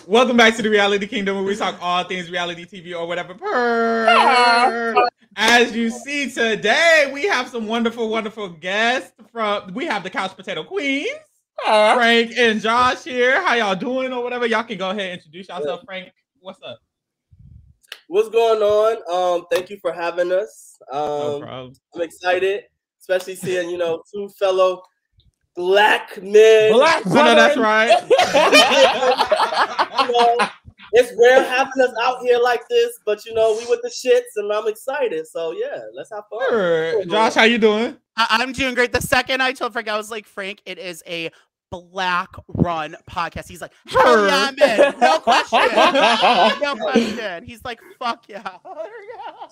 Welcome back to the Reality Kingdom, where we talk all things reality TV or whatever. As you see today, we have some wonderful, wonderful guests. We have the Couch Potato Queens, Frank and Josh here. How y'all doing or whatever? Y'all can go ahead and introduce yourself. Frank, what's up? What's going on? Thank you for having us. No problem. I'm excited, especially seeing two fellow black men. I know that's right. It's rare having us out here like this, but we with the shits, and I'm excited. So yeah, let's have fun. Sure. Josh, how you doing? I'm doing great. The second I told Frank, I was like, Frank, it is a black run podcast. He's like, hell yeah, I'm in. No question. No question. He's like, fuck yeah.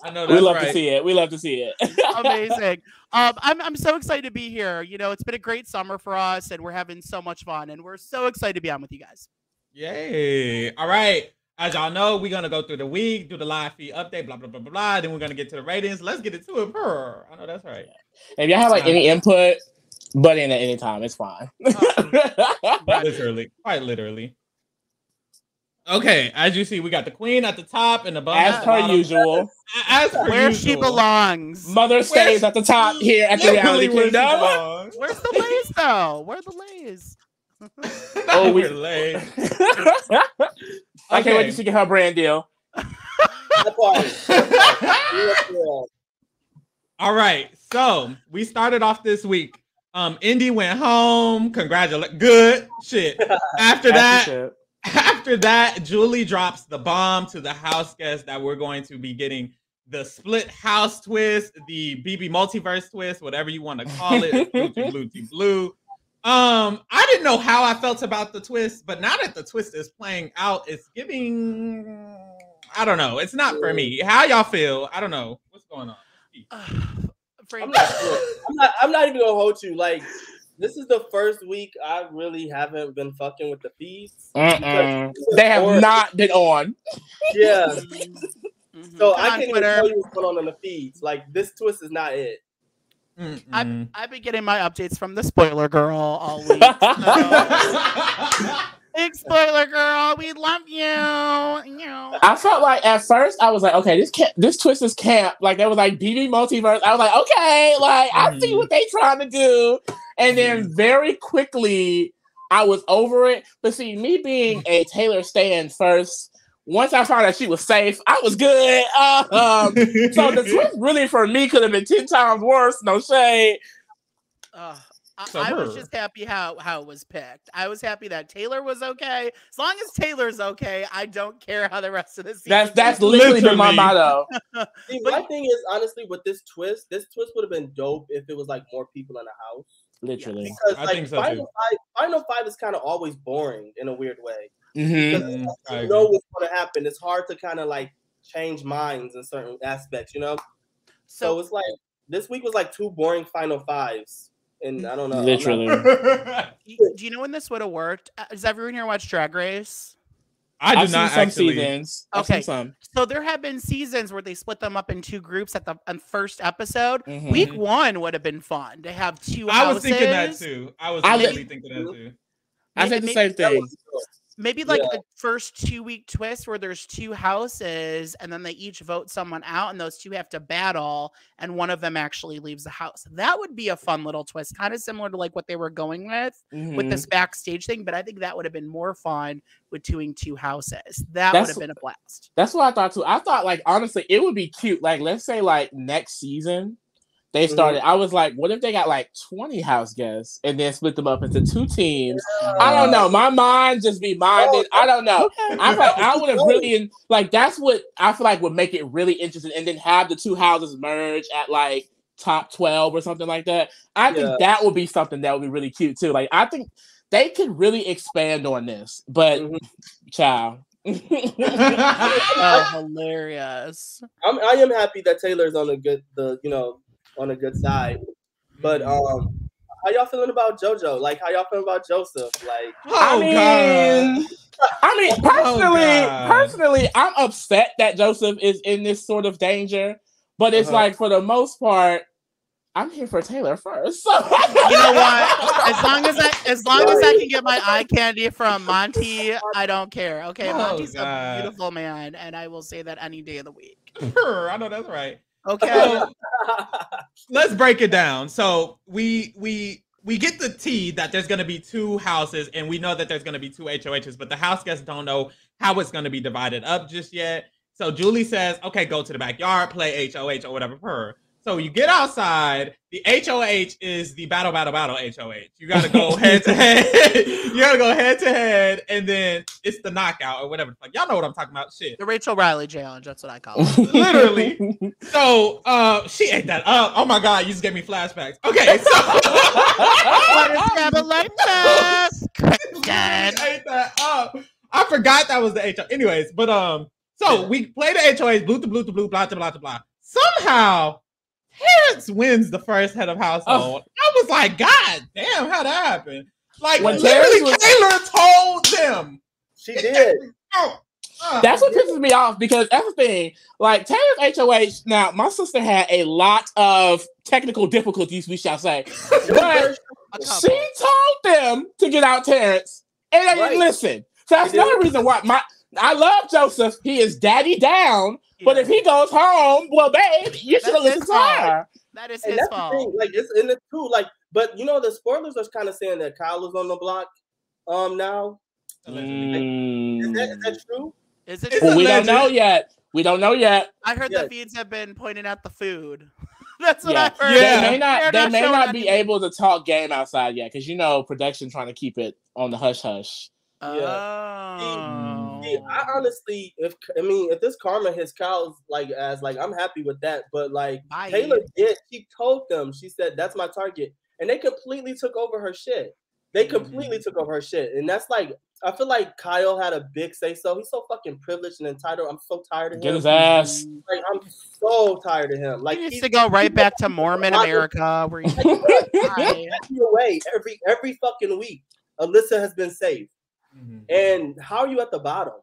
I know that's we love right. to see it. We love to see it. Amazing. I'm so excited to be here. It's been a great summer for us, and we're having so much fun, and we're so excited to be on with you guys. Yay. All right. As y'all know, we're going to go through the week, do the live feed update, blah, blah, blah, blah, blah. Then we're going to get to the ratings. Let's get into it. I know that's right. If y'all have any input, butt in at any time. It's fine. Quite literally. Okay, as you see, we got the queen at the top and the bottom. As per usual. Where she belongs. Mother stays at the top here at the Reality Kingdom. Where's the Lays, though? Where are the Lays? We're late. I can't wait to see her brand deal. All right, so we started off this week. Indy went home. Good shit. After that, Julie drops the bomb to the house guests that we're going to be getting the split house twist, the BB multiverse twist, whatever you want to call it. Blue. I didn't know how I felt about the twist, but now that the twist is playing out, it's giving. I don't know. It's not for me. How y'all feel? I don't know. What's going on? I'm not even gonna hold you. Like, this is the first week I really haven't been fucking with the feeds. They have not been on. Yeah. So I can't even tell you what's going on in the feeds. Like, this twist is not it. I've been getting my updates from the spoiler girl all week. Big spoiler girl, we love you. I felt like at first I was like, okay, this twist is camp. Like, there was like BB multiverse. I was like, okay, like I see what they trying to do. And then very quickly I was over it. But see, me being a Taylor stan first, once I found out she was safe, I was good. So the twist really for me could have been 10 times worse. No shade. I was just happy how it was picked. I was happy that Taylor was okay. As long as Taylor's okay, I don't care how the rest of the season. That's literally been my motto. See, my thing is, honestly, with this twist would have been dope if it was like more people in the house. Literally, because I think so too. Final Five is kind of always boring in a weird way. Mm-hmm. You know what's going to happen. It's hard to kind of like change minds in certain aspects, So it's like this week was like 2 boring Final Fives, and I don't know. Literally. Do you know when this would have worked? Does everyone here watch Drag Race? I've seen some seasons. Okay, so there have been seasons where they split them up in 2 groups at the first episode. Mm-hmm. Week 1 would have been fun to have 2 houses. I was thinking that too. I was really thinking that too. I said the same thing. Maybe like a first 2-week twist where there's 2 houses and then they each vote someone out and those 2 have to battle and one of them actually leaves the house. That would be a fun little twist, kind of similar to like what they were going with this backstage thing. But I think that would have been more fun with doing 2 houses. That would have been a blast. That's what I thought too. I thought like, honestly, it would be cute. Like, let's say like next season, they started. I was like, what if they got like 20 house guests and then split them up into 2 teams? I don't know. My mind just be minded. I don't know. I like I would have really like that's what I feel like would make it really interesting, and then have the 2 houses merge at like top 12 or something like that. I think that would be something that would be really cute too. Like I think they could really expand on this, but child. Hilarious. I am happy that Taylor's on a good side. But how y'all feeling about JoJo? Like, how y'all feeling about Joseph? Like, I mean, personally, I'm upset that Joseph is in this sort of danger. But it's like, for the most part, I'm here for Taylor first. So. You know what? As long as I can get my eye candy from Monty, I don't care. Okay, Monty's a beautiful man, and I will say that any day of the week. I know that's right. Okay. So, let's break it down. So we get the tea that there's going to be 2 houses, and we know that there's going to be 2 HOHs, but the house guests don't know how it's going to be divided up just yet. So Julie says, okay, go to the backyard, play HOH or whatever. So you get outside. The HOH is the battle HOH. You got to go head to head. You got to go head to head, and then it's the knockout or whatever. Like, y'all know what I'm talking about. Shit. The Rachel Riley challenge. That's what I call it. Literally. So she ate that up. Oh my God, you just gave me flashbacks. Okay, so she ate that up. I forgot that was the HOH. Anyways, but so we play the HOH, blue, blah, blah, blah, blah. Somehow Terrence wins the first head of household. I was like, God damn, how that happened? Like, when literally Taylor told them. She did. That's what pisses me off, because that's the thing. Like, Taylor's HOH, now, my sister had a lot of technical difficulties, we shall say. But she told them to get out Terrence, and they didn't listen. So that's another reason why I love Joseph. He is daddy down. But if he goes home, well, babe, you should have listened to her. That is his fault. Like, it's in the too. Like, but you know, the spoilers are kind of saying that Kyle is on the block. Now, is that true? Is it? Well, we don't know yet. We don't know yet. I heard the feeds have been pointing out the food. That's what I heard. Yeah. They may not be able to talk game outside yet, because production trying to keep it on the hush hush. Yeah. See, I honestly, if this karma hits Kyle's I'm happy with that. But Taylor did, she told them, she said that's my target, and they completely took over her shit. And that's I feel like Kyle had a big say so. He's so fucking privileged and entitled. I'm so tired of him. Get his ass. I'm so tired of him. He needs to go right back to Mormon America, where he's away every fucking week. Alyssa has been saved. And how are you at the bottom?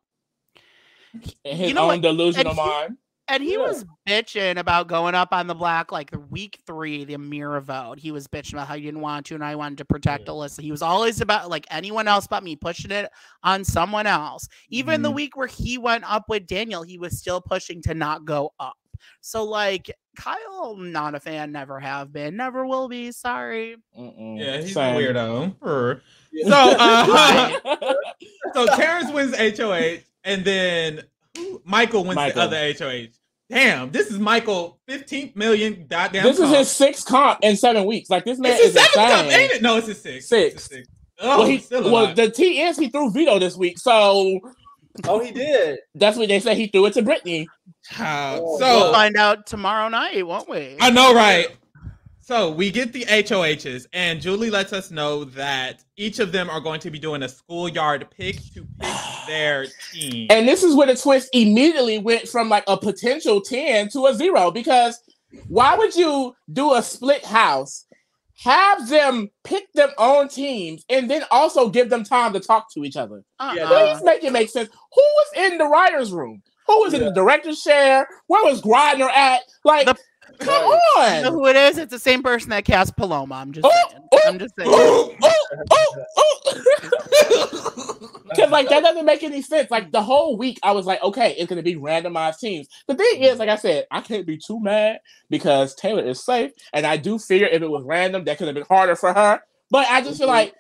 His own delusional mind. And he was bitching about going up on the block week 3, the Amira vote. He was bitching about how he didn't want to, and I wanted to protect Alyssa. He was always about anyone else but me, pushing it on someone else. Even the week where he went up with Daniel, he was still pushing to not go up. So Kyle, not a fan, never have been, never will be. Sorry. Yeah, he's a weirdo. So Terrence wins HOH, and then Michael wins the other HOH. Damn, this is Michael 15th million goddamn. This is his 6th comp in 7 weeks. This man is insane. Comp, ain't it? No, it's his 6th. 6. Oh, the T is he threw Vito this week, so. Oh, he did. That's what they say. He threw it to Brittany. So we'll find out tomorrow night, won't we? I know, right? So we get the HOHs, and Julie lets us know that each of them are going to be doing a schoolyard pick to pick their team. And this is where the twist immediately went from a potential 10 to a 0, because why would you do a split house, have them pick their own teams, and then also give them time to talk to each other? Please make it make sense. Who was in the writer's room? Who was in the director's chair? Where was Grodner at? Come on! You know who it is? It's the same person that cast Paloma. I'm just saying. Because that doesn't make any sense. The whole week I was like, okay, it's gonna be randomized teams. The thing is, like I said, I can't be too mad because Taylor is safe, and I do figure if it was random, that could have been harder for her. But I just feel like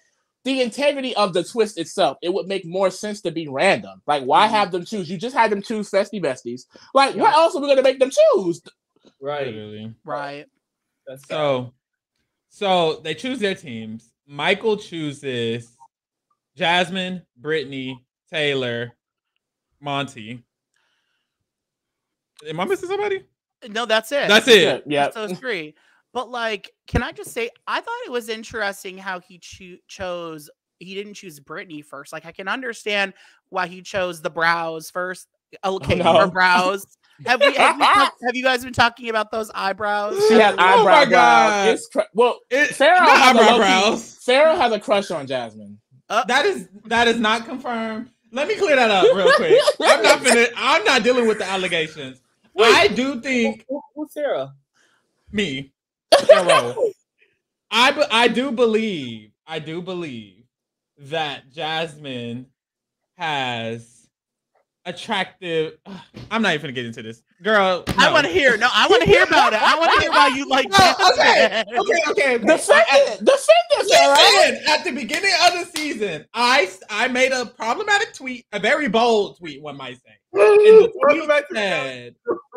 the integrity of the twist itself, it would make more sense to be random. Why have them choose? You just had them choose Festy Besties. What else are we gonna make them choose? Right. So they choose their teams. Michael chooses Jasmine, Brittany, Taylor, Monty. Am I missing somebody? No, that's it. That's it. Yeah. Those 3. But can I just say, I thought it was interesting how he chose. He didn't choose Brittany first. I can understand why he chose the brows first. Okay, her brows. Have you guys been talking about those eyebrows? She has eyebrow. Oh my God! Sarah has a crush on Jasmine. That is not confirmed. Let me clear that up real quick. I'm not dealing with the allegations. Wait, I do think who's Sarah? Me. I do believe that Jasmine has attractive. I'm not even gonna get into this, girl. No. I want to hear. No, I want to hear about it. I want to hear about you like. Okay. Defend it. At the beginning of the season, I made a problematic tweet, a very bold tweet, one might say. And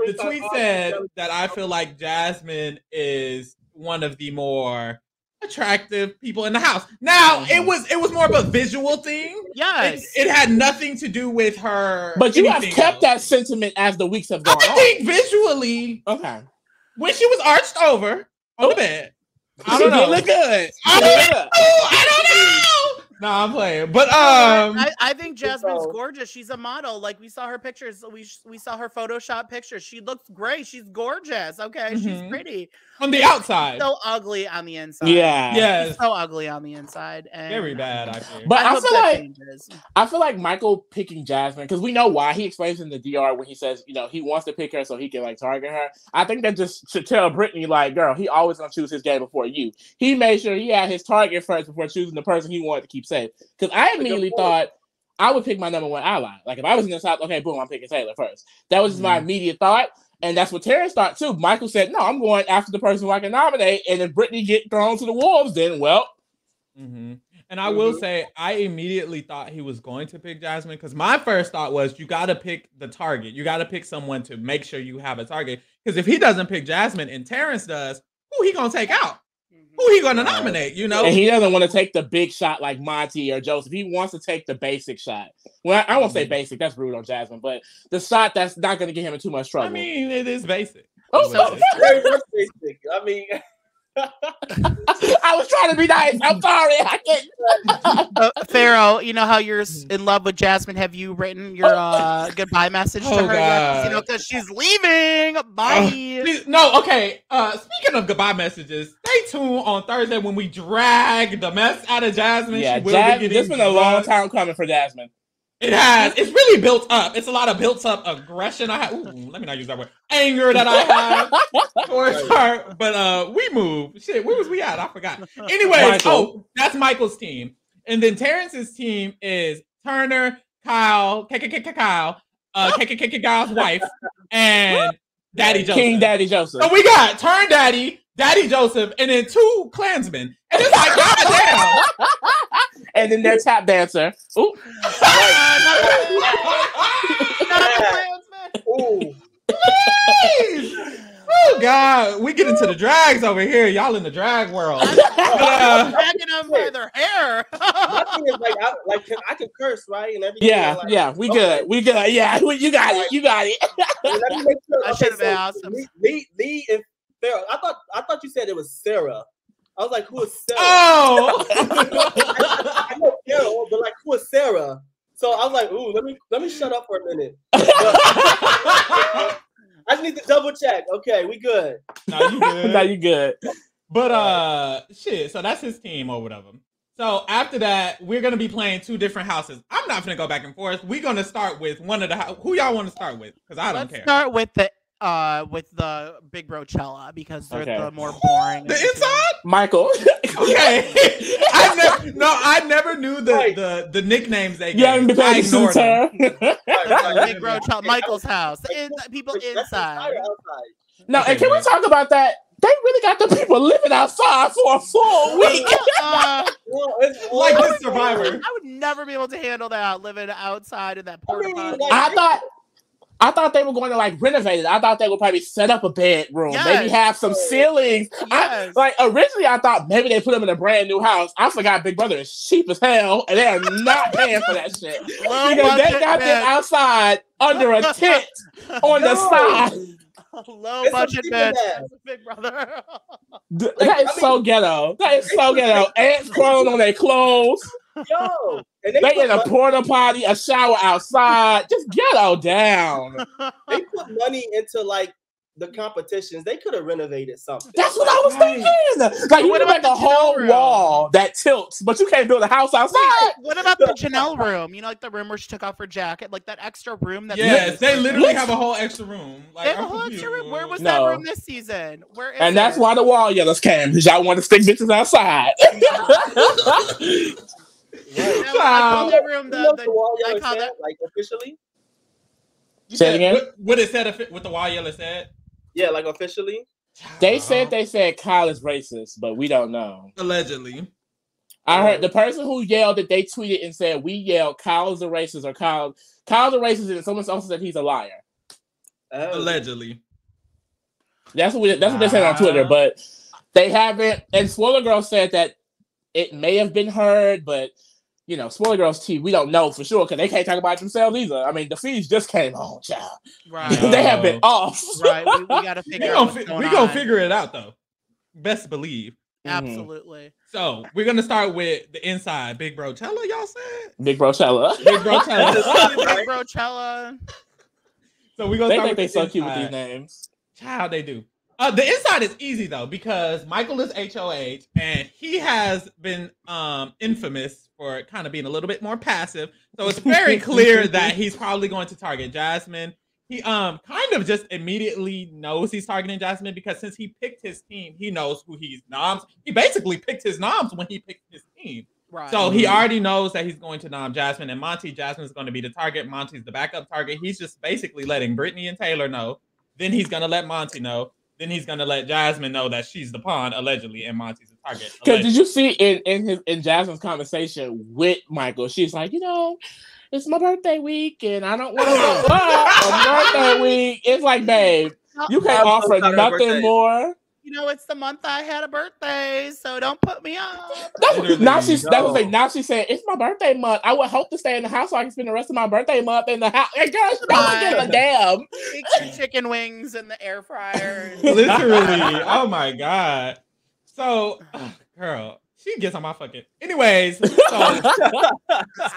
the tweet said that I feel like Jasmine is one of the more attractive people in the house. Now it was more of a visual thing. Yes, it had nothing to do with her. But you have kept that sentiment as the weeks have gone on. I think visually, okay, when she was arched over on the bed, I don't know. Look good. I don't know. No, I'm playing, but I think Jasmine's gorgeous. She's a model. Like we saw her pictures. We saw her Photoshop pictures. She looks great. She's gorgeous. Okay, she's pretty on the outside. So ugly on the inside. Yeah, she's so ugly on the inside. And very bad. I feel. But I feel like Michael picking Jasmine, because we know why. He explains in the DR when he says, he wants to pick her so he can like target her. I think that just should tell Brittany, like, girl, he always gonna choose his game before you. He made sure he had his target first before choosing the person he wanted to keep safe. Because I immediately thought I would pick my number one ally. Like if I was in the South, okay, boom, I'm picking Taylor first. That was just my immediate thought. And that's what Terrence thought too. Michael said, no, I'm going after the person who I can nominate. And if Brittany get thrown to the wolves, then well. And I will say, I immediately thought he was going to pick Jasmine because my first thought was you got to pick the target. You got to pick someone to make sure you have a target. Because if he doesn't pick Jasmine and Terrence does, who he going to take out? Who he gonna nominate, And he doesn't want to take the big shot like Monty or Joseph. He wants to take the basic shot. Well, I won't say basic. That's rude on Jasmine. But the shot that's not going to get him in too much trouble. I mean, it is basic. Oh, very much basic. I mean... I was trying to be nice. I'm sorry. I can't. Pharaoh, you know how you're in love with Jasmine? Have you written your goodbye message to her yet? Because she's leaving. Bye. Okay. Speaking of goodbye messages, stay tuned on Thursday when we drag the mess out of Jasmine. Yeah, it's been a long time coming for Jasmine. It has. It's really built up. It's a lot of built up aggression. Let me not use that word. Anger that I have towards her. But we moved. Shit, where was we at? I forgot. Anyways, that's Michael's team. And then Terrence's team is Turner, Kyle, Kyle's wife, and Daddy Joseph. King Daddy Joseph. So we got Turn Daddy, Daddy Joseph, and then 2 Klansmen. And it's like, goddamn. And then their tap dancer. Ooh. Ooh. Please. Oh God, we get into the drags over here. Y'all in the drag world. Dragging them by their hair. My thing is I can curse, right? And everything. Yeah, we good. We good. Yeah, you got it. You got it. Let me make sure. I should have asked him. Lee and Farrah. I thought you said it was Sarah. I was like, who is Sarah? Oh, I know Carol, but like, who is Sarah? So I was like, ooh, let me shut up for a minute. But, I just need to double check. Okay, we good. No, you good. No, you good. But shit. So that's his team or whatever. So after that, we're gonna be playing 2 different houses. I'm not gonna go back and forth. We're gonna start with one of the who y'all want to start with because I don't care. Let's start with the Big Brochella because they're the more boring. The inside, Michael. Okay, I never knew the nicknames they gave. Yeah, I ignored them. Big Brochella, Michael's house. People inside. No, and can we talk about that? They really got the people living outside for a full week. Like the Survivor. I would never be able to handle that living outside in that porta potty. I thought they were going to like renovate it. I thought they would probably set up a bedroom, maybe have some ceilings. Yes. Originally, I thought maybe they put them in a brand new house. I forgot Big Brother is cheap as hell, and they are not paying for that shit because they got them outside under a tent on the side. Low budget bed, Big Brother. That is so ghetto. That is so ghetto. Ants crawling on their clothes. Yo, they in a porta potty, a shower outside. Just ghetto down. They put money into like the competitions, they could have renovated something. That's what I was thinking. Like, you can make a whole wall that tilts, but you can't build a house outside. What about the Janelle room? You know, like the room where she took off her jacket, like that extra room. That they literally have a whole extra room. Like, they have a whole extra room. Where was that room this season? Where is and that's why the wall yellows came, because y'all want to stick bitches outside. I call that room the wall yellow said, like officially. Say it again. What it said? What the wall yellow said? Yeah, like officially. They said Kyle is racist, but we don't know. Allegedly. I heard the person who yelled that they tweeted and said, we yelled Kyle's a racist or Kyle's a racist, and someone else said he's a liar. Allegedly. That's what they said on Twitter, but they haven't. And Spoiler Girl said that it may have been heard, but you know, Spoiler Girls TV, we don't know for sure because they can't talk about it themselves either. I mean, the feeds just came on, child. Right. They have been off. Right. We got to figure out what's going on. We're going to figure it out, though. Best believe. Absolutely. So, we're going to start with the inside. Big Brochella, y'all said? Big Brochella. Big Brochella. Big Brochella. So, we're going to start with they so cute with these names. Child, they do. The inside is easy, though, because Michael is HOH, and he has been infamous for kind of being a little bit more passive. So it's very clear that he's probably going to target Jasmine. He kind of just immediately knows he's targeting Jasmine because since he picked his team, he knows who he's noms. He basically picked his noms when he picked his team. Right. So he already knows that he's going to nom Jasmine and Monty. Jasmine's going to be the target. Monty's the backup target. He's just basically letting Brittany and Taylor know. Then he's going to let Monty know. Then he's gonna let Jasmine know that she's the pawn allegedly, and Monty's the target. Because did you see in Jasmine's conversation with Michael? She's like, you know, it's my birthday week, and I don't want to go on birthday week. It's like, babe, you can't offer nothing more. You know, it's the month I had a birthday, so don't put me up. Now she's saying it's my birthday month. I would hope to stay in the house so I can spend the rest of my birthday month in the house. Hey, girl, she don't give a damn. Make your chicken wings in the air fryer. Literally. Oh my god. So, girl, she gets on my fucking. Anyways, so I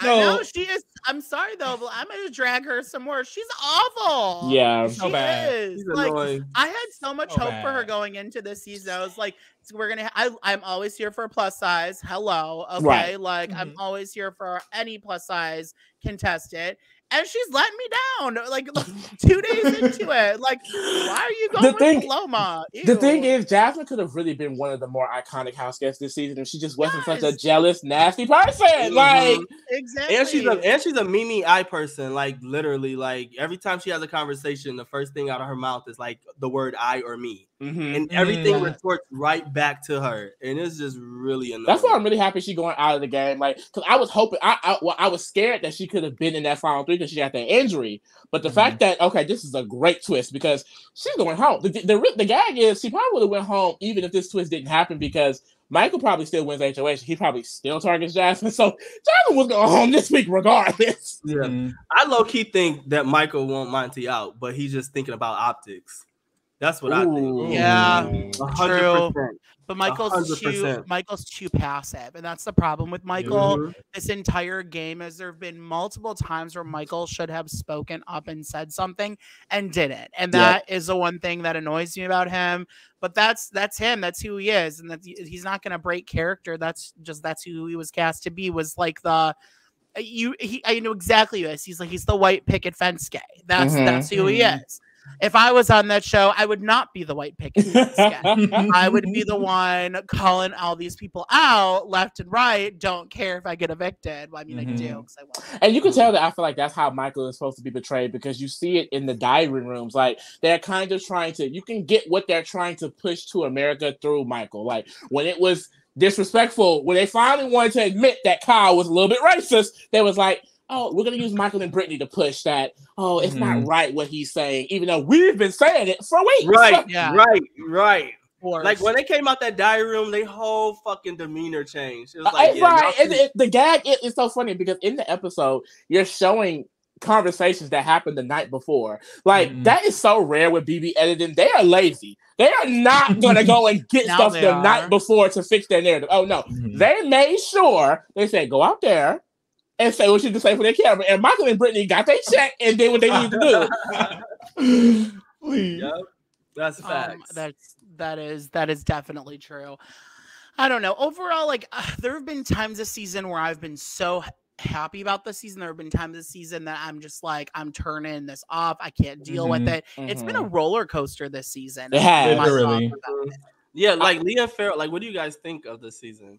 know she is. I'm sorry though, but I'm gonna drag her some more. She's awful. Yeah, so bad. She's like, annoying. I had so much hope for her going into this season. I was like, we're gonna. I'm always here for a plus size. Hello, okay. Right. Like I'm always here for any plus size contestant. And she's letting me down, like 2 days into it. Like, why are you going with Paloma? The thing is, Jasmine could have really been one of the more iconic house guests this season if she just wasn't such a jealous, nasty person. Like, exactly. And she's a Mimi I person. Like, literally, like every time she has a conversation, the first thing out of her mouth is like the word I or me. And everything retorts right back to her, and it's just really annoying. That's why I'm really happy she's going out of the game. Like, because I was hoping, I was scared that she could have been in that final three because she got that injury. But the fact that this is a great twist because she's going home. The gag is she probably would have went home even if this twist didn't happen because Michael probably still wins HOH. He probably still targets Jasmine. So Jasmine was going home this week regardless. Yeah, I low key think that Michael won't Monty out, but he's just thinking about optics. That's what I think. Yeah, 100%. True. But Michael's too passive, and that's the problem with Michael. This entire game is there have been multiple times where Michael should have spoken up and said something and didn't, and that is the one thing that annoys me about him. But that's him. That's who he is, and that he's not going to break character. That's who he was cast to be. Was like I know exactly who he is. He's the white picket fence guy. That's who he is. If I was on that show, I would not be the white picket fence guy. I would be the one calling all these people out left and right. Don't care if I get evicted. Well, I mean, I do because I want. And you can tell that I feel like that's how Michael is supposed to be portrayed because you see it in the diary rooms. Like they're kind of trying to. You can get what they're trying to push to America through Michael. Like when it was disrespectful, when they finally wanted to admit that Kyle was a little bit racist, they was like, oh, we're going to use Michael and Brittany to push that. Oh, it's not right what he's saying, even though we've been saying it for weeks. Right, right. Like when they came out that diary room, their whole fucking demeanor changed. It was like, And the gag is so funny because in the episode, you're showing conversations that happened the night before. Like that is so rare with BB editing. They are lazy. They are not going to go and get stuff the night before to fix their narrative. Oh, no. They made sure, they said, go out there and say what you can say for their camera. And Michael and Brittany got their check and did what they needed to do. Please. Yep. That's facts. That is definitely true. I don't know. Overall, like there have been times this season where I've been so happy about the season. There have been times this season that I'm just like, I'm turning this off. I can't deal with it. It's been a roller coaster this season. It has. Literally. Yeah, like Leah Farrell. Like, what do you guys think of this season?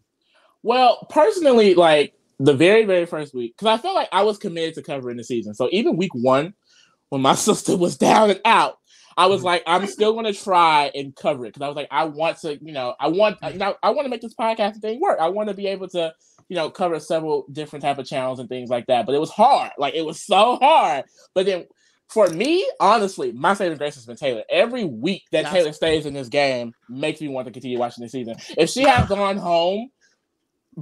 Well, personally, like the very, very first week, because I felt like I was committed to covering the season. So even week 1, when my sister was down and out, I was like, I'm still going to try and cover it because I was like, I want to, I want to make this podcast thing work. I want to be able to, cover several different type of channels and things like that. But it was hard. Like it was so hard. But then for me, honestly, my saving grace has been Taylor. Every week that Taylor stays in this game makes me want to continue watching this season. If she had gone home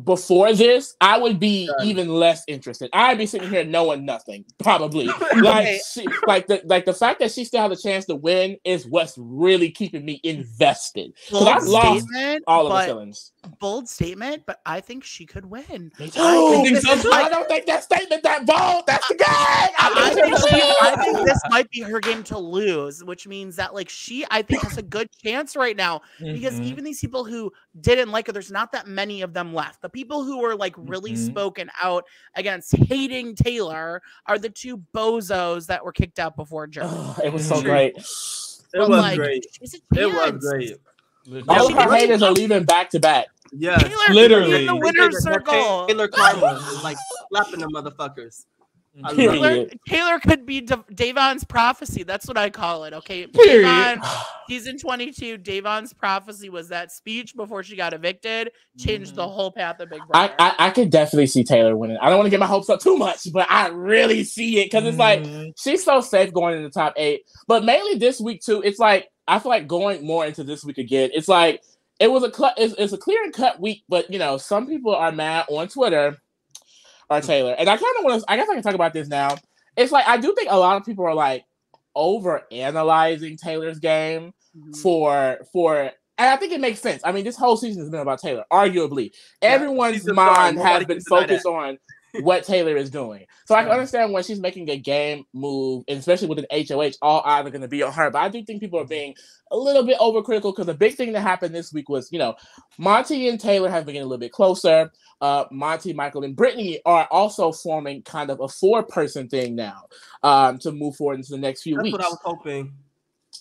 before this, I would be even less interested. I'd be sitting here knowing nothing, probably. Like the fact that she still has a chance to win is what's really keeping me invested. Because I've lost all of the feelings. Bold statement, but I think she could win. I don't think that statement that bold. That's the guy. I think this might be her game to lose, which means that like I think has a good chance right now because even these people who didn't like her, there's not that many of them left. The people who were like really spoken out against hating Taylor are the 2 bozos that were kicked out before Joe. It was so great. It was great. It was great. All of her haters are leaving back to back. Yeah, Taylor literally in the winner's circle. Taylor Karma is like slapping the motherfuckers. Taylor could be Davon's prophecy. That's what I call it. Okay. Period. Season 22, Davon's prophecy was that speech before she got evicted, changed the whole path of Big Brother. I could definitely see Taylor winning. I don't want to get my hopes up too much, but I really see it because it's like she's so safe going in the top 8. But mainly this week too, it's like I feel like going more into this week again. It's like it was it's a clear and cut week, but some people are mad on Twitter. Taylor, and I kind of want to. I guess I can talk about this now. It's like I do think a lot of people are like over analyzing Taylor's game for, and I think it makes sense. I mean, this whole season has been about Taylor. Arguably, everyone's mind has been focused on what Taylor is doing. So I can understand when she's making a game move, and especially with an HOH, all eyes are going to be on her. But I do think people are being a little bit overcritical because the big thing that happened this week was, Monte and Taylor have been getting a little bit closer. Monte, Michael, and Brittany are also forming kind of a 4-person thing now to move forward into the next few weeks. That's what I was hoping.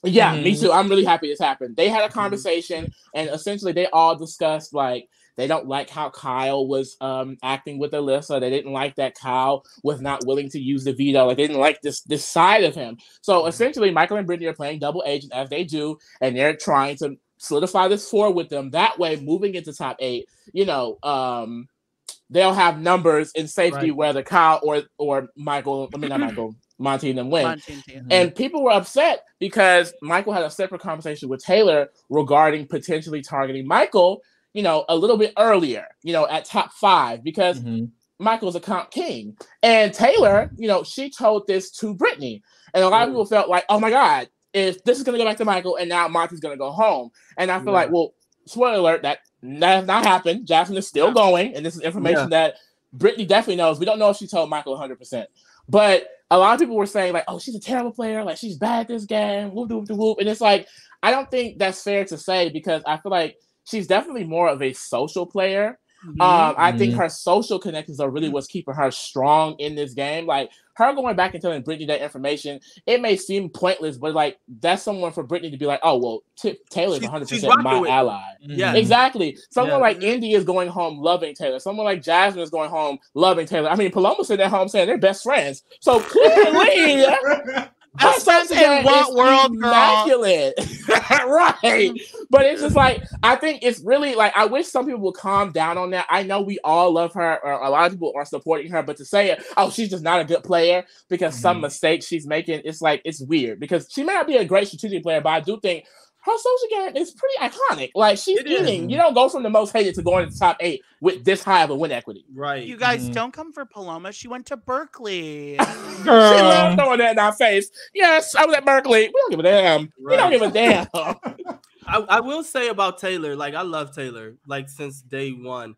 Yeah, me too. I'm really happy this happened. They had a conversation, and essentially they all discussed, like, they don't like how Kyle was acting with Alyssa. They didn't like that Kyle was not willing to use the veto. Like, they didn't like this side of him. So essentially, Michael and Brittany are playing double agent as they do, and they're trying to solidify this 4 with them. That way, moving into top 8, they'll have numbers in safety whether Kyle or Michael, not Michael, Monte and them win. And people were upset because Michael had a separate conversation with Taylor regarding potentially targeting Michael, a little bit earlier, at top 5 because Michael's a comp king. And Taylor, she told this to Brittany. And a lot of people felt like, oh my God, if this is going to go back to Michael and now Monte's going to go home. And I feel like, well, spoiler alert, that has not happened. Jasmine is still going. And this is information that Brittany definitely knows. We don't know if she told Michael 100%. But a lot of people were saying like, oh, she's a terrible player. Like she's bad at this game. Whoop, whoop, whoop. And it's like, I don't think that's fair to say because I feel like she's definitely more of a social player. I think her social connections are really what's keeping her strong in this game. Like her going back and telling Brittany that information, it may seem pointless, but like that's someone for Brittany to be like, oh, well, Taylor's 100% my ally. Yeah, exactly. Someone like Indy is going home loving Taylor. Someone like Jasmine is going home loving Taylor. I mean, Paloma said at home saying they're best friends. So clearly, best friends in what world, immaculate. Right. But it's just like, I think it's really like, I wish some people would calm down on that. I know we all love her, or a lot of people are supporting her, but to say, oh, she's just not a good player because some mistakes she's making, it's like, it's weird because she may not be a great strategic player, but I do think her social game is pretty iconic. Like she's winning. You don't go from the most hated to going to the top 8 with this high of a win equity. Right. You guys don't come for Paloma. She went to Berkeley. Girl. She loved throwing that in our face. Yes, I was at Berkeley. We don't give a damn. Right. We don't give a damn. I will say about Taylor, like I love Taylor, like since day one.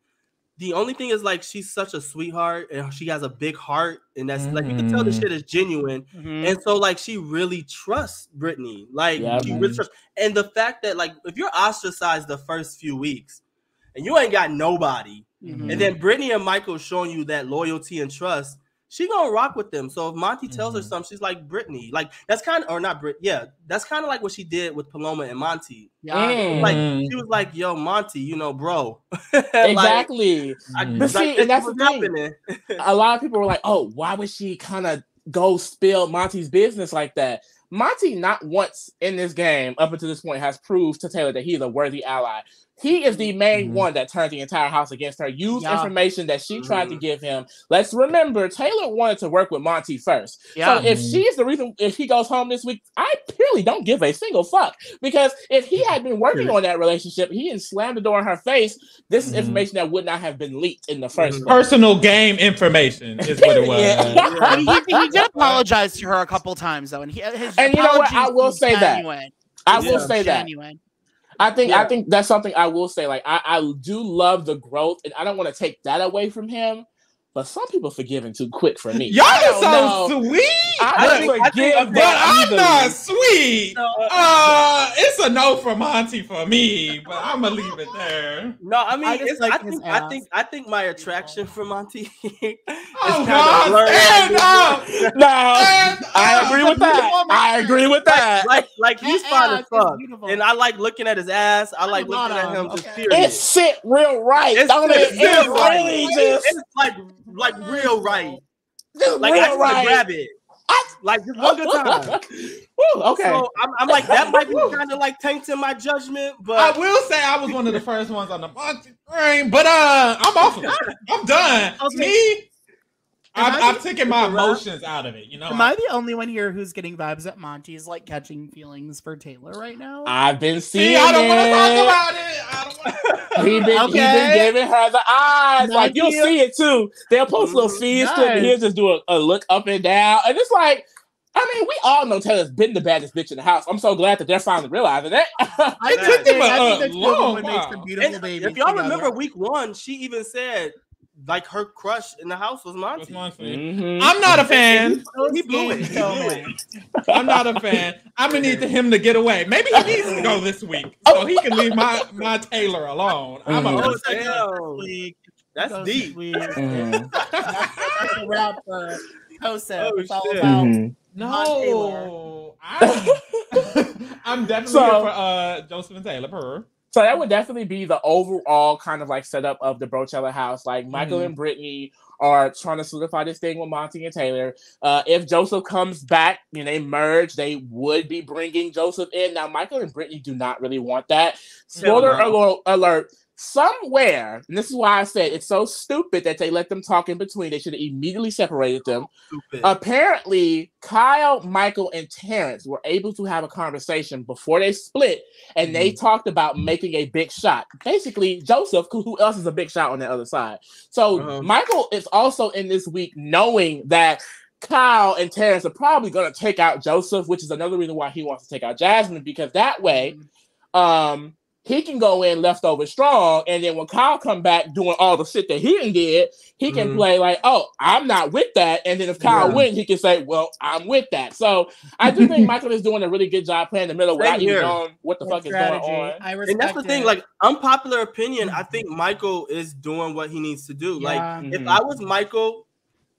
The only thing is like she's such a sweetheart and she has a big heart, and that's like you can tell the shit is genuine. And so like she really trusts Brittany. Like she really trusts. And the fact that like if you're ostracized the first few weeks and you ain't got nobody, and then Brittany and Michael showing you that loyalty and trust, she gonna rock with them. So if Monty tells her something, she's like Brittany. Like that's kind of, or not Brit. Yeah, that's kind of like what she did with Paloma and Monty. Like she was like, "Yo, Monty, you know, bro." Exactly. But see, and that's the thing. A lot of people were like, "Oh, why would she kind of go spill Monty's business like that?" Monty not once in this game up until this point has proved to Taylor that he is a worthy ally. He is the main one that turned the entire house against her, used information that she tried to give him. Let's remember, Taylor wanted to work with Monty first. So if she's the reason, if he goes home this week, I purely don't give a single fuck. Because if he had been working on that relationship, he had slammed the door in her face, this is information that would not have been leaked in the first place. Personal game information is what it was. He did apologize to her a couple times, though. And you know what? I will say that. I will say that. I think that's something I will say. Like I do love the growth, and I don't want to take that away from him. But some people forgiving too quick for me. Y'all are so sweet. I forgive, but I'm not sweet. It's a no for Monty for me, but I'm gonna leave it there. No, I mean, I think my attraction for Monty. Oh God! Stand up! No, I agree with that. I agree with that. Like he's fine as fuck, and I like looking at his ass. I like looking at him. Just period. It sit real right. It's really just like real right. Like I want to grab it. Like just one good time. Okay. So I'm like, that might be kind of like tainting my judgment, but I will say I was one of the first ones on the Monty train, but I'm off of it. I'm done. Me, I've taken my emotions out of it. You know, am I the only one here who's getting vibes that Monty's like catching feelings for Taylor right now? I've been seeing. I don't want to talk about it. He's been giving her the eyes. Like you'll see it too. They'll post little feeds clip and he'll just do a look up and down, and it's like. I mean, we all know Taylor's been the baddest bitch in the house. I'm so glad that they're finally realizing it. I think that's what makes them beautiful babies. If y'all remember week 1, she even said like her crush in the house was Monty. I'm not a fan. He blew it. I'm not a fan. I'm gonna need him to get away. Maybe he needs to go this week so he can leave my Taylor alone. I'm a That's deep. That's a wrap for Joseph. It's all about. No, I'm definitely here for Joseph and Taylor. So that would definitely be the overall kind of like setup of the Brochella house. Like Michael and Brittany are trying to solidify this thing with Monty and Taylor. If Joseph comes back and they merge, they would be bringing Joseph in. Now, Michael and Brittany do not really want that. Spoiler alert. Somewhere, and this is why I said it's so stupid that they let them talk in between. They should have immediately separated them. Apparently, Kyle, Michael, and Terrence were able to have a conversation before they split, and they talked about making a big shot. Basically, Joseph, who else is a big shot on the other side? So Michael is also in this week knowing that Kyle and Terrence are probably going to take out Joseph, which is another reason why he wants to take out Jasmine, because that way, he can go in leftover strong, and then when Kyle come back doing all the shit that he did, he can play like, oh, I'm not with that. And then if Kyle wins, he can say, well, I'm with that. So I do think Michael is doing a really good job playing the middle without even knowing what the fuck is going on. And that's the thing, like, unpopular opinion, I think Michael is doing what he needs to do. Like, if I was Michael,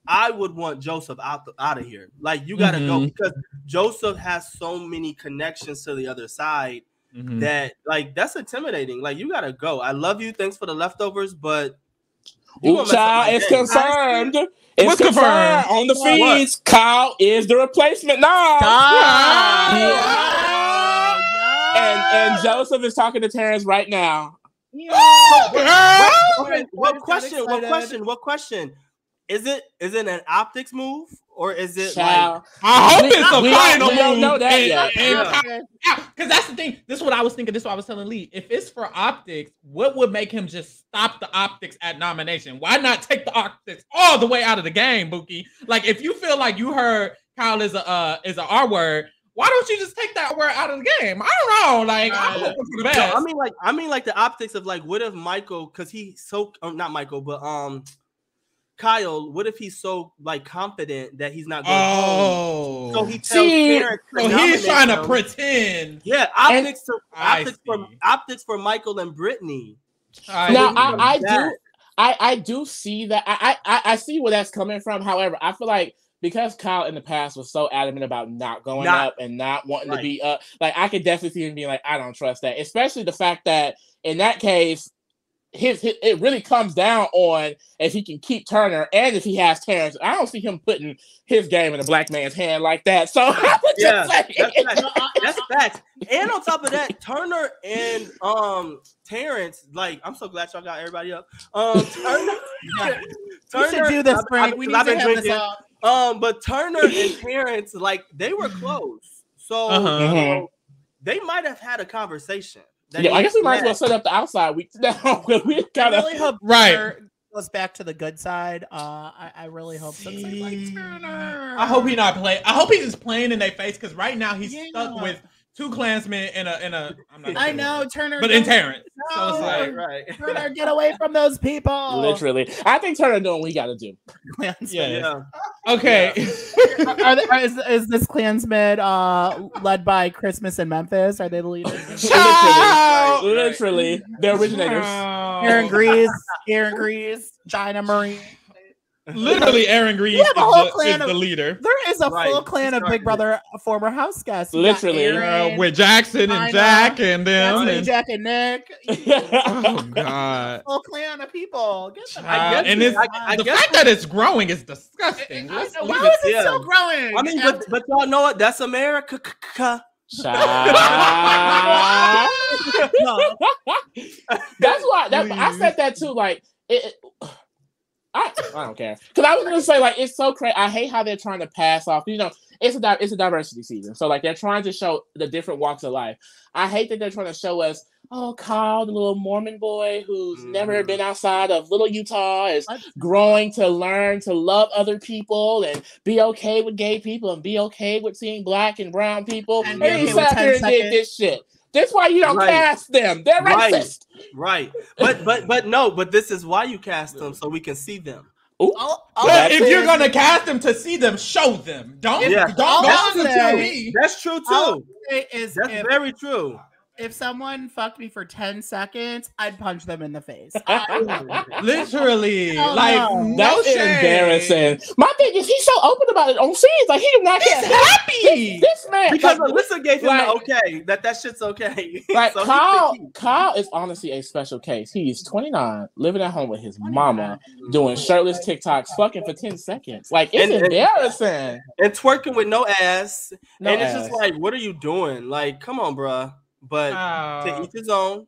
I would want Joseph out of here. Like, you got to go, because Joseph has so many connections to the other side. That like that's intimidating. Like you gotta go. I love you. Thanks for the leftovers, but it's confirmed. It's confirmed on the feeds. What? Kyle is the replacement now. And Joseph is talking to Terrence right now. What question? Is it an optics move? Or is it like... I hope it's a final move. Don't know that yet. Because that's the thing. This is what I was thinking. This is what I was telling Lee. If it's for optics, what would make him just stop the optics at nomination? Why not take the optics all the way out of the game, Buki? Like, if you feel like you heard Kyle is a R word, why don't you just take that word out of the game? I don't know. Like, I'm hoping for the best. No, I mean, like the optics of like, what if Michael, because he's so not Michael, but Kyle, what if he's so like confident that he's not going home? So he tells parents. So he's trying to pretend. Yeah, optics for Michael and Brittany. Now I do see that. I see where that's coming from. However, I feel like because Kyle in the past was so adamant about not going up and not wanting to be up, like I could definitely see him being like, I don't trust that. Especially the fact that in that case, it really comes down on if he can keep Turner and if he has Terrence. I don't see him putting his game in a black man's hand like that. So that's facts. And on top of that, Turner and Terrence, like, I'm so glad y'all got everybody up. Turner we should do this, Frank. We need to have this up. But Turner and Terrence, like, they were close. So they might have had a conversation. Yeah, I guess we might as well set up the outside week now. We gotta really hope goes back to the good side. I really hope so. I hope he not playing. I hope he's just playing in their face because right now he's stuck with two Klansmen in a. I know Turner, but in Terrence. No, so it's like, Turner, get away from those people. Literally, I think Turner doing what he got to do. Yeah. Okay. Is this Klansman led by Christmas in Memphis? Are they the leaders? Literally, the originators. Aaron Grease, China Marie. Literally, Aaron Grease is the leader. There is a full clan of Big Brother former house guests. Literally, with Jackson and Jack and them, and Jack and Nick. Oh God, full clan of people. Get them and the fact that it's growing is disgusting. Why is it still growing? I mean, but y'all know what? That's America. That's why I said that too. Like I don't care because I was gonna say like it's so crazy. I hate how they're trying to pass off. You know, it's a diversity season, so like they're trying to show the different walks of life. I hate that they're trying to show us, oh, Kyle, the little Mormon boy who's never been outside of Little Utah, is growing to learn to love other people and be okay with gay people and be okay with seeing black and brown people. And he sat here and did this shit. That's why you don't cast them. They're racist. Right. But this is why you cast them, so we can see them. But if you're gonna cast them to see them, show them. Don't tell me. That's true too. That's very true. If someone fucked me for 10 seconds, I'd punch them in the face. Literally. That's embarrassing. My thing is, he's so open about it on scenes. Like, he do not get happy. This man. Because Alyssa gave him the okay. That shit's okay. Like, so Kyle is honestly a special case. He's 29, living at home with his mama, doing shirtless TikToks, fucking for 10 seconds. Like, it's embarrassing. And twerking with no ass. It's just like, what are you doing? Like, come on, bruh. But to each his own.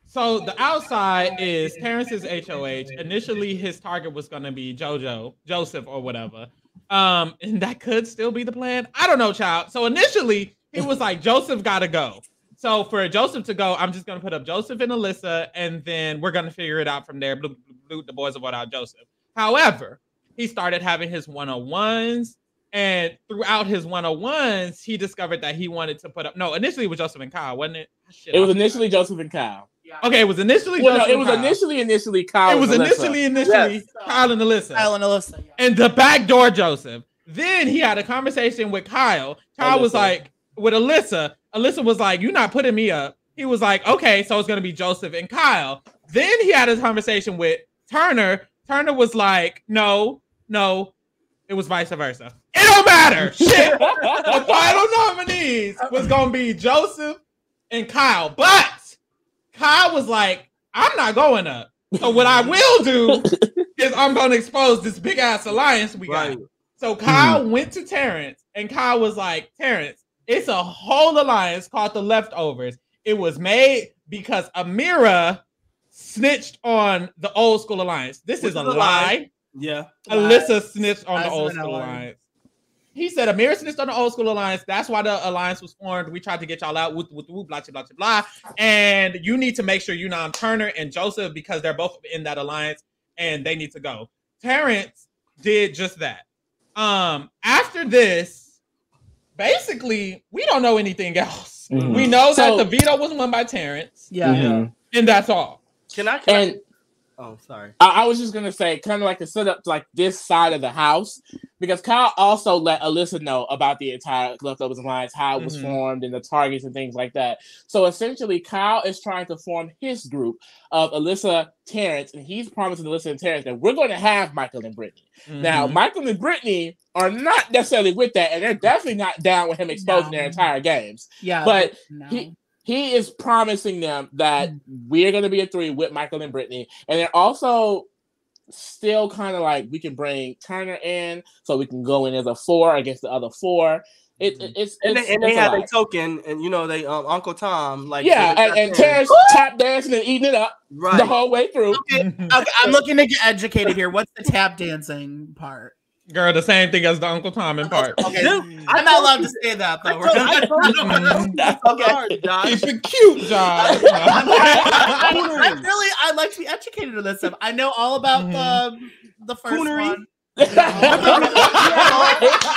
So the outside is Terrence's HOH. Initially, his target was going to be Joseph or whatever. And that could still be the plan. I don't know, child. So initially, he was like, Joseph got to go. So for Joseph to go, I'm just going to put up Joseph and Alyssa, and then we're going to figure it out from there. The boys will vote out Joseph. However, he started having his one-on-ones. And throughout his one-on-ones, he discovered that he wanted to put up. No, initially it was Joseph and Kyle, wasn't it? It was initially Joseph and Kyle. Okay, it was initially. Initially Kyle. It was initially Kyle and Alyssa. Kyle and Alyssa. Yeah. And the backdoor Joseph. Then he had a conversation with Kyle. Kyle was like, with Alyssa. Alyssa was like, "You're not putting me up." He was like, "Okay, so it's gonna be Joseph and Kyle." Then he had a conversation with Turner. Turner was like, "No, it was vice versa." It don't matter. Shit. The final nominees was gonna be Joseph and Kyle, but Kyle was like, "I'm not going up. So what I will do is I'm gonna expose this big ass alliance we got." So Kyle went to Terrence, and Kyle was like, "Terrence, it's a whole alliance called the Leftovers. It was made because Amira snitched on the old school alliance. This is a lie." Yeah. Alyssa snitched on the old school alliance. He said Amira snitched on the old school alliance. That's why the alliance was formed. We tried to get y'all out with blah, blah, blah, blah. And you need to make sure you nom Turner and Joseph because they're both in that alliance and they need to go. Terrence did just that. After this, basically, we don't know anything else. Mm-hmm. We know that the veto was won by Terrence. Yeah. And that's all. Can I Oh, sorry. I was just gonna say, kind of like to set up like this side of the house, because Kyle also let Alyssa know about the entire Leftovers Alliance, how it was formed, and the targets and things like that. So essentially, Kyle is trying to form his group of Alyssa, Terrence, and he's promising Alyssa and Terrence that we're going to have Michael and Brittany. Now, Michael and Brittany are not necessarily with that, and they're definitely not down with him exposing their entire games. Yeah, but He is promising them that we're going to be a 3 with Michael and Brittany. And they're also still kind of like, we can bring Turner in so we can go in as a 4 against the other 4. It's they have a token, and you know they Uncle Tom and Terrence tap dancing and eating it up the whole way through. Okay, I'm looking to get educated here. What's the tap dancing part? Girl, the same thing as the Uncle Tom in part. Okay, I'm not allowed to say that though. Okay, Josh. Keep it cute, Josh. I'd like to be educated on this stuff. I know all about the first one. We had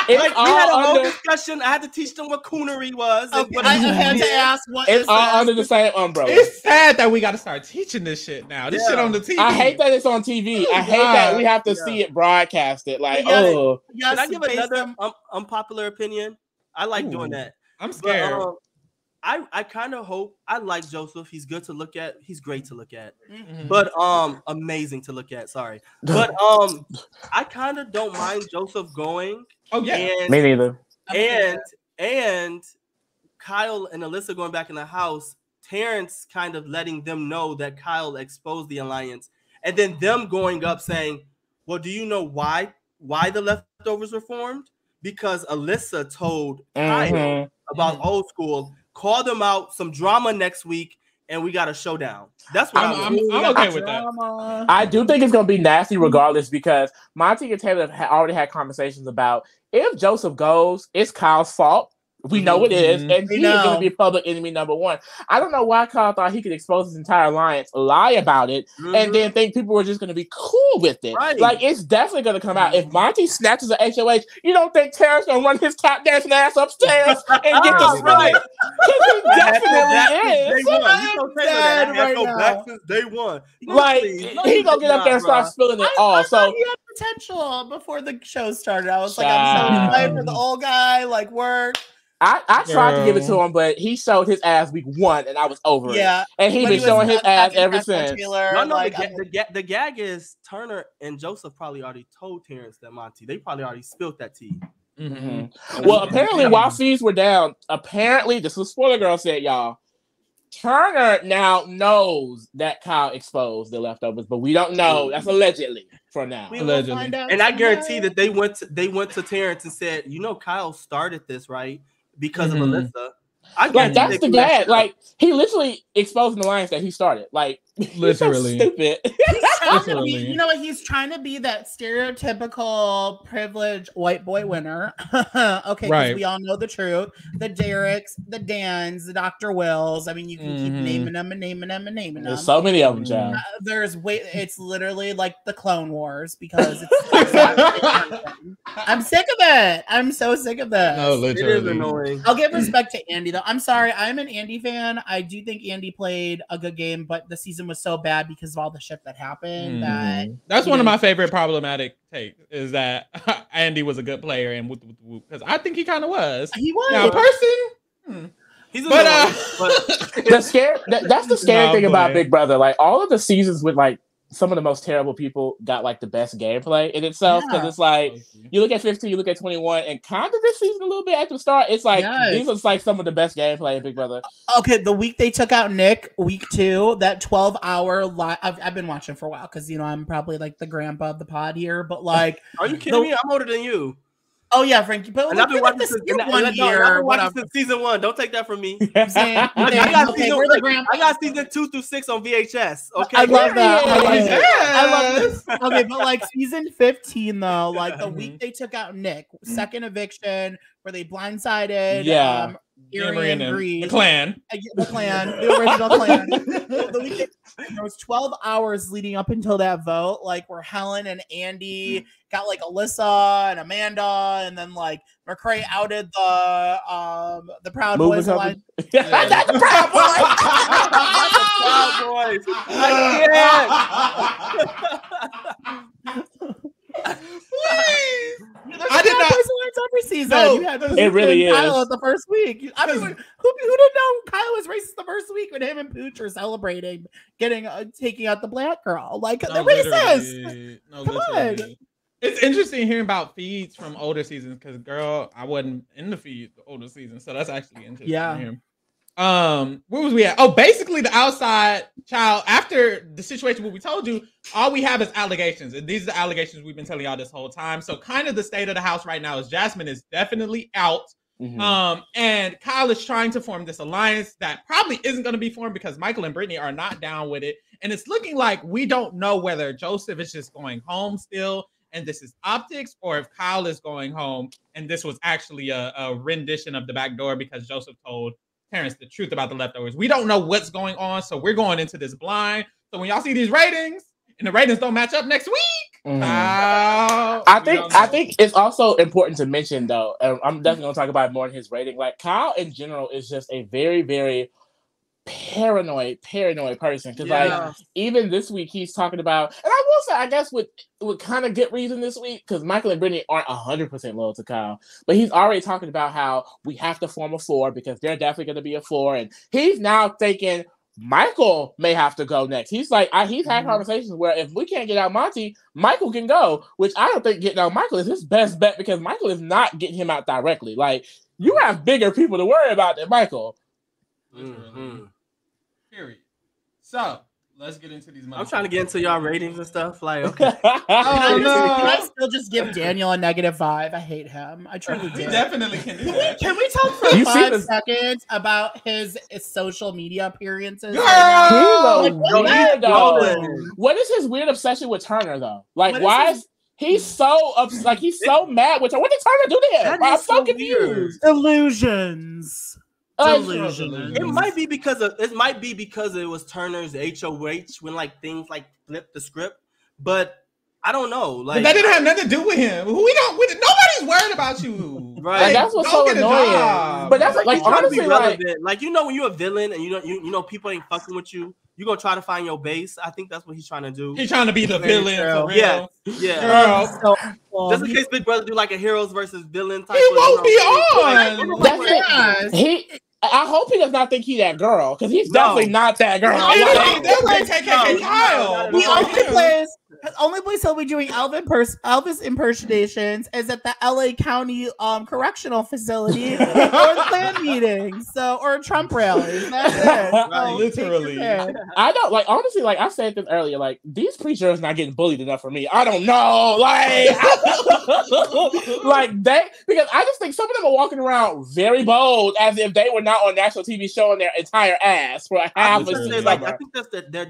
a whole discussion. I had to teach them what coonery was. I had to ask what it's all under the same umbrella. It's sad that we got to start teaching this shit now. This shit on the TV. I hate that it's on TV. I hate that we have to see it broadcasted. Like, Can I give another unpopular opinion? I like doing that. I'm scared. But, I kind of hope. I like Joseph. He's good to look at. He's great to look at. But amazing to look at. Sorry. But I kind of don't mind Joseph going. Oh yeah. Me neither. And Kyle and Alyssa going back in the house. Terrence kind of letting them know that Kyle exposed the alliance, and then them going up saying, "Well, do you know why the leftovers were formed? Because Alyssa told Kyle about old school." Call them out, some drama next week, and we got a showdown. That's what I'm okay with that. I do think it's going to be nasty regardless, because Monty and Taylor already had conversations about if Joseph goes, it's Kyle's fault. We know it is, and he is going to be public enemy number 1. I don't know why Kyle thought he could expose his entire alliance, lie about it, and then think people were just going to be cool with it. Right. Like, it's definitely going to come out. If Monty snatches an HOH, you don't think Terrence going to run his tap dancing ass upstairs and get the spilling? Because he definitely is. Day one. Like, he going to get up there and start spilling it all. So he had potential before the show started. I was like, I'm so excited for the old guy, like, work. I tried to give it to him, but he showed his ass week 1, and I was over it. And he's been showing his ass ever since. The gag is Turner and Joseph probably already told Terrence that Monty. They probably already spilled that tea. Well, apparently, while fees were down, this was Spoiler Girl said, y'all, Turner now knows that Kyle exposed the leftovers, but we don't know. That's allegedly for now. Allegedly. And I guarantee that they went to Terrence and said, you know, Kyle started this, right? Because of Alyssa. Like, that's the gag. Like, he literally exposed the alliance that he started. Like, literally. So stupid. You know what? He's trying to be that stereotypical privileged white boy winner. Okay, because we all know the truth. The Derricks, the Dans, the Dr. Wills. I mean, you can keep naming them and naming them and naming them. There's so many of them, John. It's literally like the Clone Wars, because it's I'm sick of it. I'm so sick of this. No, literally. It is annoying. I'll give respect to Andy, though. I'm sorry. I'm an Andy fan. I do think Andy played a good game, but the season was so bad because of all the shit that happened. That's one of my favorite problematic takes, is that Andy was a good player, and because I think he kind of was. He was. Now, person. That's the scary thing about Big Brother. Like, all of the seasons with like some of the most terrible people got like the best gameplay in itself, because it's like you look at 15, you look at 21, and kind of this season a little bit at the start, it's like these are like some of the best gameplay in Big Brother. Okay, the week they took out Nick, week 2, that 12-hour live. I've been watching for a while because I'm probably like the grandpa of the pod here, but like, are you kidding me? I'm older than you. Oh yeah, Frankie. But I've been watching since season 1. Don't take that from me. I got season 2 through 6 on VHS. Okay, I love that. I love this. Okay, but like season 15 though, like the week they took out Nick, second eviction, where they blindsided Arian Green, the clan, the original clan. There was 12 hours leading up until that vote, like where Helen and Andy got like Alyssa and Amanda, and then like McCrae outed the Proud Boys alliance. That's the Proud Boys. Please. I did not. Every season, no, it really is. Kyle the first week. I mean, who didn't know Kyle was racist the first week when him and Pooch were celebrating taking out the black girl? Like they're racist. Come on. It's interesting hearing about feeds from older seasons because, girl, I wasn't in the feed the older season, so that's actually interesting. Yeah. Where was we at? Oh, basically the outside child. After the situation where we told you, all we have is allegations, and these are the allegations we've been telling y'all this whole time. So, kind of the state of the house right now is Jasmine is definitely out. Mm-hmm. And Kyle is trying to form this alliance that probably isn't going to be formed because Michael and Brittany are not down with it, and it's looking like we don't know whether Joseph is just going home still, and this is optics, or if Kyle is going home and this was actually a rendition of the back door because Joseph told Terrence the truth about the leftovers. We don't know what's going on, so we're going into this blind. So when y'all see these ratings and the ratings don't match up next week, I think it's also important to mention though, and I'm definitely gonna talk about it more in his rating. Like Kyle in general is just a very, very paranoid person because like even this week he's talking about, and I will say I guess with kind of good reason this week because Michael and Brittany aren't 100% loyal to Kyle, but he's already talking about how we have to form a 4 because they're definitely going to be a 4, and he's now thinking Michael may have to go next. He's like he's had conversations where if we can't get out Monty, Michael can go, which I don't think getting out Michael is his best bet because Michael is not getting him out directly. Like you have bigger people to worry about than Michael. Period. So let's get into these. I'm trying to get into y'all ratings and stuff. Like, okay. Can I still just give Daniel a -5? I hate him. I truly do. Definitely can do that. Can we talk for 5 seconds about his social media appearances? What is his weird obsession with Turner though? Like, why is he's so mad with her? What did Turner do to him? I'm so confused. Illusions. It might be because it was Turner's HOH when like things like flipped the script, but I don't know. Like but that didn't have nothing to do with him. Nobody's worried about you, right? Like, that's what's so annoying. But that's like honestly, like you know when you're a villain and you know people ain't fucking with you. You're gonna try to find your base. I think that's what he's trying to do. He's trying to be the villain for real. Yeah. Just in case Big Brother do like a heroes versus villain type. He won't be on. I hope he does not think he that girl because he's definitely not that girl. The only place he'll be doing Elvis impersonations is at the LA County Correctional Facility or the Klan meetings, or Trump rallies. That's it. Right, literally. I don't like honestly. Like I said this earlier. Like these preachers not getting bullied enough for me. I don't know. Like, because I just think some of them are walking around very bold as if they were not on national TV showing their entire ass for half a season. I think that's their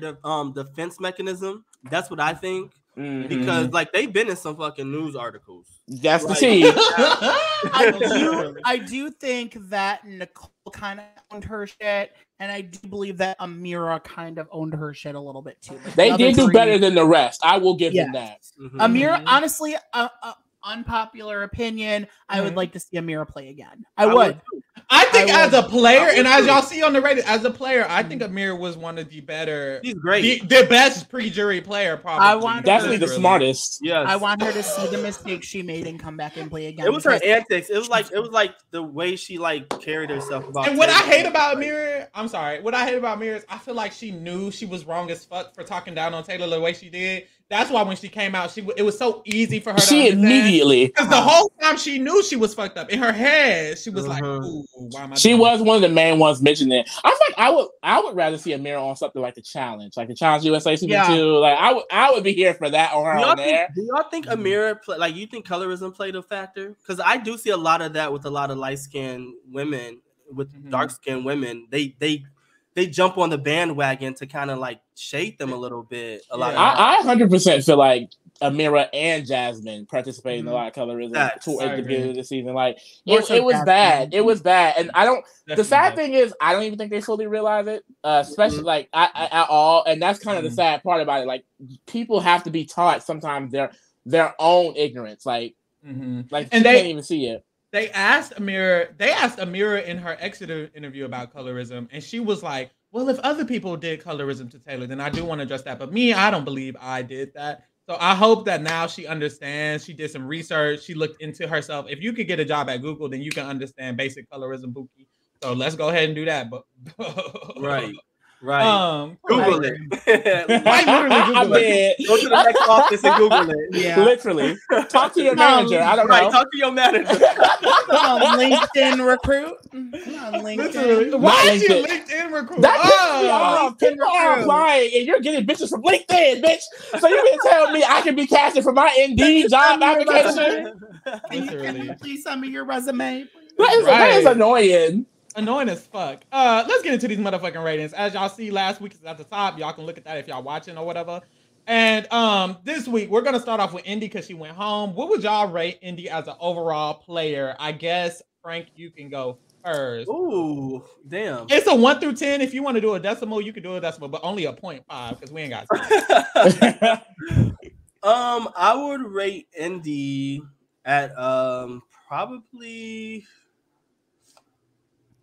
defense mechanism. That's what I think. Because like they've been in some fucking news articles. That's the tea. I do think that Nicole kind of owned her shit, and I do believe that Amira kind of owned her shit a little bit too. They did do better than the rest. I will give them that. Amira, honestly, unpopular opinion, I would like to see Amira play again. I would. I think as a player, and as y'all see on the rating, as a player, I think Amira was one of the better. She's great. The best pre-jury player, probably. Definitely the smartest. Yes. I want her to see the mistakes she made and come back and play again. It was her antics. It was like the way she like carried herself about. And what I hate about Amira, what I hate about Amira is I feel like she knew she was wrong as fuck for talking down on Taylor the way she did. That's why when she came out, it was so easy for her. She immediately, because the whole time she knew she was fucked up in her head. She was like, "Ooh, why am I?" She was one of the main ones mentioning it. I think I would rather see Amira on something like the Challenge USA Season 2. Like I would be here for that or her on there. Do y'all think Amira you think colorism played a factor? Because I do see a lot of that with a lot of light skinned women, with dark skinned women. They jump on the bandwagon to kind of like shade them a little bit. I 100% feel like Amira and Jasmine participating in a lot of colorism toward the beginning of the season. Like it was bad. It was bad, and I don't. The sad thing is, I don't even think they fully realize it, especially like at all. And that's kind of the sad part about it. Like people have to be taught sometimes their own ignorance. Like and they can't even see it. They asked Amira in her Exeter interview about colorism, and she was like, well, if other people did colorism to Taylor, then I do want to address that. But me, I don't believe I did that. So I hope that now she understands. She did some research. She looked into herself. If you could get a job at Google, then you can understand basic colorism, Buki. So let's go ahead and do that. But right. Google it. Google it. Go to the next office and Google it. Yeah. Literally. Talk to your manager. I don't know. Talk to your manager. LinkedIn recruit. LinkedIn. Why is you LinkedIn recruit? People are applying and you're getting bitches from LinkedIn, bitch. So you can tell me I can be casted for my Indeed job application? Can you please send me your resume? That is annoying. Annoying as fuck. Let's get into these motherfucking ratings. As y'all see, last week is at the top. Y'all can look at that if y'all watching or whatever. And this week we're gonna start off with Indy because she went home. What would y'all rate Indy as an overall player? I guess Frank, you can go first. Ooh, damn. It's a 1 through 10. If you want to do a decimal, you can do a decimal, but only a 0.5 because we ain't got time. I would rate Indy at probably.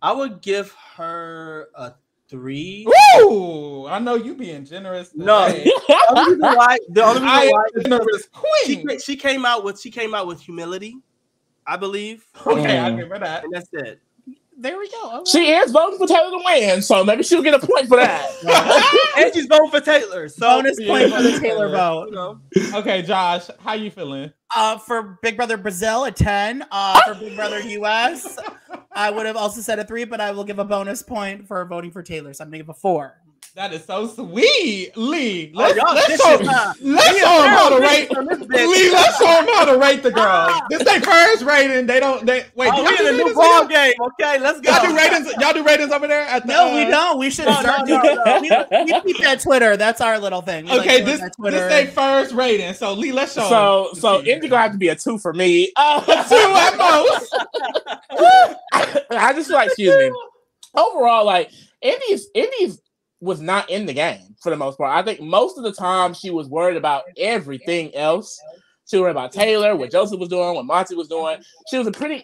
I would give her a 3. Ooh, I know you being generous today. No, the only reason why generous queen. She came out with humility, I believe. Okay, I'll give her that. And that's it. There we go. Right. She is voting for Taylor to win, so maybe she'll get a point for that. And she's voting for Taylor, so bonus point for the Taylor vote. You know. Okay, Josh, how you feeling? For Big Brother Brazil, a 10. For Big Brother US, I would have also said a 3, but I will give a bonus point for voting for Taylor, so I'm gonna give a 4. That is so sweet, Lee. Let's show him how to rate. Lee, let's show him how to rate the girls. This is their first rating. Wait. We're in a new ball game. Okay, let's go. Y'all do ratings over there? No, we don't. We should start doing. We keep that Twitter. That's our little thing. Okay, this is their first rating. So Lee, let's show him. So Indy gonna have to be a 2 for me. 2 at most. I just feel like, excuse me. Overall, like Indy's was not in the game for the most part. I think most of the time she was worried about everything else. She was worried about Taylor, what Joseph was doing, what Monty was doing. She was a pretty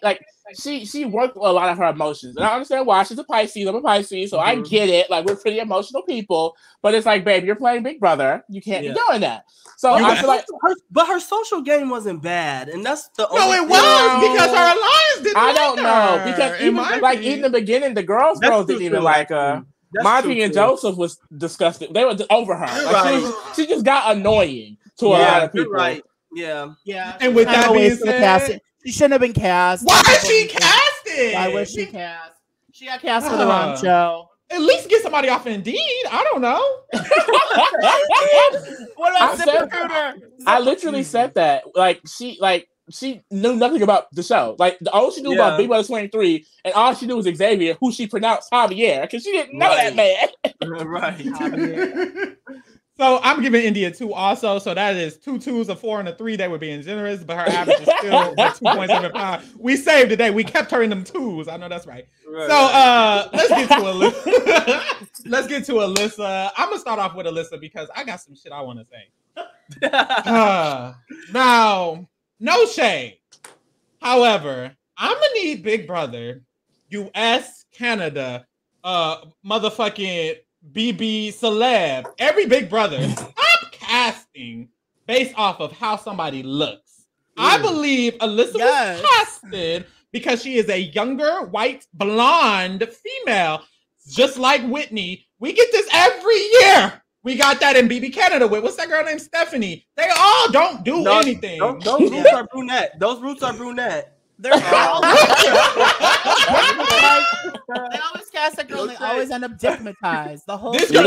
she worked with a lot of her emotions. And I understand why. She's a Pisces. I'm a Pisces, so I get it. Like, we're pretty emotional people. But it's like, babe, you're playing Big Brother. You can't be doing that. So I feel like her social game wasn't bad, and that's the it was because her alliance didn't. I don't know because even in the beginning, the girls didn't even like her. Monty and Joseph was disgusted. They were over her. Like, she just got annoying to a lot of people. Right. Yeah. And with that being said, she shouldn't have been cast. Why is she casted? Why was she cast? She got cast for the wrong show. At least get somebody off Indeed. I don't know. What about ZipRecruiter? I literally said that. She knew nothing about the show. Like, all she knew about Big Brother 23, and all she knew was Xavier, who she pronounced Javier, because she didn't know that man. Right. So I'm giving India 2 also. So that is 2 2s, a 4, and a 3. They were being generous, but her average is still 2.75. We saved today. We kept her in them 2s. I know that's right. So let's get to Alyssa. I'm gonna start off with Alyssa because I got some shit I want to say. Now, no shade. However, I'm gonna need Big Brother, US, Canada, motherfucking BB Celeb, every Big Brother. Stop casting based off of how somebody looks. I believe Alyssa was casted because she is a younger, white, blonde female, just like Whitney. We get this every year. We got that in BB Canada with what's that girl named Stephanie? They all don't do anything. Those roots are brunette. Those roots are brunette. They're all they always cast a girl. They always end up stigmatized. The whole this girl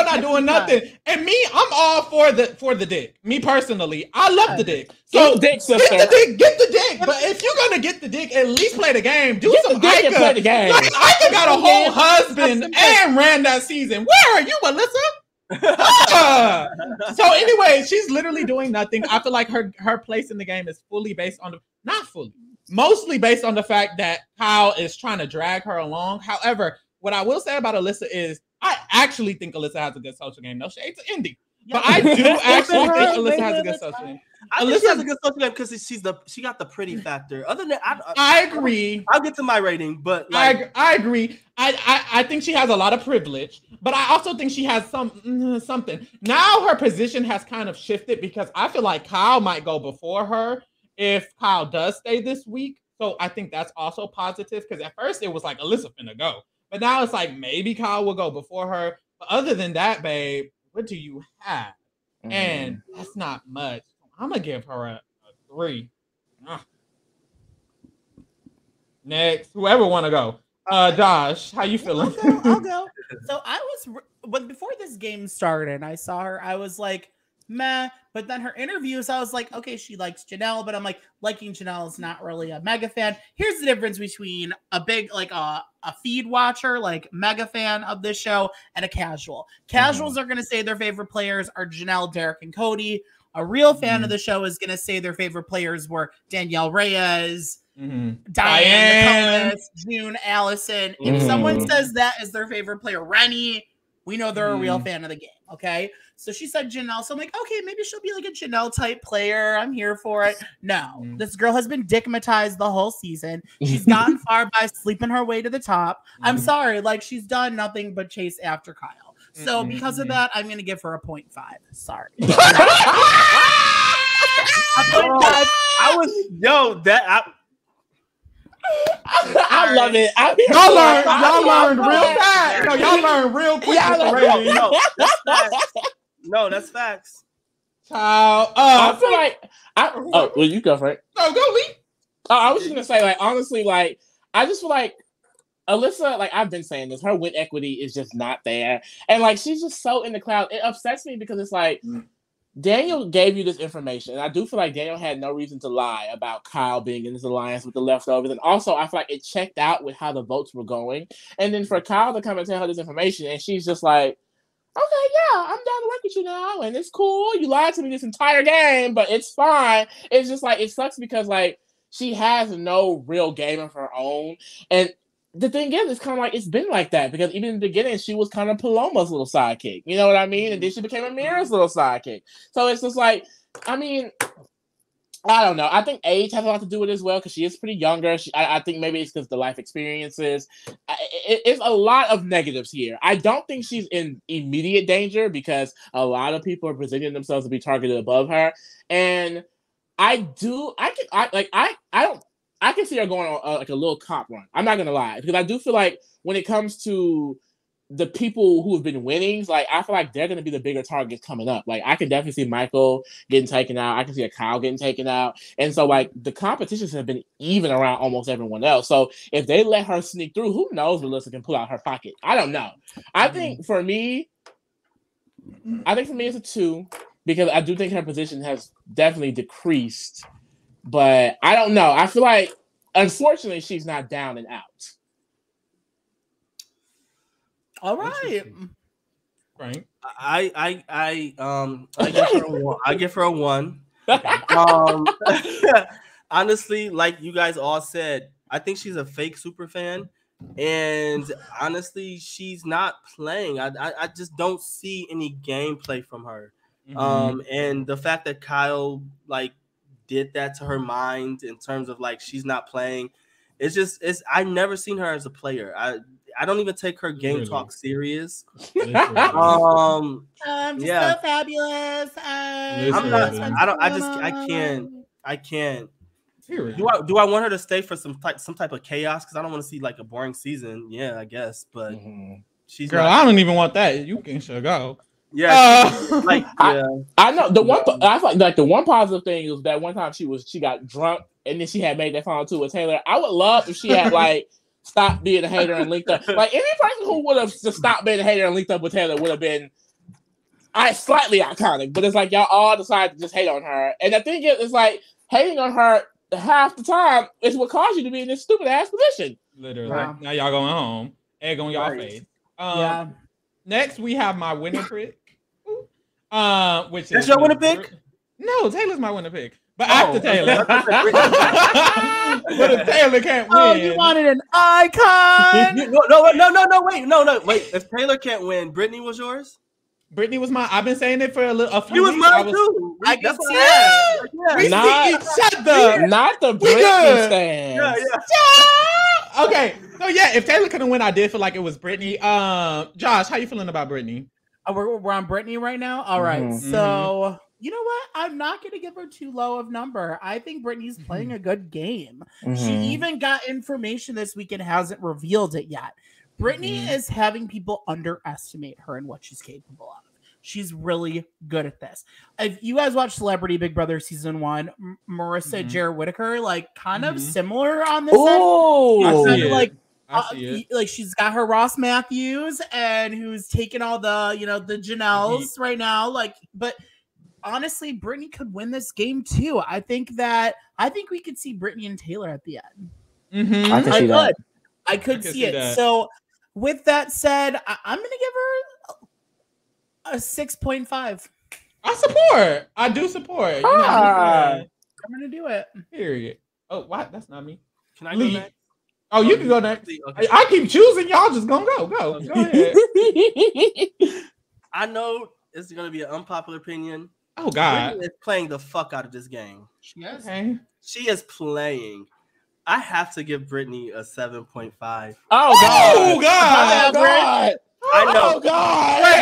not doing nothing. And me, I'm all for the dick. Me personally, I love the dick. So get the dick. But if you're gonna get the dick, at least play the game. Do some Ika. Play the game. Like, Ika got a whole husband and ran that season. Where are you, Alyssa? So anyway, she's literally doing nothing. I feel like her place in the game is fully based on mostly based on the fact that Kyle is trying to drag her along. However, what I will say about Alyssa is I actually think Alyssa has a good social game. No shade to Indy. But I do actually think Alyssa has a good social game. I think she has a good social game because she got the pretty factor. Other than I agree. I'll get to my rating, but like, I agree. I think she has a lot of privilege, but I also think she has something. Now her position has kind of shifted because I feel like Kyle might go before her if Kyle does stay this week. So I think that's also positive because at first it was like Alyssa finna go, but now it's like maybe Kyle will go before her. But other than that, babe, what do you have? And that's not much. I'm gonna give her a 3. Next, whoever want to go. Josh, how you feeling? I'll go. So when before this game started, I saw her. I was like, meh. But then her interviews, I was like, okay, she likes Janelle, but I'm like, liking Janelle is not really a mega fan. Here's the difference between a big, like a feed watcher, like mega fan of this show, and a casual. Casuals are going to say their favorite players are Janelle, Derek, and Cody. A real fan of the show is going to say their favorite players were Danielle Reyes, Diane, June, Allison. If someone says that is their favorite player, Rennie, we know they're a real fan of the game. Okay. So she said Janelle. So I'm like, okay, maybe she'll be like a Janelle type player. I'm here for it. No, this girl has been dickmatized the whole season. She's gotten far by sleeping her way to the top. I'm sorry. Like she's done nothing but chase after Kyle. So because of that, I'm going to give her a 0.5. Sorry. I love it. Y'all learned real fast. No, y'all learned real quick. No, that's facts. Child, I feel like well, you go, Frank. No, go, Lee. I was just gonna say, like, honestly, like, I just feel like Alyssa, like I've been saying this, her win equity is just not there, and like she's just so in the cloud. It upsets me because it's like Daniel gave you this information, and I do feel like Daniel had no reason to lie about Kyle being in this alliance with the leftovers, and also I feel like it checked out with how the votes were going, and then for Kyle to come and tell her this information, and she's just like, okay, yeah, I'm down to work with you now, and it's cool. You lied to me this entire game, but it's fine. It's just like, it sucks because like she has no real game of her own. And the thing is, it's kind of like, it's been like that because even in the beginning, she was kind of Paloma's little sidekick. You know what I mean? And then she became Amira's little sidekick. So it's just like, I mean, I don't know. I think age has a lot to do with it as well because she is pretty younger. I think maybe it's because the life experiences. It's a lot of negatives here. I don't think she's in immediate danger because a lot of people are presenting themselves to be targeted above her, and I can see her going on like a little cop run. I'm not gonna lie because I do feel like when it comes to the people who have been winning, like I feel like they're going to be the bigger targets coming up. Like I can definitely see Michael getting taken out. I can see a Kyle getting taken out. And so like the competitions have been even around almost everyone else. So if they let her sneak through, who knows what Alyssa can pull out her pocket? I don't know. I think for me it's a 2 because I do think her position has definitely decreased. But I don't know. I feel like unfortunately she's not down and out. All right, Frank. I give her a 1. Honestly, like you guys all said, I think she's a fake super fan, and honestly, she's not playing. I just don't see any gameplay from her. And the fact that Kyle like did that to her mind in terms of like she's not playing, I never seen her as a player. I don't even take her game talk serious. I'm just so fabulous. I can't. Do I want her to stay for some type of chaos? Because I don't want to see like a boring season. Yeah, I guess, but she's girl. I don't even want that. You can sure go. Yeah, I know the one. I feel like the one positive thing is that one time she got drunk and then she had made that final 2 with Taylor. I would love if she had like stopped being a hater and linked up. Like any person who would have just stopped being a hater and linked up with Taylor would have been slightly iconic. But it's like y'all all decided to just hate on her. And the thing is, it's like hating on her half the time is what caused you to be in this stupid ass position. Literally. Now y'all going home. Egg on y'all face. Yeah. Next we have my winner trick. Which that's your winner pick? No, Taylor's my winner pick. But after Taylor. But if Taylor can't win. Oh, you wanted an icon? No, wait. If Taylor can't win, Brittany was yours? Brittany was mine. I've been saying it for a few She was weeks. mine too. That's what I We see each other. Not the Brittany stand. Yeah. Okay. So yeah, if Taylor couldn't win, I did feel like it was Brittany. Josh, how you feeling about Brittany? We're on Brittany right now? All right. So you know what? I'm not going to give her too low of number. I think Brittany's playing a good game. She even got information this week and hasn't revealed it yet. Brittany is having people underestimate her and what she's capable of. She's really good at this. If you guys watch Celebrity Big Brother season 1, Marissa Jared Whittaker, like kind of similar on this end. Like she's got her Ross Matthews and who's taking all the, the Janelles right now. Like, but honestly, Brittany could win this game too. I think we could see Brittany and Taylor at the end. I can see that. I could see it. So with that said, I'm going to give her a 6.5. I do support. I'm going to do it. Period. Oh, what? That's not me. Can I go next? Oh, you can go next. Okay. I keep choosing. Y'all just gonna go. Go ahead. I know it's gonna be an unpopular opinion. Oh God, Brittany is playing the fuck out of this game. Yes. Okay. She is playing. I have to give Brittany a 7.5. Oh God! Oh God! I know. Oh God! Wait,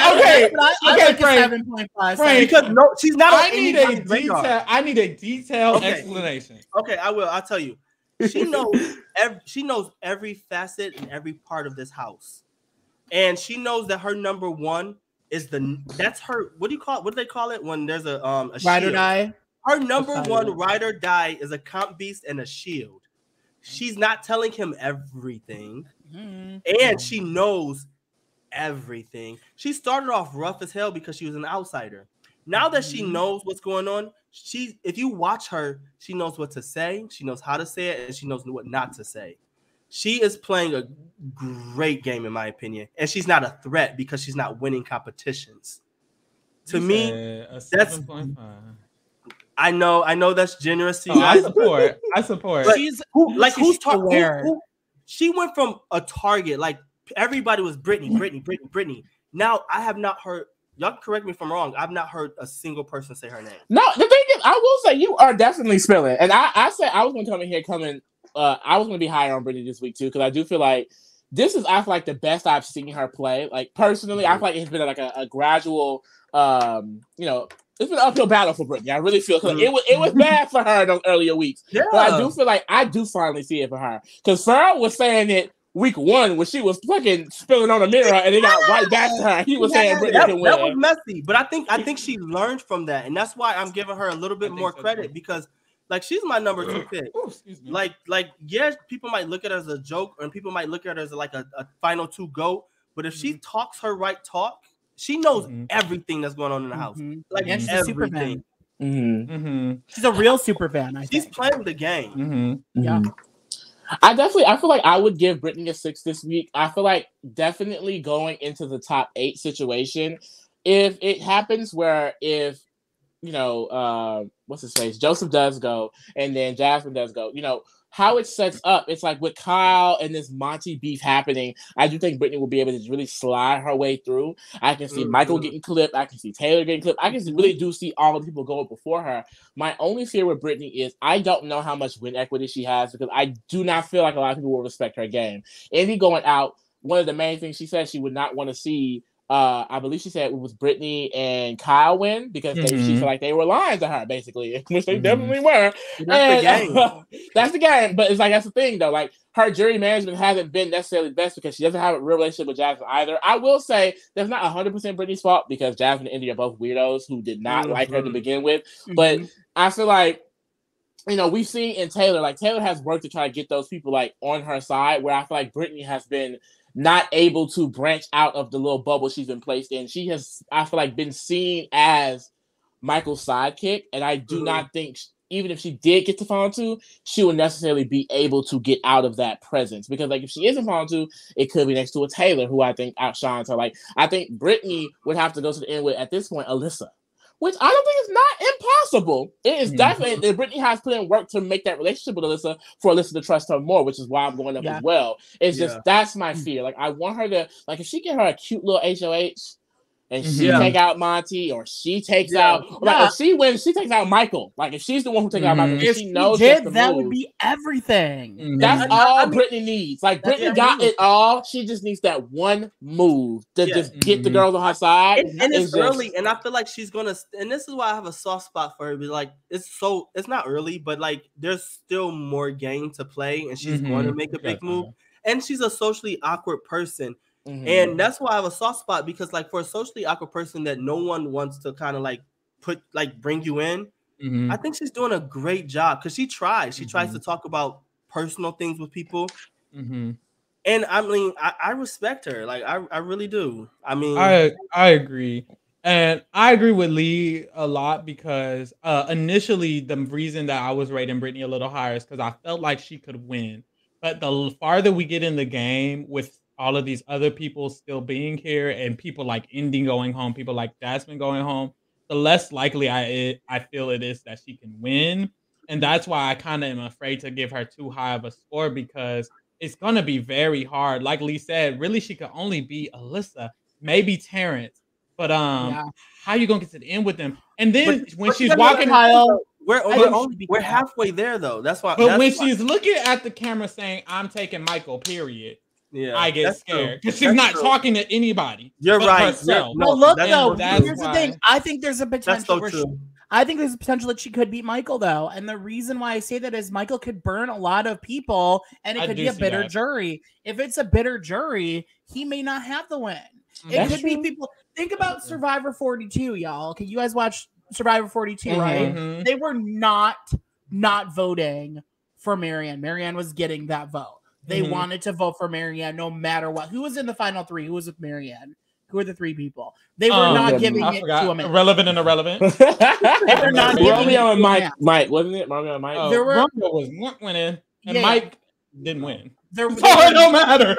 okay, Frank. 7.5. Because she's not. I need a detailed explanation. Okay, I will. I'll tell you. She knows every facet and every part of this house, and she knows that her number one is that's her. What do you call it? What do they call it when there's a ride or die? Her number one ride or die is a comp beast and a shield. She's not telling him everything, and she knows everything. She started off rough as hell because she was an outsider. Now that she knows what's going on, if you watch her, she knows what to say, she knows how to say it, and she knows what not to say. She is playing a great game, in my opinion, and she's not a threat because she's not winning competitions. To me, that's 7.5. I know that's generous to you guys. I support. But who's talking? She went from a target, like everybody was Brittany. Now I have not heard. Y'all correct me if I'm wrong. I've not heard a single person say her name. No, the thing is, I will say you are definitely spilling. And I said I was going to come in here I was going to be higher on Brittany this week too, because I do feel like I feel like the best I've seen her play. Like personally, I feel like it's been like a gradual, it's been an uphill battle for Brittany. I really feel like it was bad for her those earlier weeks. Yeah. But I do feel like I do finally see it for her. Because Pharrell was saying it week 1 when she was fucking spilling on the mirror and it got right back to her. He was saying Brittany can win. That was messy, but I think she learned from that, and that's why I'm giving her a little bit more credit because, like, she's my number 2 pick. Like, yes, people might look at her as a joke, and people might look at her as like a final 2 GOAT. But if she talks her right talk, she knows everything that's going on in the house. Like, she's everything. A super fan. She's a real super fan. She's playing the game. Yeah. I feel like I would give Brittany a 6 this week. I feel like definitely going into the top 8 situation, if it happens where what's his face? Joseph does go and then Jasmine does go, how it sets up, it's like with Kyle and this Monty beef happening, I do think Brittany will be able to really slide her way through. I can see Michael getting clipped. I can see Taylor getting clipped. I can really do see all the people going before her. My only fear with Brittany is I don't know how much win equity she has because I do not feel like a lot of people will respect her game. Indy going out, one of the main things she said she would not want to see, I believe she said it was Brittany and Kyle win because she felt like they were lying to her, basically, which they definitely were. That's the game. That's the game. But it's like, that's the thing, though. Like, her jury management hasn't been necessarily the best because she doesn't have a real relationship with Jasmine either. I will say that's not 100% Brittany's fault because Jasmine and Indy are both weirdos who did not like her to begin with. But I feel like, we've seen in Taylor, like, Taylor has worked to try to get those people, like, on her side, where I feel like Brittany has been not able to branch out of the little bubble she's been placed in. She has, I feel like, been seen as Michael's sidekick, and I do not think, even if she did get to Final 2, she would necessarily be able to get out of that presence. Because, like, if she isn't Final 2, it could be next to a Taylor, who I think outshines her. Like, I think Brittany would have to go to the end with, at this point, Alyssa. which I don't think is not impossible. It is definitely, Brittany has put in work to make that relationship with Alyssa for Alyssa to trust her more, which is why I'm going up as well. It's just, that's my fear. Like, I want her to, like, if she get her a cute little HOH, and she take out Monty, or she takes out, like, if she wins, she takes out Michael. Like, if she's the one who takes out Michael, if she knows that would be everything. That's all Brittany needs. Like, Brittany got it all. She just needs that one move to just get the girls on her side. And it's early, and I feel like she's gonna. And this is why I have a soft spot for her. But like, it's not early, but like, there's still more game to play, and she's going to make a big move. And she's a socially awkward person. And that's why I have a soft spot, because like, for a socially awkward person that no one wants to kind of like bring you in, I think she's doing a great job, because she tries to talk about personal things with people. And I mean, I respect her. Like, I really do. I mean, I agree. And I agree with Lee a lot, because initially the reason that I was rating Brittany a little higher is because I felt like she could win. But the farther we get in the game with all of these other people still being here, and people like Indy going home, people like Jasmine going home, the less likely I feel it is that she can win. And that's why I kind of am afraid to give her too high of a score, because it's going to be very hard. Like Lee said, really she could only be Alyssa, maybe Terrence. But how are you going to get to the end with them? And then when she's walking, we're halfway there though. That's why. But when she's looking at the camera saying, "I'm taking Michael," period. I get scared because she's not talking to anybody. You're right. Well, look though, here's the thing. I think there's a potential. I think there's a potential that she could beat Michael though, and the reason why I say that is Michael could burn a lot of people, and it could be a bitter jury. If it's a bitter jury, he may not have the win. It could be people. Think about Survivor 42, y'all. Okay, you guys watch Survivor 42, right? They were not voting for Marianne. Marianne was getting that vote. They wanted to vote for Marianne no matter what. Who was in the final three? Who was with Marianne? Who are the three people? They were not giving it to him. Relevant and irrelevant. They were not giving Romeo and Mike. Mike, wasn't it? Romeo and Mike. Romeo was not winning, and Mike didn't win. It don't matter.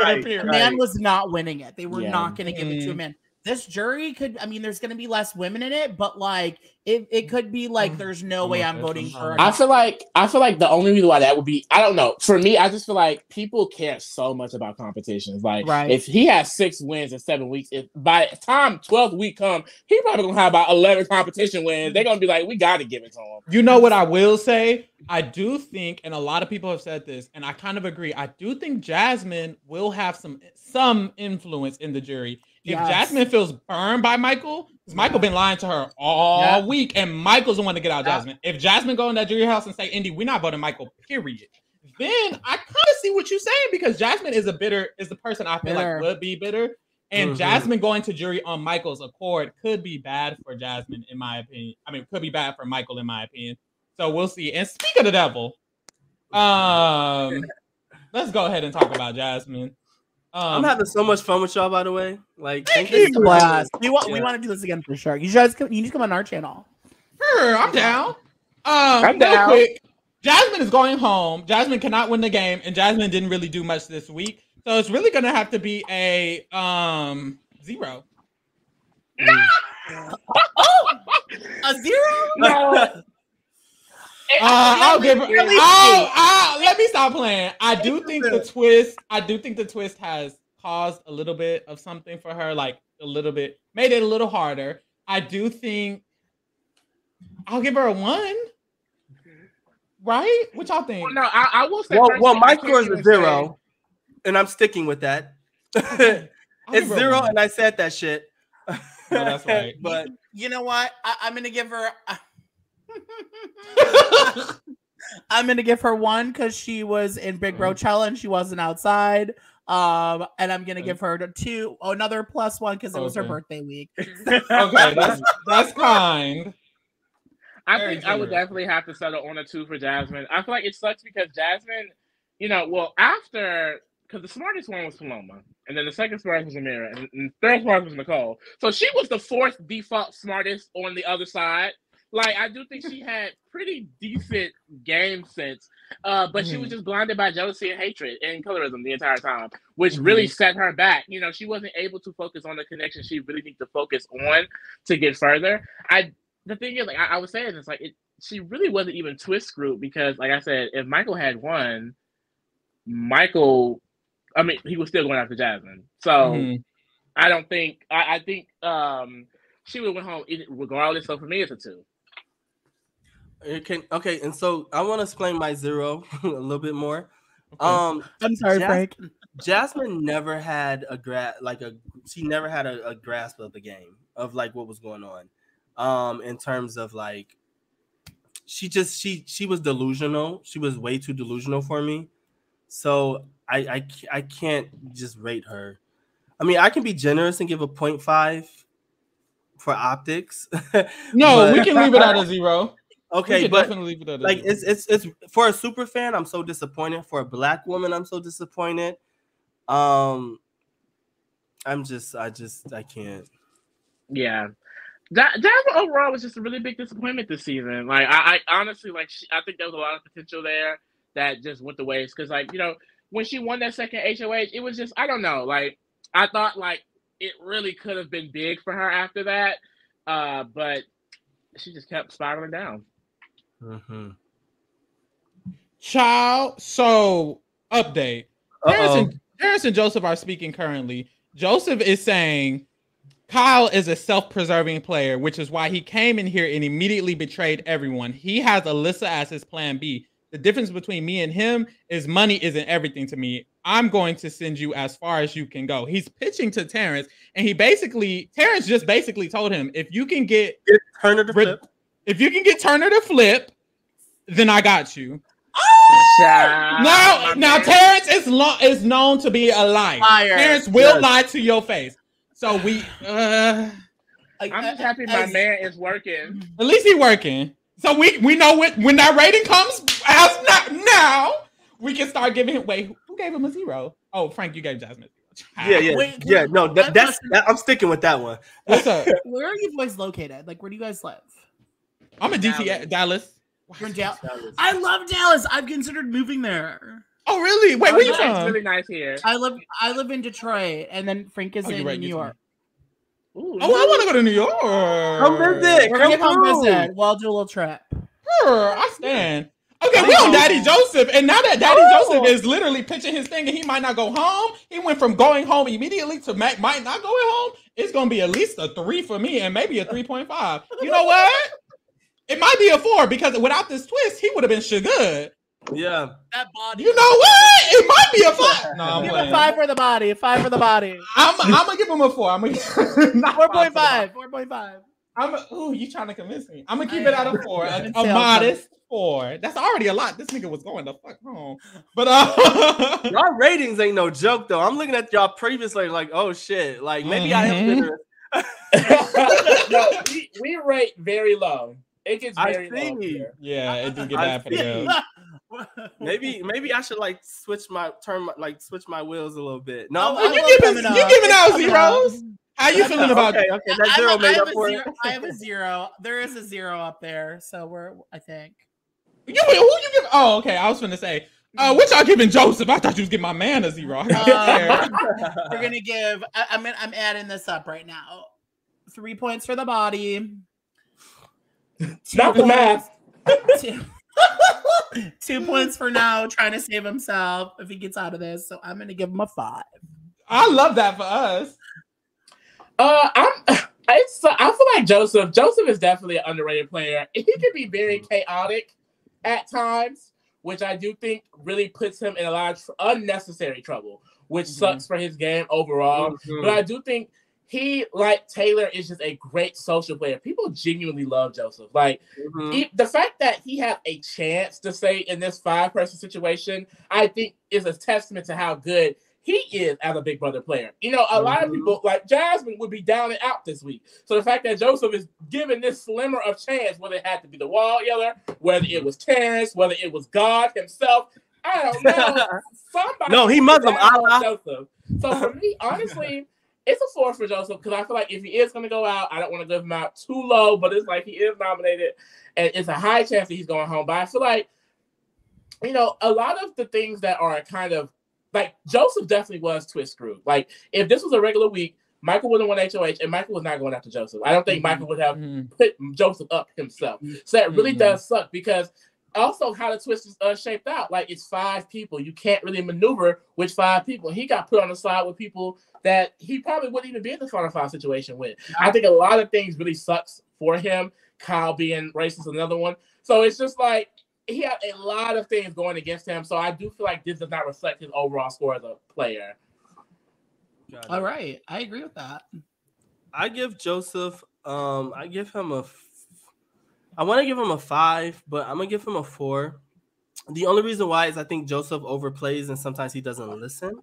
Man was not winning it. They were not going to give it to a man. This jury could, I mean, there's going to be less women in it, but like it could be like there's no way I'm voting for her. I feel like the only reason why that would be, I don't know. For me, I just feel like people care so much about competitions. Like if he has 6 wins in 7 weeks, if by the time 12th week come, he probably gonna have about 11 competition wins. They're gonna be like, we got to give it to him. You know what I will say? I do think, and a lot of people have said this, and I kind of agree. I do think Jasmine will have some influence in the jury. If Jasmine feels burned by Michael, because Michael been lying to her all week, and Michael's the one to get out Jasmine. If Jasmine go in that jury house and say, Indy, we're not voting Michael, period, then I kind of see what you're saying, because Jasmine is the person I feel like would be bitter. And Jasmine going to jury on Michael's accord could be bad for Jasmine, in my opinion. I mean, could be bad for Michael, in my opinion. So we'll see. And speak of the devil, let's go ahead and talk about Jasmine. I'm having so much fun with y'all, by the way. Like, thank you. We want to do this again for sure. You need to come on our channel. Sure, I'm down. I'm down. Quick, Jasmine is going home. Jasmine cannot win the game, and Jasmine didn't really do much this week. So it's really gonna have to be a 0. A 0? No. I'll give her. Let me stop playing. I do think the twist has caused a little bit of something for her, like a little bit, made it a little harder. I do think I'll give her a 1. Right? What y'all think? Well, no, I will say. Well, my score is a 0, and I'm sticking with that. It's 0, and I said that shit. No, that's right. But you know what? I'm gonna give her. I'm gonna give her 1 because she was in Big Bro Challenge. She wasn't outside. And I'm gonna give her 2, another +1 because it was her birthday week. Okay, that's kind. I think I would definitely have to settle on a 2 for Jasmine. I feel like it sucks because Jasmine, because the smartest one was Paloma, and then the second smartest was Amira, and the third smartest was Nicole. So she was the 4th default smartest on the other side. Like, I do think she had pretty decent game sense, but she was just blinded by jealousy and hatred and colorism the entire time, which really set her back. She wasn't able to focus on the connection she really needs to focus on to get further. the thing is, like I was saying, it's like she really wasn't even twist group because, like I said, if Michael had won, he was still going after Jasmine. So I don't think I think she would have went home regardless. So for me, it's a 2. Okay, and so I want to explain my 0 a little bit more. I'm sorry, Frank. Jasmine never had she never had a grasp of the game of like what was going on. In terms of like she was delusional. She was way too delusional for me. So I can't just rate her. I mean, I can be generous and give a 0.5 for optics. No, we can leave it at a 0. Okay, but definitely leave it at a like 0. it's for a super fan, I'm so disappointed. For a black woman, I'm so disappointed. I can't. Yeah. Jasmine overall was just a really big disappointment this season. Like I honestly I think there was a lot of potential there that just went to waste because when she won that second HOH, it was just I don't know. Like I thought like it really could have been big for her after that, but she just kept spiraling down. Child. So update. Terrence and Joseph are speaking currently. Joseph is saying Kyle is a self-preserving player, which is why he came in here and immediately betrayed everyone. He has Alyssa as his plan B. The difference between me and him is money isn't everything to me. I'm going to send you as far as you can go. He's pitching to Terrence, and Terrence just basically told him, if you can get Turner to flip, then I got you. Now Terrence is known to be a liar. Terrence will lie to your face. So I'm just happy my man is working. At least he's working. So we know when that rating comes now, we can start giving him. Wait, who gave him a 0? Oh, Frank, you gave Jasmine. Yeah. No, that's I'm sticking with that one. What's up? Where are you boys located? Like, where do you guys live? I'm in DC, Dallas. You're in Dallas. I love Dallas. I've considered moving there. Oh, really? Wait, where you from? It's really nice here. I live in Detroit, and then Frank is in New York. Ooh, I want to go to New York. Come visit. We're gonna come visit. We'll do a little trip. Sure, I stand. Okay, we on Daddy Joseph, and now that Daddy Joseph is literally pitching his thing, and he might not go home. He went from going home immediately to might not going home. It's gonna be at least a 3 for me, and maybe a 3.5. You know what? It might be a 4 because without this twist, he would have been good. Yeah. That body. You know what? It might be a 5. No, I'm give playing. a 5 for the body. A 5 for the body. I'm gonna give him a 4. I'm gonna 4.5. 4.5. Ooh, you trying to convince me? I'm gonna keep it at a 4, a modest 4. That's already a lot. This nigga was going the fuck home. But y'all ratings ain't no joke though. I'm looking at y'all previously like, oh shit, like maybe I am generous. No, we rate very low. It gets very low. Yeah, it do get bad for the Maybe I should like switch my wheels a little bit. No, you giving out zeros. How you feeling about okay, that 0 made up for it. I have a 0. There is a 0 up there, so I think. Who you give? Oh, okay. I was gonna say, what y'all giving Joseph? I thought you was giving my man a 0. We're gonna give. I'm adding this up right now. 3 points for the body. Not the math. 2 points for now, trying to save himself if he gets out of this. So I'm gonna give him a 5. I love that for us. I feel like Joseph is definitely an underrated player. He can be very chaotic at times, which I do think really puts him in a lot of unnecessary trouble, which sucks for his game overall. But I do think he, like Taylor, is just a great social player. People genuinely love Joseph. Like the fact that he had a chance to stay in this 5-person situation, I think is a testament to how good he is as a Big Brother player. You know, a lot of people, like Jasmine, would be down and out this week. So the fact that Joseph is given this slimmer of chance, whether it had to be the Wall Yeller, whether it was Terrence, whether it was God himself, I don't know. Somebody. No, he Muslim. Joseph. So for me, honestly, it's a 4 for Joseph because I feel like if he is going to go out, I don't want to give him out too low, but it's like he is nominated, and it's a high chance that he's going home. But I feel like, you know, a lot of the things that are kind of like Joseph definitely was twist screwed. Like if this was a regular week, Michael would have won HOH, and Michael was not going after Joseph. I don't think Michael would have put Joseph up himself. So that really does suck because also how the twist is shaped out. Like, it's 5 people. You can't really maneuver with 5 people. He got put on the side with people that he probably wouldn't even be in the final 5 situation with. I think a lot of things really sucks for him. Kyle being racist, another one. So it's just like he had a lot of things going against him. So I do feel like this does not reflect his overall score as a player. All right. I agree with that. I give Joseph, I want to give him a 5, but I'm going to give him a 4. The only reason why is I think Joseph overplays and sometimes he doesn't listen.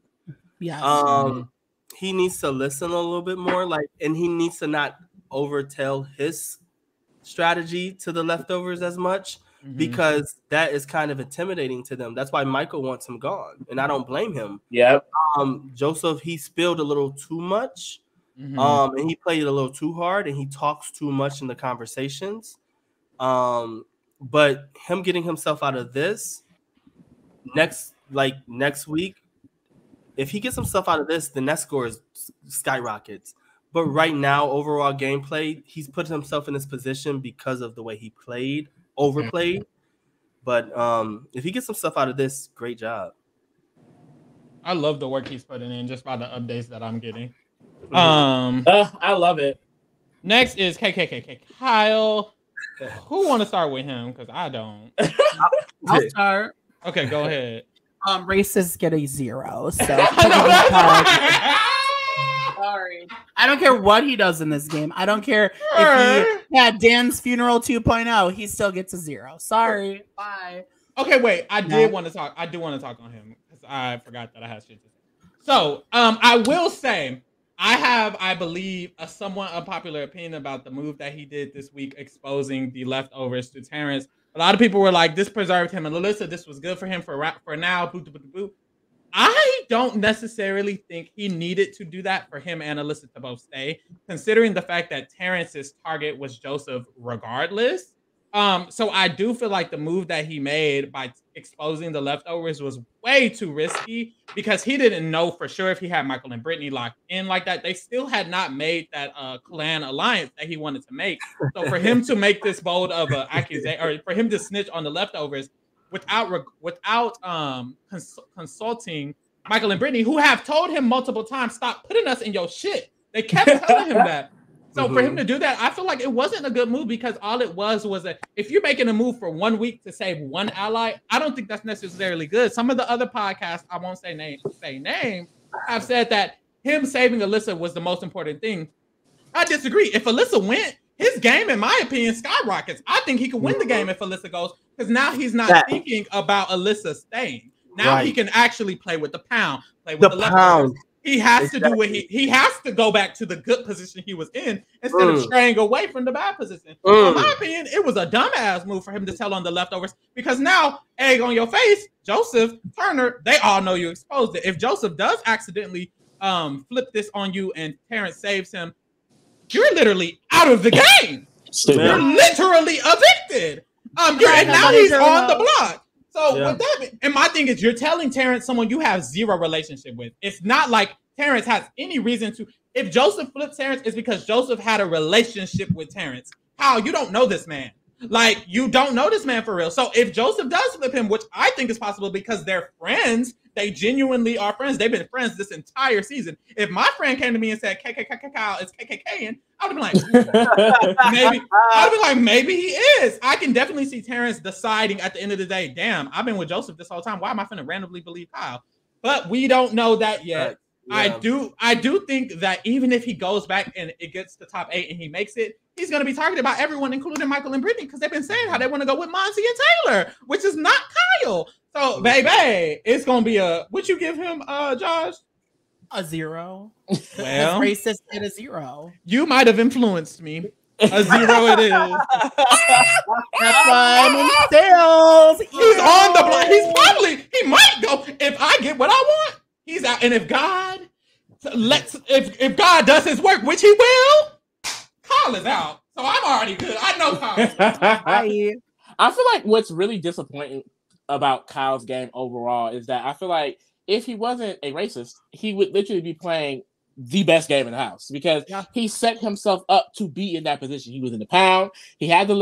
Yes. He needs to listen a little bit more, and he needs to not overtell his strategy to the leftovers as much because that is kind of intimidating to them. That's why Michael wants him gone, and I don't blame him. Yep. Joseph, he spilled a little too much, and he played a little too hard, and he talks too much in the conversations. But him getting himself out of this next week, if he gets himself out of this, the net score is skyrockets. But right now, overall gameplay, he's put himself in this position because of the way he overplayed. But if he gets himself out of this, great job. I love the work he's putting in just by the updates that I'm getting. I love it. Next is KKKK Kyle. Who want to start with him? Because I don't. I'll start. Okay, go ahead. Racists get a 0. So sorry. I don't care what he does in this game. I don't care if he had Dan's funeral 2.0. He still gets a 0. Sorry. Bye. Okay, wait. I do want to talk on him because I forgot that I had shit to say. So, I will say I believe, a somewhat unpopular opinion about the move that he did this week, exposing the leftovers to Terrence. A lot of people were like, this preserved him. And Alyssa, this was good for him for now. Boo, boo, boo, boo. I don't necessarily think he needed to do that for him and Alyssa to both stay, considering the fact that Terrence's target was Joseph regardless. So I do feel like the move that he made by exposing the leftovers was way too risky because he didn't know for sure if he had Michael and Brittany locked in like that. They still had not made that clan alliance that he wanted to make. So for him to make this bold of an accusation, or for him to snitch on the leftovers without consulting Michael and Brittany, who have told him multiple times, stop putting us in your shit. They kept telling him that. So for him to do that, I feel like it wasn't a good move because all it was if you're making a move for 1 week to save one ally, I don't think that's necessarily good. Some of the other podcasts, I won't say names, have said that him saving Alyssa was the most important thing. I disagree. If Alyssa went, his game, in my opinion, skyrockets. I think he could win the game if Alyssa goes because now he's not thinking about Alyssa staying. Now he can actually play with the pound, play with the pound. He has to do what he has to go back to the good position he was in instead of straying away from the bad position. In my opinion, it was a dumbass move for him to tell on the leftovers because now, egg on your face, Joseph, Turner, they all know you exposed it. If Joseph does accidentally flip this on you and Terrence saves him, you're literally out of the game. You're literally evicted. And now he's on the block. So with that, and my thing is, you're telling Terrence someone you have zero relationship with. It's not like Terrence has any reason to. If Joseph flips Terrence, it's because Joseph had a relationship with Terrence. How? You don't know this man. Like, you don't know this man for real. So if Joseph does flip him, which I think is possible because they're friends, they genuinely are friends. They've been friends this entire season. If my friend came to me and said, Kyle is KKK, I would be like, maybe. I'd be like, maybe he is. I can definitely see Terrence deciding at the end of the day, damn, I've been with Joseph this whole time. Why am I finna randomly believe Kyle? But we don't know that yet. Yeah. I do think that even if he goes back and it gets to top 8 and he makes it, he's going to be targeted by everyone, including Michael and Brittany, because they've been saying how they want to go with Monty and Taylor, which is not Kyle. So, baby, it's going to be would you give him, Josh? A 0. Well, racist at a 0. You might have influenced me. A 0 it is. That's why I'm in sales. He's on the block. He might go. If I get what I want, he's out. And if God does his work, which he will, Kyle is out. So I'm already good. I know Kyle. I feel like what's really disappointing about Kyle's game overall is that I feel like if he wasn't a racist, he would literally be playing the best game in the house because he set himself up to be in that position. He was in the pound. He had the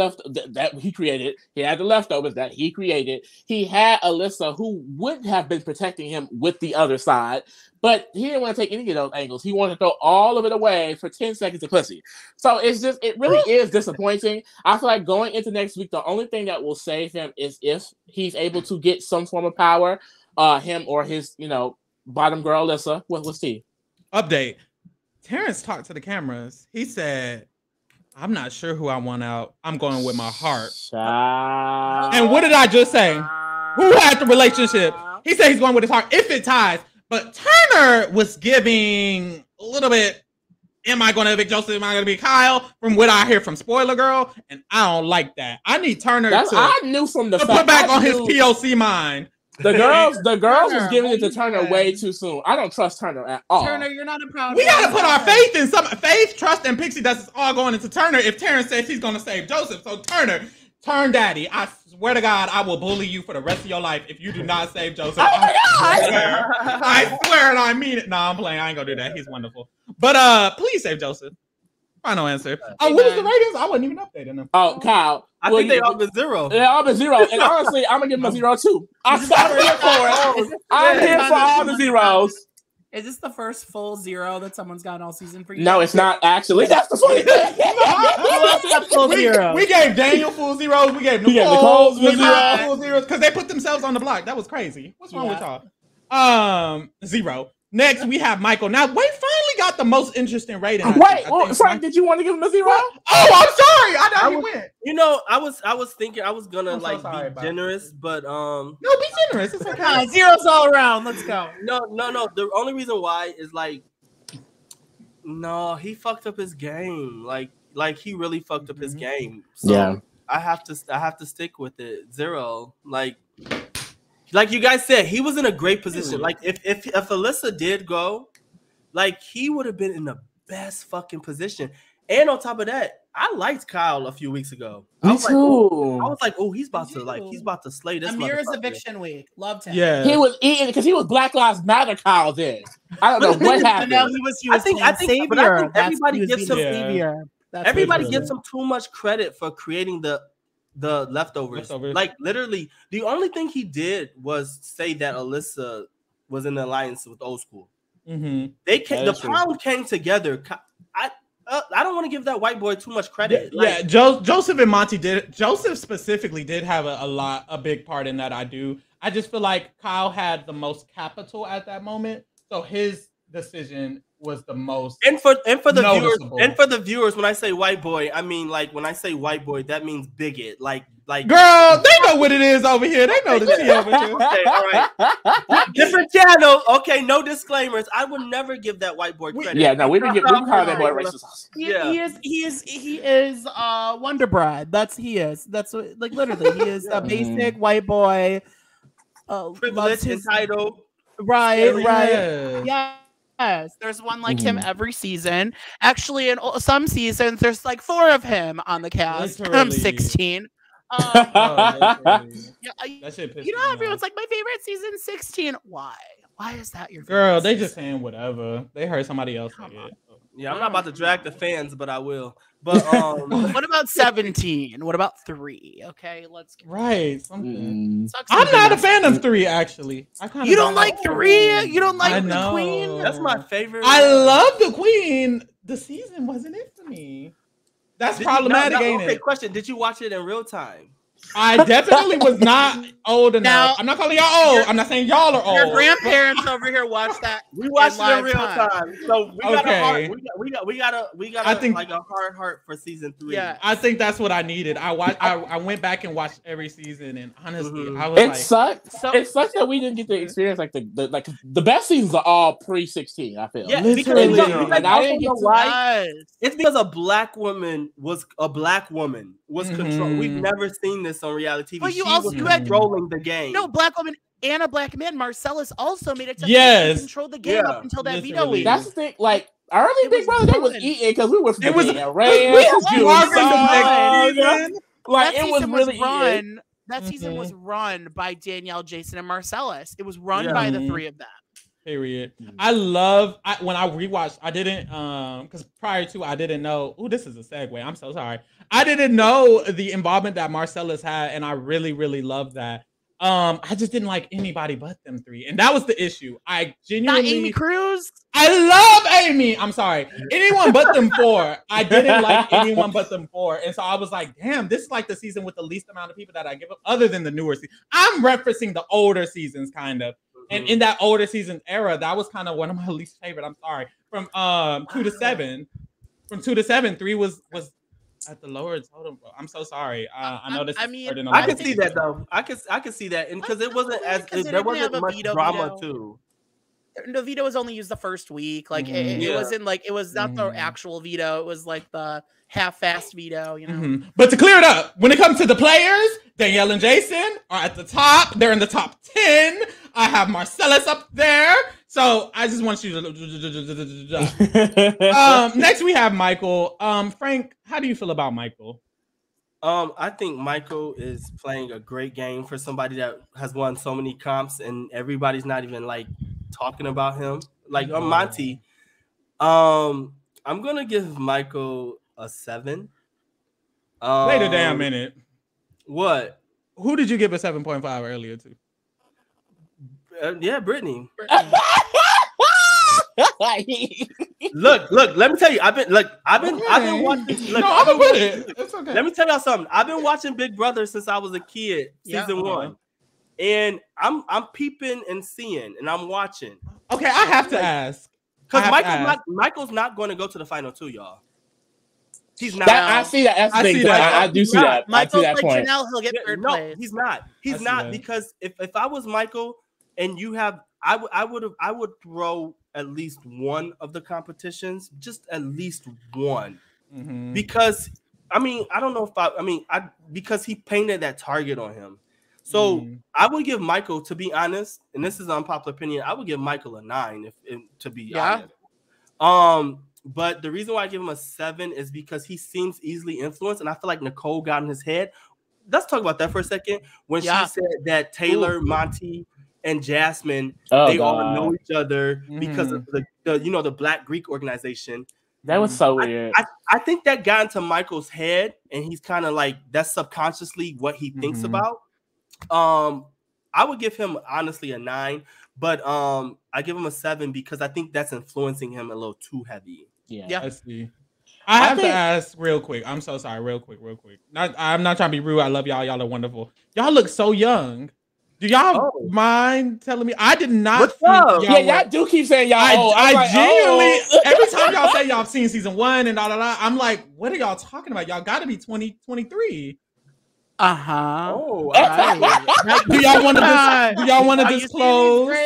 that he created. He had the leftovers that he created. He had Alyssa who would have been protecting him with the other side, but he didn't want to take any of those angles. He wanted to throw all of it away for 10 seconds of pussy. So it really is disappointing. I feel like going into next week, the only thing that will save him is if he's able to get some form of power, him or his, bottom girl, Alyssa. What's he? Update. Terrence talked to the cameras. He said, I'm not sure who I want out. I'm going with my heart. And what did I just say? Who had the relationship? He said he's going with his heart if it ties. But Turner was giving a little bit, am I going to evict Joseph? Am I going to be Kyle? From what I hear from Spoiler Girl. And I don't like that. I need Turner I knew from the to put back on his POC mind. The girls was giving it to Turner way too soon. I don't trust Turner at all. Turner, you're not a proud. We gotta put our faith in faith, trust, and pixie dust is all going into Turner. If Terrence says he's gonna save Joseph, so Turner, turn daddy. I swear to God, I will bully you for the rest of your life if you do not save Joseph. Oh my God! I swear and I mean it. No, I'm playing. I ain't gonna do that. He's wonderful. But please save Joseph. Final answer. Oh, what was the ratings? I wasn't even updating them. Oh, Kyle. I think they all been 0. They all been 0. And honestly, I'm going to give them a 0 too. I'm here for it. I'm here for all the zeros. Is this the first full 0 that someone's gotten all season for you? No, it's not actually. That's the funny thing. We gave Daniel full zeros. We gave Nicole full zeros because they put themselves on the block. That was crazy. What's wrong with y'all? 0. Next, we have Michael. Now, Wade finally got the most interesting rating. Frank, did you want to give him a 0? Oh, I'm sorry. I know he went. I was thinking I was gonna be generous, but no, be generous. It's okay. Zeros all around. Let's go. No. The only reason why is he fucked up his game. Like he really fucked up his game. So I have to stick with it. 0. Like you guys said, he was in a great position. Like if Alyssa did go, he would have been in the best fucking position. And on top of that, I liked Kyle a few weeks ago. Me too. I was like, oh, he's about to slay this. Amir's eviction week. Loved him. Yeah, he was eating because he was Black Lives Matter Kyle then. I don't know what happened. No, he was I think savior. Everybody gives him savior. Everybody gives him too much credit for creating the leftovers. Like literally, the only thing he did was say that Alyssa was in an alliance with Old School. Mm-hmm. The pound came together. I don't want to give that white boy too much credit. Joseph and Monty did. Joseph specifically did have a big part in that. I just feel like Kyle had the most capital at that moment, so his decision was the most and for the viewers when I say white boy, I mean when I say white boy, that means bigot. Like girl, they know what it is over here. They know the tea over here. Okay, all right. Different channel. Okay, no disclaimers. I would never give that white boy credit. We call that boy racist. He is Wonder Bread. That's what, literally he is a basic white boy. Privileged, entitled. Right. Yeah. Yes, there's one like him every season. Actually, in some seasons, there's 4 of him on the cast. I'm 16. That shit you know, everyone's like, my favorite season 16. Why? Why is that your favorite? Girl, they just saying whatever. They heard somebody else say it. Yeah, I'm not about to drag the fans, but I will. But what about 17? What about 3? Okay, let's get something. I'm not a fan of 3, actually. You don't like 3? You don't like the Queen? That's my favorite. I love the Queen. The season wasn't it for me. That's problematic, ain't it? Question: did you watch it in real time? I definitely was not old enough. I'm not calling y'all old. I'm not saying y'all are old. Your grandparents over here watched that. We watched it in real time. So we got a heart. We got a hard heart for season 3. Yeah, I think that's what I needed. I went back and watched every season, and honestly, I was it sucks that we didn't get to experience the best seasons are all pre-16. I feel. Yeah, literally. I didn't get why. It's because a black woman was controlled. We've never seen this on reality TV. But you had controlling the game. No, black woman and a black man. Marcellus also made it to control the game up until that veto week. That's the thing. Early Big Brother, they was eating because we were. It was really run. That season was run by Danielle, Jason, and Marcellus. It was run by the 3 of them. Period. I love when I rewatched. I didn't because prior to I didn't know. Oh, this is a segue. I'm so sorry. I didn't know the involvement that Marcellus had, and I really, really love that. I just didn't like anybody but them three, and that was the issue. I genuinely not Amy Cruz. I love Amy. I'm sorry, anyone but them four. I didn't like anyone but them four, and so I was like, damn, this is like the season with the least amount of people that I give up, other than the newer season. I'm referencing the older seasons, kind of. And in that older season era, that was kind of one of my least favorite. I'm sorry. From 2 to 7. From 2 to 7, 3 was at the lower totem. I'm so sorry. I know this. I can see that though. I can see that, and because it wasn't there wasn't much drama too. The veto was only used the first week. Like it wasn't like it was not the actual veto. It was like the half-fast veto, you know. But to clear it up, when it comes to the players, Danielle and Jason are at the top. They're in the top 10. I have Marcellus up there. So I just want you to. Next we have Michael. Frank, how do you feel about Michael? I think Michael is playing a great game for somebody that has won so many comps, and everybody's not even like talking about him. Like Monty. I'm gonna give Michael a 7. Wait a damn minute. What? Who did you give a 7.5 earlier to? Yeah, Brittany. Look. Let me tell you. I've been watching. Look, no, I'm gonna put it. It's okay. Let me tell y'all something. I've been watching Big Brother since I was a kid, season 1, and I'm peeping and seeing, and I'm watching. Okay, I have to ask because Michael's not going to go to the final 2, y'all. He's not. I see that. That's the thing. I do see that. Michael's I see that like point. Janelle, he'll get third place. He's not. He's not because if I was Michael and you have, I would throw at least one of the competitions, just at least one, because I don't know if because he painted that target on him. So I would give Michael, to be honest, and this is an unpopular opinion, I would give Michael a 9 to be honest. But the reason why I give him a 7 is because he seems easily influenced, and I feel like Nicole got in his head. Let's talk about that for a second. When she said that Taylor, Monty, and Jasmine, they all know each other because of the Black Greek organization. That was so weird. I think that got into Michael's head, and he's kind of like, that's subconsciously what he thinks about. I would give him honestly a 9, but I give him a 7 because I think that's influencing him a little too heavy. Yeah. I see. I have to ask real quick. I'm so sorry. Real quick. I'm not trying to be rude. I love y'all. Y'all are wonderful. Y'all look so young. Do y'all mind telling me? I did not. Y'all do keep saying y'all. I genuinely every time y'all say y'all seen season 1 and I'm like, what are y'all talking about? Y'all got to be 2023. Oh, do y'all want to disclose?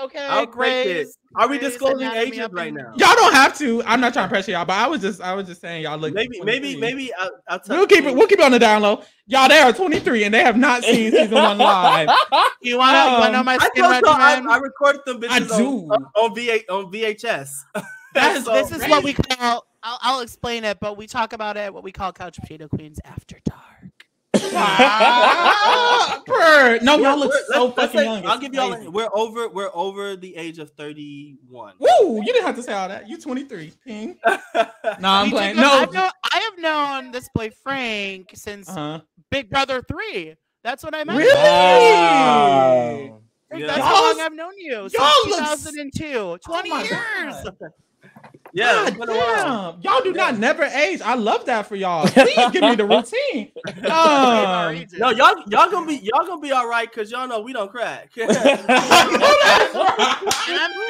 Okay, Grace. Are we disclosing ages right now? Y'all don't have to. I'm not trying to pressure y'all, but I was just saying y'all look. Maybe we'll keep it on the down low. Y'all, they are 23 and they have not seen season 1 live. You wanna know my skin regimen? I recorded them bitches on VHS. This is what we call. I'll explain it, but we talk about it. What we call Couch Potato Queens after dark. No, y'all look so fucking young. I'll give y'all. We're over the age of 31. Woo! You didn't have to say all that. You 23, Ping. Nah, I'm playing. No, I have known this boy Frank since Big Brother 3. That's what I meant. Really? Wow. That's how long I've known you. Since 2002. 20 years. Yeah, damn. Y'all do not never age. I love that for y'all. Please give me the routine. No, y'all gonna be all right because y'all know we don't crack. And I'm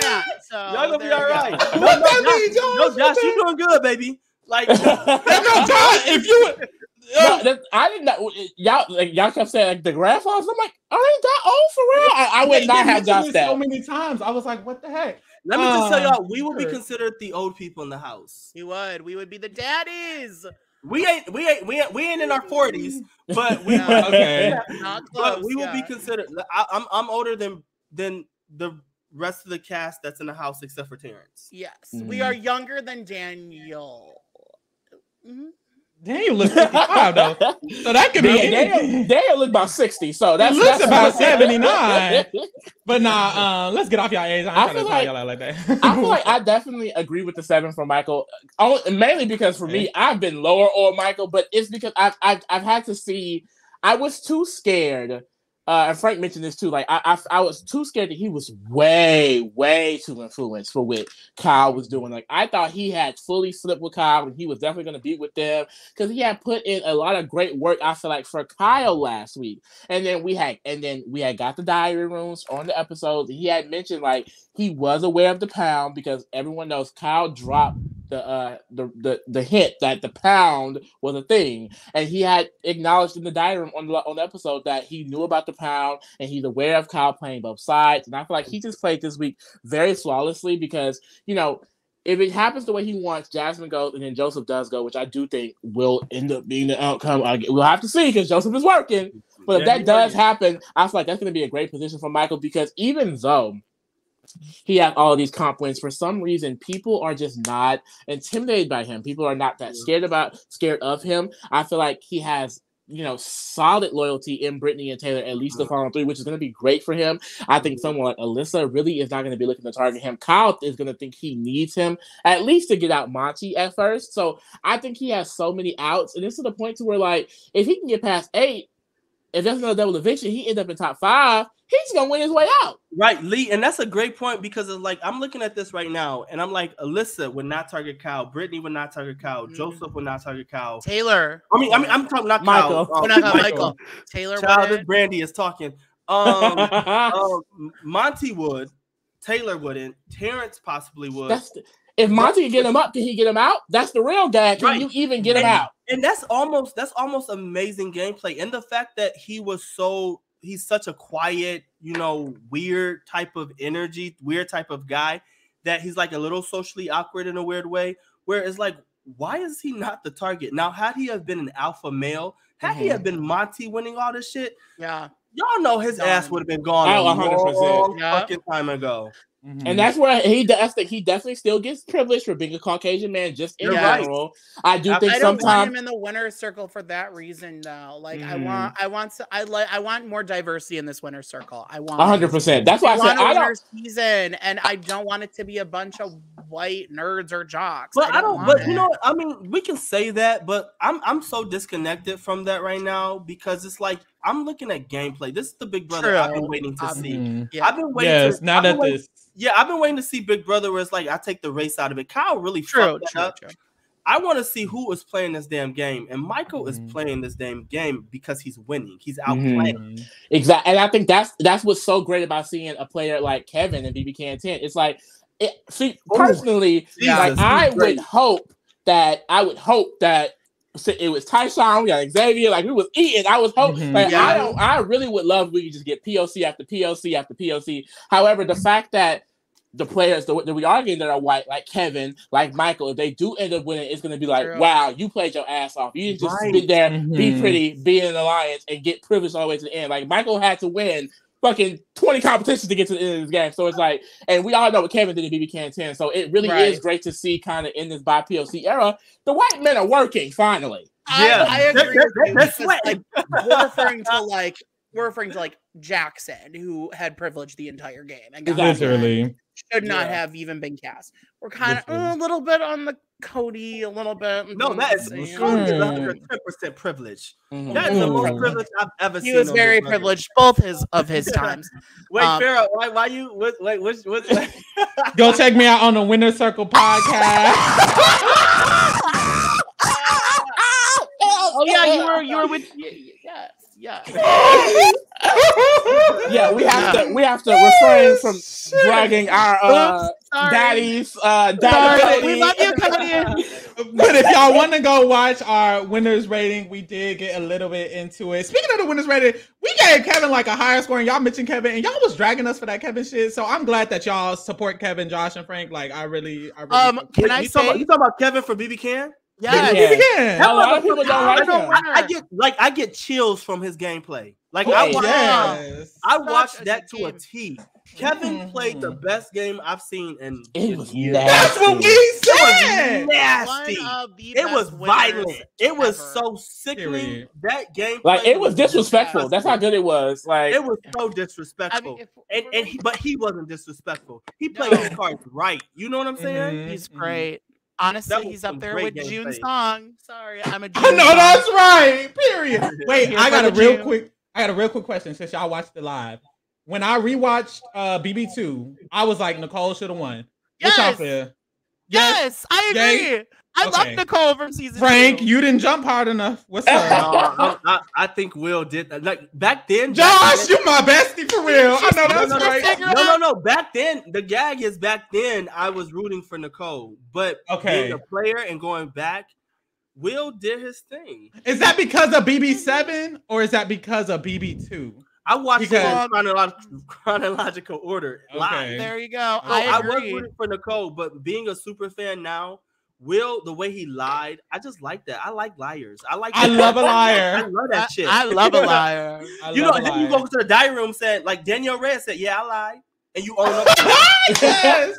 fat, so y'all gonna be all right. No, Josh, you doing good, baby. Like, no, Josh, if you. I didn't know y'all kept saying like the grandfathers. I'm like, I ain't that old for real. I would not have Josh that so many times. I was like, what the heck? Let me just tell y'all, we will be considered the old people in the house. We would be the daddies. We ain't in our 40s, but we but we will be considered. I'm older than the rest of the cast that's in the house except for Terrence. Yes, we are younger than Daniel. Daniel looks 55 though, so that could be. Daniel look about 60, so that's about 79. But nah, let's get off y'all age. I'm trying to tell y'all out like that. I feel like I definitely agree with the 7 from Michael, mainly because for me, I've been lower on Michael, but it's because I've had to see. I was too scared. And Frank mentioned this too. Like I was too scared that he was way too influenced for what Kyle was doing. Like I thought he had fully slipped with Kyle, and he was definitely going to be with them because he had put in a lot of great work. I feel like for Kyle last week, and then we had got the diary rooms on the episodes. He had mentioned like he was aware of the pound because everyone knows Kyle dropped the hint that the pound was a thing, and he had acknowledged in the diary room on the episode that he knew about the pound and he's aware of Kyle playing both sides. And I feel like he just played this week very flawlessly because if it happens the way he wants, Jasmine goes and then Joseph does go, which I do think will end up being the outcome. We'll have to see because Joseph is working, but if that does happen, I feel like that's going to be a great position for Michael because even though he had all of these comp wins, for some reason people are just not intimidated by him. People are not that scared of him. I feel like he has solid loyalty in Brittany and Taylor, at least the final 3, which is going to be great for him. I think someone like Alyssa really is not going to be looking to target him. Kyle is going to think he needs him at least to get out Monty at first. So I think he has so many outs, and it's to the point to where like if he can get past 8, if there's another double eviction, he ends up in top 5. He's gonna win his way out. Right, Lee, and that's a great point because it's like I'm looking at this right now, and I'm like, Alyssa would not target Kyle, Brittany would not target Kyle, Joseph would not target Kyle, Taylor. I'm talking not Michael. Kyle. Not Michael. Taylor. Childish Brandy is talking. Monty would, Taylor wouldn't, Terrence possibly would. If Monty can get him up, can he get him out? That's the real guy. Can you even get him out? And that's almost amazing gameplay, and the fact that he's such a quiet, weird type of energy, weird type of guy that he's like a little socially awkward in a weird way, where it's like, why is he not the target? Now, had he have been an alpha male, had he have been Monty winning all this shit, y'all know his ass would have been gone a 100% fucking time ago. Mm-hmm. And that's where he definitely still gets privilege for being a Caucasian man, just in general. I don't want him in the winner's circle for that reason, though. Like I want more diversity in this winner's circle. I want 100%. That's why I said I don't season, and I don't want it to be a bunch of white nerds or jocks. But I don't. But I mean, we can say that, but I'm so disconnected from that right now because it's like I'm looking at gameplay. This is the Big Brother I've been waiting to see. Yeah. I've been waiting. Yeah, I've been waiting to see Big Brother where it's like I take the race out of it. Kyle really fucked that up. I want to see who is playing this damn game, and Michael is playing this damn game because he's winning. He's outplaying. Exactly, and I think that's what's so great about seeing a player like Kevin and BB Can 10. It's like, personally, I would hope that it was Tyshawn, we got Xavier, like we was eating. I was hoping, I really would love if we could just get POC after POC after POC. However, the fact that the players that we are getting that are white, like Kevin, like Michael, if they do end up winning, it's going to be like, wow, you played your ass off. You didn't just sit there, be pretty, be in an alliance, and get privileged all the way to the end. Like Michael had to win fucking 20 competitions to get to the end of this game. So it's like, and we all know what Kevin did in BB Can 10. So it really is great to see kind of in this by POC era, the white men are working finally. I agree. We're referring to like Jackson, who had privilege the entire game and should not have even been cast. We're kind of a little bit on the Cody, a little bit. No, that is 110% privilege. That is the most privilege I've ever seen. He was very privileged, both of his times. Wait, Farrah, why you? What? Go check me out on the Winner Circle podcast. Oh yeah, you were with. Yeah. Yeah, we have to refrain from dragging our daddies. We love you, Cody. But if y'all want to go watch our winners rating, we did get a little bit into it. Speaking of the winners rating, we gave Kevin like a higher score, and y'all mentioned Kevin, and y'all was dragging us for that Kevin shit. So I'm glad that y'all support Kevin, Josh, and Frank. Like I really can I say you talking about Kevin for BB Can? Yeah, BB Can. A lot of people don't like him. I get chills from his gameplay. Like Oh, I watched, yes. I watched Such a that good to a game. T. Kevin played the best game I've seen in It was years. nasty. That's what we said. Nasty. One of the It was best winners violent. It was ever. so sickening. Period. That game, Like it was disrespectful. That's how good it was. Like it was so I disrespectful. mean, But he wasn't disrespectful. He played No. his cards right. You know what I'm saying? he's Mhm. great. That Honestly, was he's some up there great with June gameplay. Song. Sorry, I'm a June I know Song. that's right. Period. Wait, Here I got for a the real June. quick. I got a real quick question since y'all watched it live. When I rewatched BB2, I was like, Nicole should have won. What y'all Yes. feel? Yes, I Yay? agree. I Okay. love Nicole from season Frank, 2. you didn't jump hard enough. What's up? No, I think Will did that. Like back then. Josh, you my bestie for real. I know that's no, right. No. Back then, the gag is back then. I was rooting for Nicole, but Okay. being a player and going back, Will did his thing. Is that because of BB7 or is that because of BB2? I watched it Because- in chronological order. Okay. Live. There you go. So I I was agree. rooting for Nicole, but being a super fan now, Will, the way he lied, I just like that. I like liars. I love a I liar. love that shit. I love a liar. I You know, love and a then you liar. go to the diary room said, like Danielle Red said, yeah, I lied. And you own up. Yes.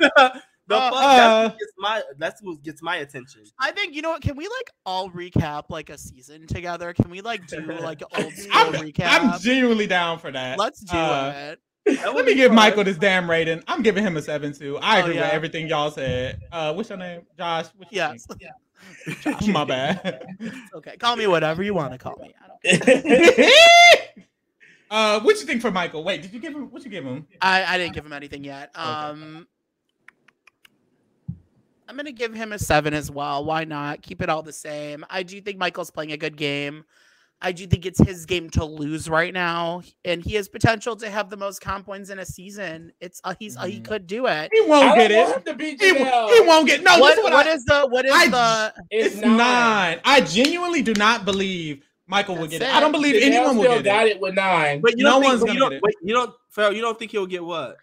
The fuck, that's what gets my attention. I think, you know what? Can we like all recap like a season together? Can we like do like an old school I'm recap? genuinely down for that. Let's do it. Let me give Michael this damn rating. I'm giving him a 7 too. I agree yeah. with everything y'all said. What's your name? Josh? What you Yes. think? Josh, my bad. Okay. Call me whatever you want to call me. I don't What you think for Michael? Wait, did you give him? What you give him? I didn't give him anything yet. I'm gonna give him a 7 as well. Why not? Keep it all the same. I do think Michael's playing a good game. I do think it's his game to lose right now, and he has potential to have the most comp wins in a season. It's he could do it. He won't get want him it. to beat He Janelle. won't get. No, this is What is the It's 9. I genuinely do not believe Michael will That's get it. it. I don't believe Janelle anyone will still get got it. it with 9. But you No don't think, one's but gonna you don't, get it. wait, you don't, Farrell, you don't think he'll get what?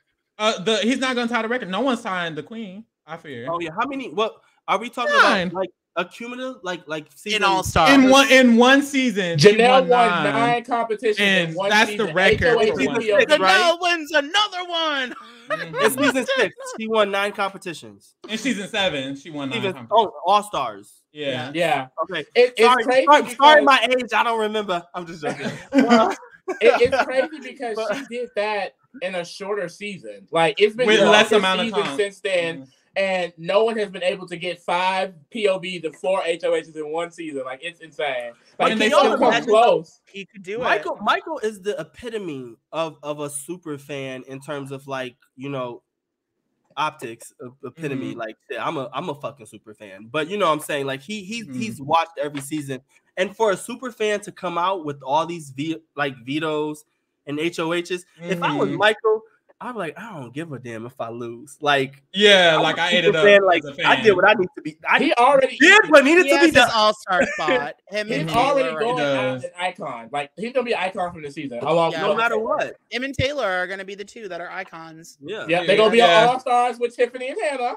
He's not going to tie the record. No one signed the Queen. I fear. Oh yeah, how many? What are we talking 9. about? Like a cumulative, like season in All Star In one season, she Janelle won 9. 9 competitions And in one that's season. the record HOH for one PPO, season. right? Janelle wins another one. It's season 6. She won 9 competitions. In season 7, she won 9. Even All Stars. Yeah. Yeah. Okay. It's Sorry, crazy sorry, because- sorry, my age. I don't remember. I'm just joking. It's crazy because she did that in a shorter season. Like it's been With the less longest amount of season time. since then, and no one has been able to get 5 POBs and 4 HOHs in one season. Like it's insane. Like And they they still still come imagine- close. He could do Michael is the epitome of a super fan in terms of like, you know, optics epitome. Like I'm a fucking super fan. But you know what I'm saying? Like he's watched every season. And for a super fan to come out with all these vetoes and HOHs, if I was Michael, I'm like, I don't give a damn if I lose. Like, Yeah, I'm like a I super ate it up. fan, like as a fan. I did what I need to be. He already did what needed He to has be done. his All-Star spot. Him He's and already Taylor, going out does. an icon. Like he's gonna be an icon from the season. Along Yeah. No matter what. him and Taylor are going to be the two that are icons. Yeah. Yeah, they're gonna be Yeah. on All Stars with Tiffany and Hannah.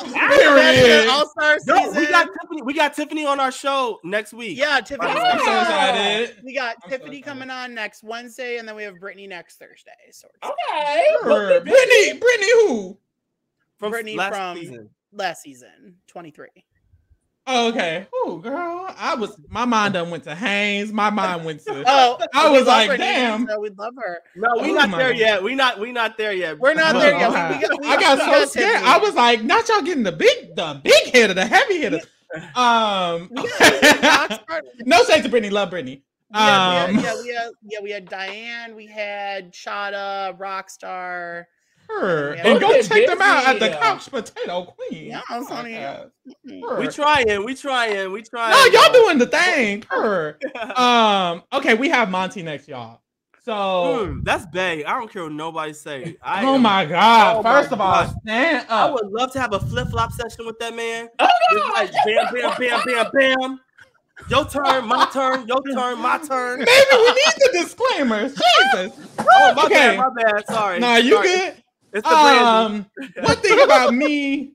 Period. All-Star Yo, season. we got Tiffany on our show next week. Yeah, Tiffany. I'm so excited. We got I'm so Tiffany excited. coming on next Wednesday, and then we have Brittany next Thursday. So we're Okay. Sure. Brittany who? From Brittany last from- season. last season, 23. Oh, okay. Oh, girl. My mind done went to Haynes. My mind went to Oh, I we was love like, her, damn. So we love her. No, we Oh not my there God. yet. We not there yet. We're not Oh, there yet. okay. We I got so got scared. Tiffany. I was like, not y'all getting the big hitter, the heavy hitter. We got No shade to Brittany. Love Brittany. we had Diane, we had Chada, Rockstar. Her. Yeah. And go Look at check them out at the Disney. Couch Potato Queen. Yeah, I was on it. Her. We trying. No, y'all doing the thing. Her. Okay, we have Monty next, y'all. So That's Bay. I don't care what nobody say. oh my God. Oh my First of all, God. stand I up. would love to have a flip-flop session with that man. Oh Just like bam, bam, bam, bam, bam. Your turn, my turn, your turn, my turn. Maybe we need the disclaimers. Jesus. Oh, my Okay. bad, my bad. Sorry. Nah, you Sorry. good? It's the brand. One thing about me,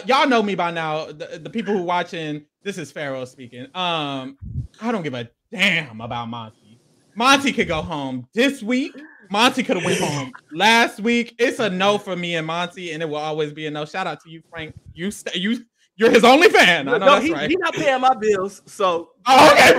y'all know me by now. The people who watching, this is Pharaoh speaking. I don't give a damn about Monty. Monty could go home this week. Monty could have went home last week. It's a no for me and Monty, and it will always be a no. Shout out to you, Frank. You're his only fan. I know that's right. He's not paying my bills, so. Oh, okay.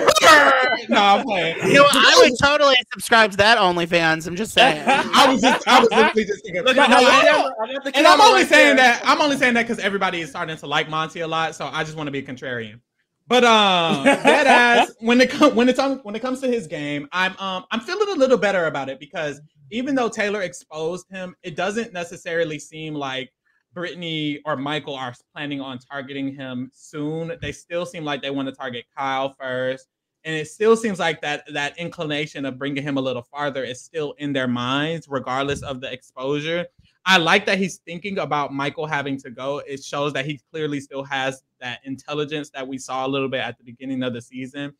No, I'm playing. I would totally subscribe to that OnlyFans. I'm just saying. I was literally just thinking. Look, and I'm only saying that. I'm only saying that because everybody is starting to like Monty a lot, so I just want to be a contrarian. But that ass, when it comes to his game, I'm feeling a little better about it because even though Taylor exposed him, it doesn't necessarily seem like Brittany or Michael are planning on targeting him soon. They still seem like they want to target Kyle first. And it still seems like that inclination of bringing him a little farther is still in their minds, regardless of the exposure. I like that he's thinking about Michael having to go. It shows that he clearly still has that intelligence that we saw a little bit at the beginning of the season.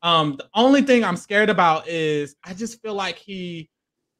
The only thing I'm scared about is I just feel like he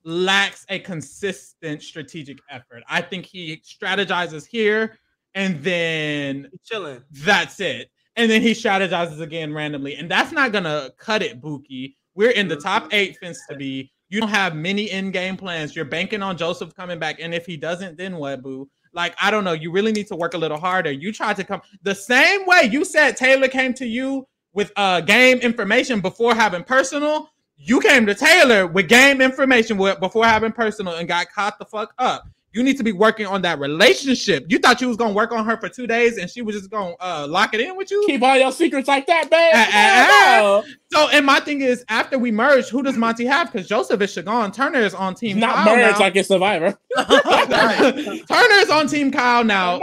lacks a consistent strategic effort. I think he strategizes here and then he's chilling. That's it. And then he strategizes again randomly. And that's not going to cut it, Buki. We're in the top 8 fenced to be. You don't have many in-game plans. You're banking on Joseph coming back. And if he doesn't, then what, boo? Like, I don't know. You really need to work a little harder. You tried to come the same way you said Taylor came to you with game information before having personal. You came to Taylor with game information before having personal and got caught the fuck up. You need to be working on that relationship. You thought you was going to work on her for 2 days and she was just going to lock it in with you? Keep all your secrets like that, babe. So, and my thing is, after we merge, who does Monty have? Because Joseph is Shagon. Turner is on Team Kyle. Not merge like a Survivor. Turner is on Team Kyle now.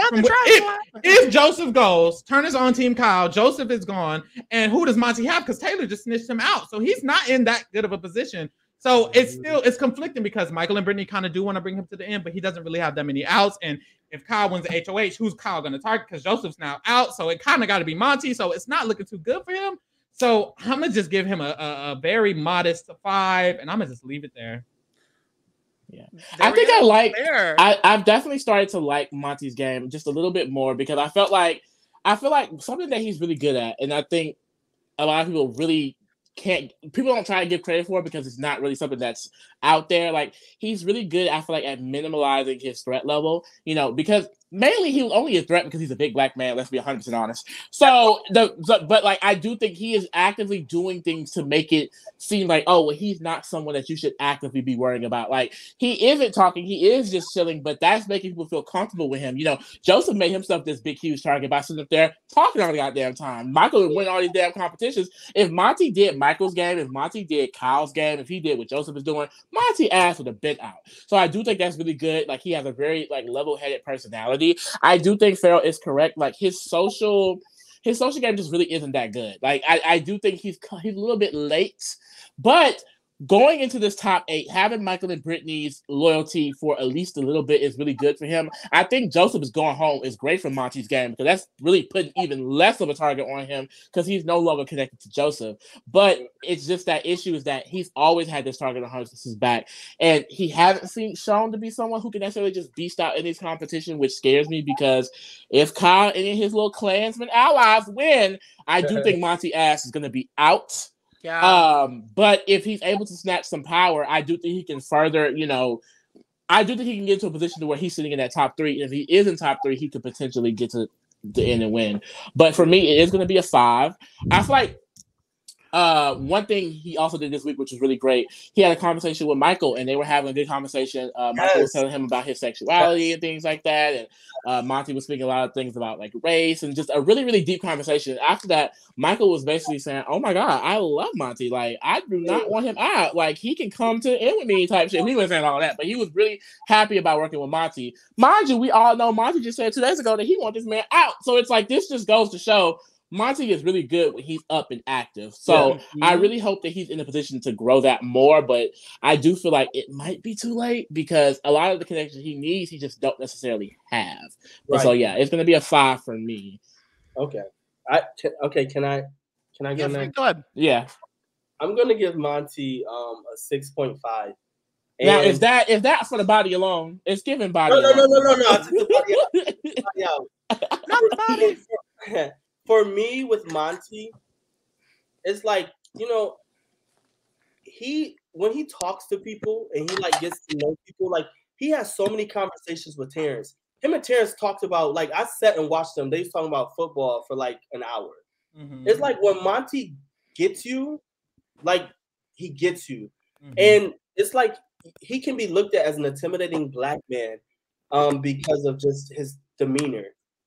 If Joseph goes, Turner's on Team Kyle. Joseph is gone. And who does Monty have? Because Taylor just snitched him out. So he's not in that good of a position. So it's conflicting because Michael and Brittany kind of do want to bring him to the end, but he doesn't really have that many outs. And if Kyle wins the HOH, who's Kyle going to target? Because Joseph's now out. So it kind of got to be Monty. So it's not looking too good for him. So I'm going to just give him a very modest 5, and I'm going to just leave it there. Yeah, I think I've definitely started to like Monty's game just a little bit more because I feel like something that he's really good at, and I think a lot of people really people don't try to give credit for it because it's not really something that's out there. Like, he's really good, I feel like, at minimalizing his threat level, because mainly he was only a threat because he's a big black man, let's be 100% honest. But like, I do think he is actively doing things to make it seem like, oh, well, he's not someone that you should actively be worrying about. Like, he isn't talking, he is just chilling, but that's making people feel comfortable with him. Joseph made himself this big, huge target by sitting up there talking all the goddamn time. Michael would win all these damn competitions. If Monty did Michael's game, if Monty did Kyle's game, if he did what Joseph is doing, Monty ass would have been out. So I do think that's really good. Like, he has a very level-headed personality. I do think Farrell is correct. Like, his social game just really isn't that good. Like, I do think he's a little bit late, but going into this top 8, having Michael and Brittany's loyalty for at least a little bit is really good for him. I think Joseph is going home is great for Monty's game because that's really putting even less of a target on him because he's no longer connected to Joseph. But it's just that issue is that he's always had this target on him since he's back, and he hasn't shown to be someone who can necessarily just beast out in this competition, which scares me because if Kyle and any of his little Klansmen allies win, I do think Monty ass is going to be out. Yeah. But if he's able to snatch some power, I do think he can further, I do think he can get to a position to where he's sitting in that top 3. If he is in top 3, he could potentially get to the end and win. But for me, it is going to be a 5. I feel like one thing he also did this week, which was really great, he had a conversation with Michael, and they were having a good conversation. Michael was telling him about his sexuality and things like that, and Monty was speaking a lot of things about like race and just a really, really deep conversation. After that, Michael was basically saying, "Oh my God, I love Monty. Like, I do not want him out. Like, he can come to the end with me," type shit. He wasn't saying all that, but he was really happy about working with Monty. Mind you, we all know Monty just said 2 days ago that he wants this man out. So it's like, this just goes to show Monty is really good when he's up and active. So I really hope that he's in a position to grow that more, but I do feel like it might be too late because a lot of the connections he needs, he just don't necessarily have. Right. So yeah, it's going to be a 5 for me. Okay. Can I go next? Go ahead. Yeah. I'm going to give Monty a 6.5. Now, if that for the body alone, it's giving body. No. Body out. Not the body. For me, with Monty, it's like, when he talks to people and he like gets to know people, like he has so many conversations with Terrence. Him and Terrence talked about, like, I sat and watched them. They was talking about football for like an hour. Mm-hmm. It's like when Monty gets you, like he gets you. Mm-hmm. And it's like he can be looked at as an intimidating black man because of just his demeanor.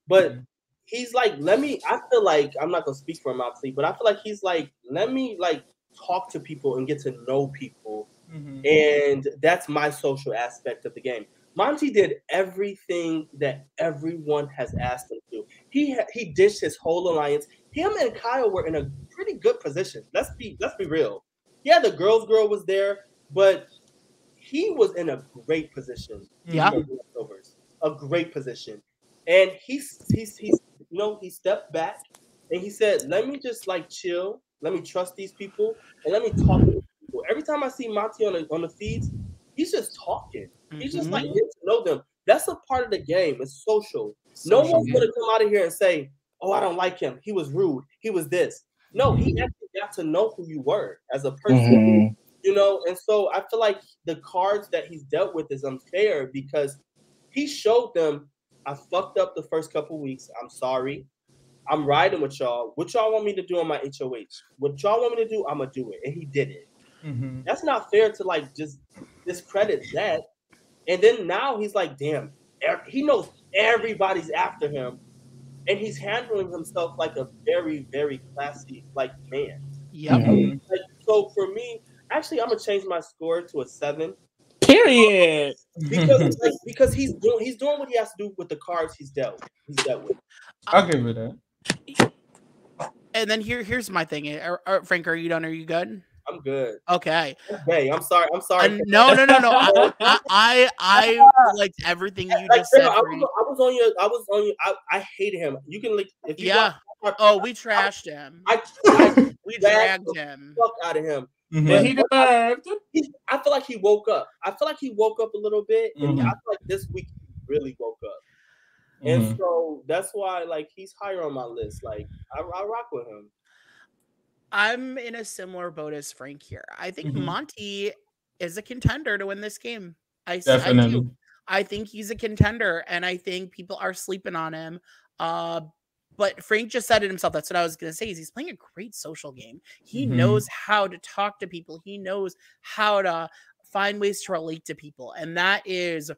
But he's like, I feel like, I'm not gonna speak for him obviously, but I feel like he's like, let me like talk to people and get to know people. Mm-hmm. And that's my social aspect of the game. Monty did everything that everyone has asked him to. He dished his whole alliance. Him and Kyle were in a pretty good position. Let's be real. Yeah, the girl was there, but he was in a great position. Yeah, a great position. And he's he stepped back and he said, "Let me just like chill. Let me trust these people, and let me talk to people." Every time I see Monty on the feeds, he's just talking. He's just like getting to know them. That's a part of the game. It's social. No one's gonna come out of here and say, "Oh, I don't like him. He was rude. He was this." No, he actually got to know who you were as a person. You know, and so I feel like the cards that he's dealt with is unfair because he showed them, I fucked up the first couple weeks. I'm sorry. I'm riding with y'all. What y'all want me to do on my HOH? What y'all want me to do, I'm gonna do it. And he did it. Mm-hmm. That's not fair to like just discredit that. And then now he's like, damn, he knows everybody's after him. And he's handling himself like a very, very classy like man. Yeah. Mm-hmm. Like, so for me, actually, I'm gonna change my score to a 7. Period. Because he's doing what he has to do with the cards he's dealt with. I'll give it that. And then here's my thing. Frank, are you done? Are you good? I'm good. Okay. Hey, I'm sorry. No. I liked everything you just said. I was on your. I hated him. You can like. If you we trashed him. We dragged him. Fuck out of him. Mm-hmm. But he deserved. I feel like he woke up. I feel like he woke up a little bit, and I feel like this week he really woke up. And so that's why, like, he's higher on my list. Like, I rock with him. I'm in a similar boat as Frank here. I think Monty is a contender to win this game. Definitely. I think he's a contender, and I think people are sleeping on him. But Frank just said it himself. That's what I was going to say. Is he's playing a great social game. He knows how to talk to people. He knows how to find ways to relate to people, and that is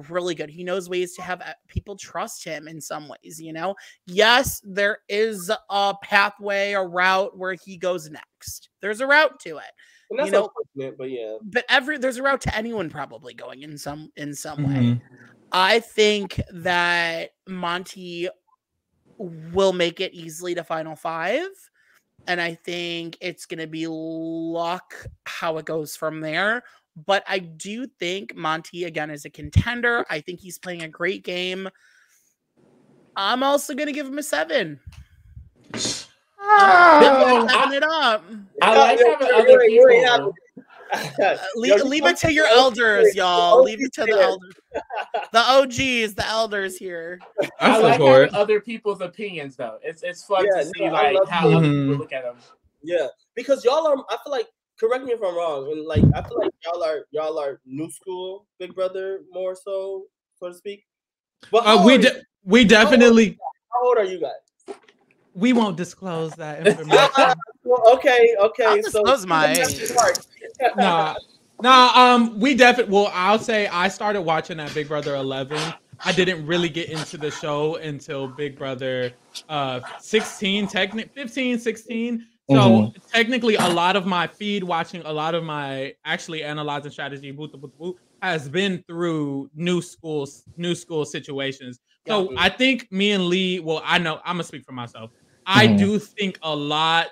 really good. He knows ways to have people trust him in some ways, you know? Yes, there is a pathway, a route where he goes next. There's a route to it. And that's unfortunate, but yeah. But there's a route to anyone probably going in some way. I think that Monty will make it easily to Final 5. And I think it's going to be luck how it goes from there. But I do think Monty, again, is a contender. I think he's playing a great game. I'm also going to give him a 7. I like having other people. Leave it to your elders, y'all. Leave it to the elders. The OGs, the elders here. I like having other people's opinions, though. It's fun to see like how other people look at them. Yeah, because y'all are. I feel like. Correct me if I'm wrong, and like I feel like y'all are new school Big Brother more so to speak. But we definitely. How old are you guys? We won't disclose that information. Okay. I'll disclose my age. We definitely. Well, I'll say I started watching that Big Brother 11. I didn't really get into the show until Big Brother 16, 15, 16. So technically, a lot of my feed watching, a lot of my actually analyzing strategy, has been through new school situations. So I think me and Lee, well, I know I'm gonna speak for myself. I do think a lot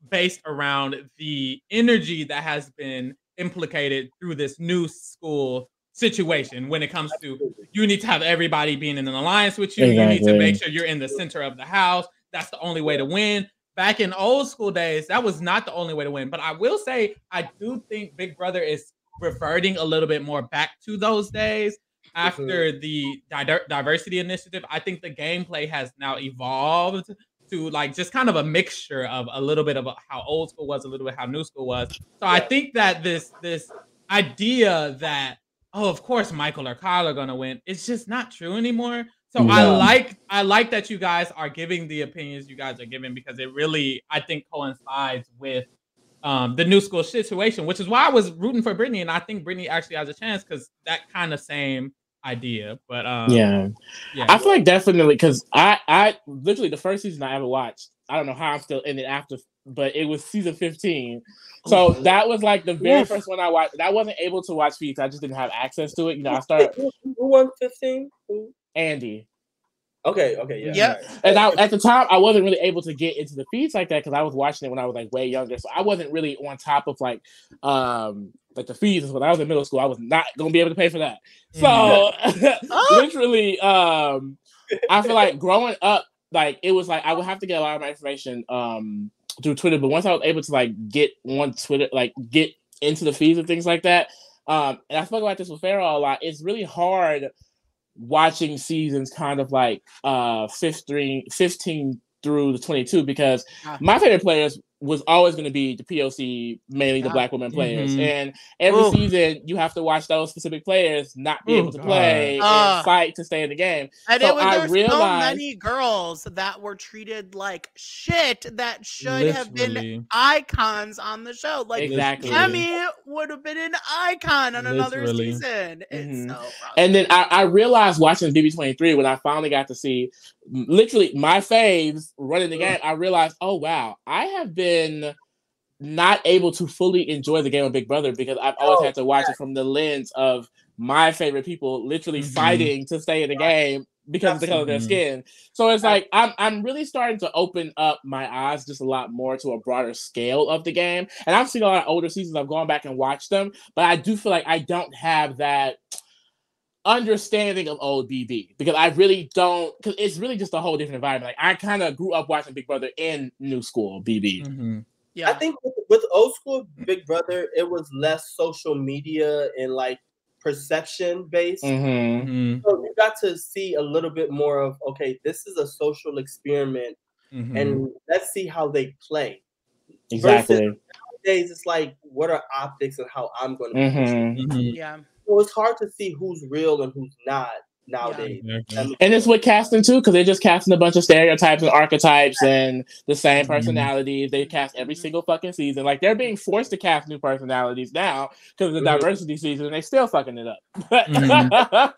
based around the energy that has been implicated through this new school situation. When it comes to, you need to have everybody being in an alliance with you. You need to make sure you're in the center of the house. That's the only way to win. Back in old school days, that was not the only way to win. But I will say, I do think Big Brother is reverting a little bit more back to those days after the diversity initiative. I think the gameplay has now evolved to like just kind of a mixture of a little bit of how old school was, a little bit how new school was. So I think that this idea that, oh, of course Michael or Kyle are gonna win, it's just not true anymore. So I like that you guys are giving the opinions you guys are giving, because it really, I think, coincides with the new school situation, which is why I was rooting for Brittany, and I think Brittany actually has a chance because that kind of same idea. But yeah, I feel like definitely, because I literally the first season I ever watched, I don't know how I'm still in it after, but it was season 15. So that was like the very first one I watched. And I wasn't able to watch Feats. I just didn't have access to it. You know, I started. Who won 15? Andy. Okay, yeah. And at the time, I wasn't really able to get into the feeds like that because I was watching it when I was like way younger, so I wasn't really on top of like the feeds. When I was in middle school, I was not gonna be able to pay for that. So literally, I feel like growing up, like it was like I would have to get a lot of my information through Twitter, but once I was able to like get on Twitter, like get into the feeds and things like that, and I spoke about this with Farrell a lot. It's really hard watching seasons kind of like 15 through the 22, because my favorite players was always going to be the POC, mainly the Black women players. And every season you have to watch those specific players not be able to play and fight to stay in the game. And so there were so many girls that were treated like shit that should have been icons on the show. Like Emmy would have been an icon on another season. It's so and then I realized watching BB23 when I finally got to see literally my faves running the game, I realized, oh wow, I have been not able to fully enjoy the game of Big Brother because I've always had to watch it from the lens of my favorite people literally fighting to stay in the game because of the color of their skin. So it's like I'm really starting to open up my eyes just a lot more to a broader scale of the game. And I've seen a lot of older seasons. I've gone back and watched them, but I do feel like I don't have that understanding of old BB because I really don't, because it's really just a whole different environment. Like I kind of grew up watching Big Brother in new school BB. I think with old school Big Brother, it was less social media and like perception based. So you got to see a little bit more of, okay, this is a social experiment and let's see how they play. Exactly. Versus nowadays, it's like, what are optics and how I'm going to be. So it's hard to see who's real and who's not nowadays. And it's with casting too, because they're just casting a bunch of stereotypes and archetypes and the same personalities. They cast every single fucking season. Like they're being forced to cast new personalities now because of the diversity season, and they still fucking it up.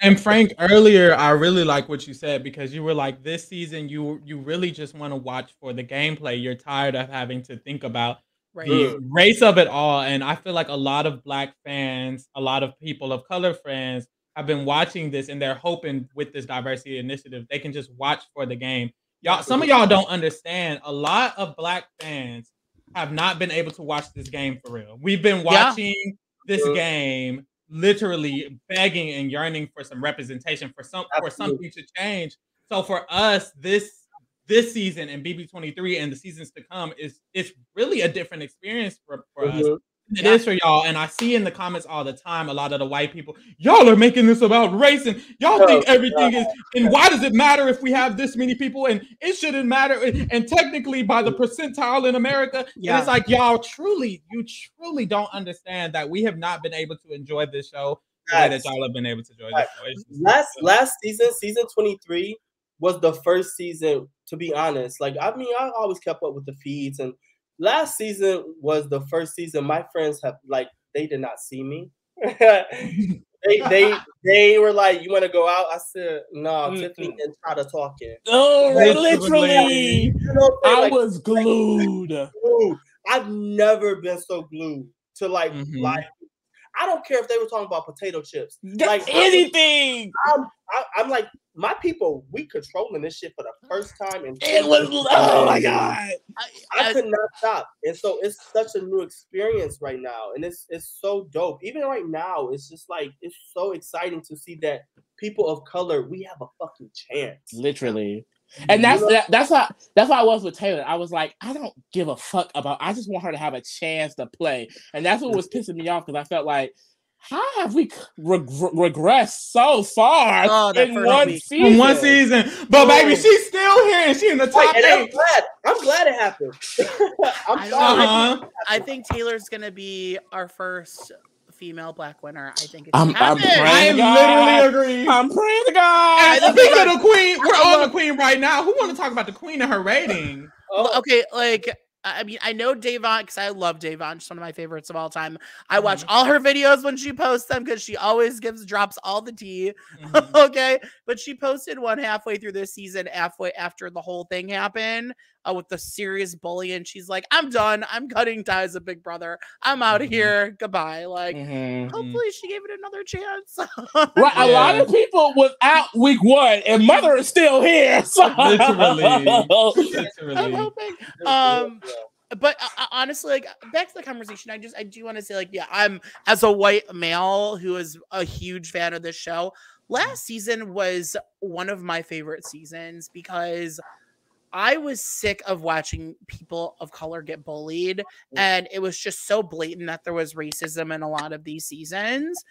And Frank, earlier, I really like what you said because you were like, this season, you really just want to watch for the gameplay. You're tired of having to think about the race of it all. And I feel like a lot of Black fans, a lot of people of color fans have been watching this and they're hoping with this diversity initiative, they can just watch for the game. Y'all, some of y'all don't understand. A lot of Black fans have not been able to watch this game for real. We've been watching this game, literally begging and yearning for some representation, for something to change. So for us, this season and BB23 and the seasons to come it's really a different experience for us. It is for y'all. And I see in the comments all the time, a lot of the white people, y'all are making this about race and y'all think everything is, and why does it matter if we have this many people and it shouldn't matter. And technically by the percentile in America, and it's like, you truly don't understand that we have not been able to enjoy this show the way that y'all have been able to enjoy this show. Last season 23 was the first season, to be honest. Like, I mean, I always kept up with the feeds, and last season was the first season my friends have, like, they did not see me. they were like, you want to go out? I said, no, Tiffany and try to talk it. Oh, literally. You know, I was glued. I've never been so glued to like I don't care if they were talking about potato chips. Like anything. I'm like, my people, we controlling this shit for the first time. And it was, oh my God. I could not stop. And so it's such a new experience right now. And it's so dope. Even right now, it's just like, it's so exciting to see that people of color, we have a fucking chance. Literally. And that's how I was with Taylor. I was like, I don't give a fuck about, I just want her to have a chance to play. And that's what was pissing me off, because I felt like, how have we regressed so far in one season? In one season. But baby, she's still here and she's in the top 8. I'm glad it happened. I think Taylor's gonna be our first female black winner. I think it's I literally agree. I'm praying to God. And speaking of the queen, we're on the queen right now. Who want to talk about the queen and her rating? Okay, like I mean, I know Da'Vonne because I love Da'Vonne. She's one of my favorites of all time. I watch all her videos when she posts them because she always drops all the tea. Okay, but she posted one halfway through this season, halfway after the whole thing happened, with the serious bullying. She's like, "I'm done. I'm cutting ties with Big Brother. I'm out of here. Goodbye." Like, hopefully, she gave it another chance. Right, a lot of people was out week 1, and Mother is still here. So. Literally. I'm hoping. But honestly, like back to the conversation, I do want to say, like, yeah, I'm as a white male who is a huge fan of this show. Last season was one of my favorite seasons because I was sick of watching people of color get bullied, and it was just so blatant that there was racism in a lot of these seasons.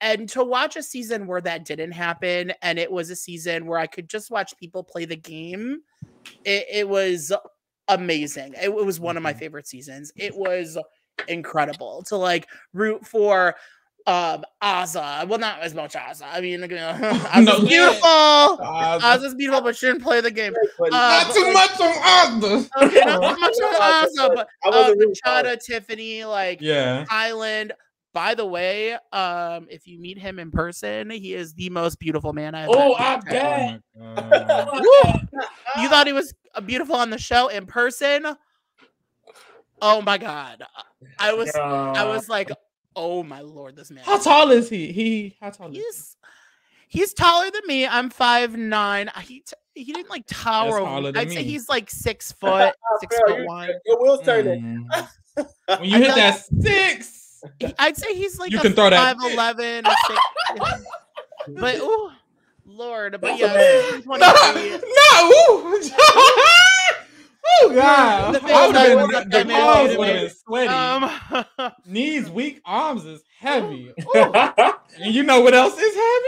And to watch a season where that didn't happen, and it was a season where I could just watch people play the game, it was amazing. It was one of my favorite seasons. It was incredible to like root for Azah. Well, not as much Azah. I mean, Azah's beautiful. Azah's beautiful, but shouldn't play the game. Not too much on Azah. Okay, not too much on Azah, but Machada, Tiffany, like Island. By the way, if you meet him in person, he is the most beautiful man I've met. I bet. You thought he was beautiful on the show. In person, oh my God. I was like, oh my Lord, this man. How tall is he? How tall is he? He's taller than me. I'm 5'9". He didn't like tower over me. I'd say he's like 6 foot, 6'1". Your wheels turning. When you hit that 6. I'd say he's like you can throw 5'11". But oh Lord, but yeah, oh God, the palms would have been sweaty. Knees weak, arms is heavy. And you know what else is heavy?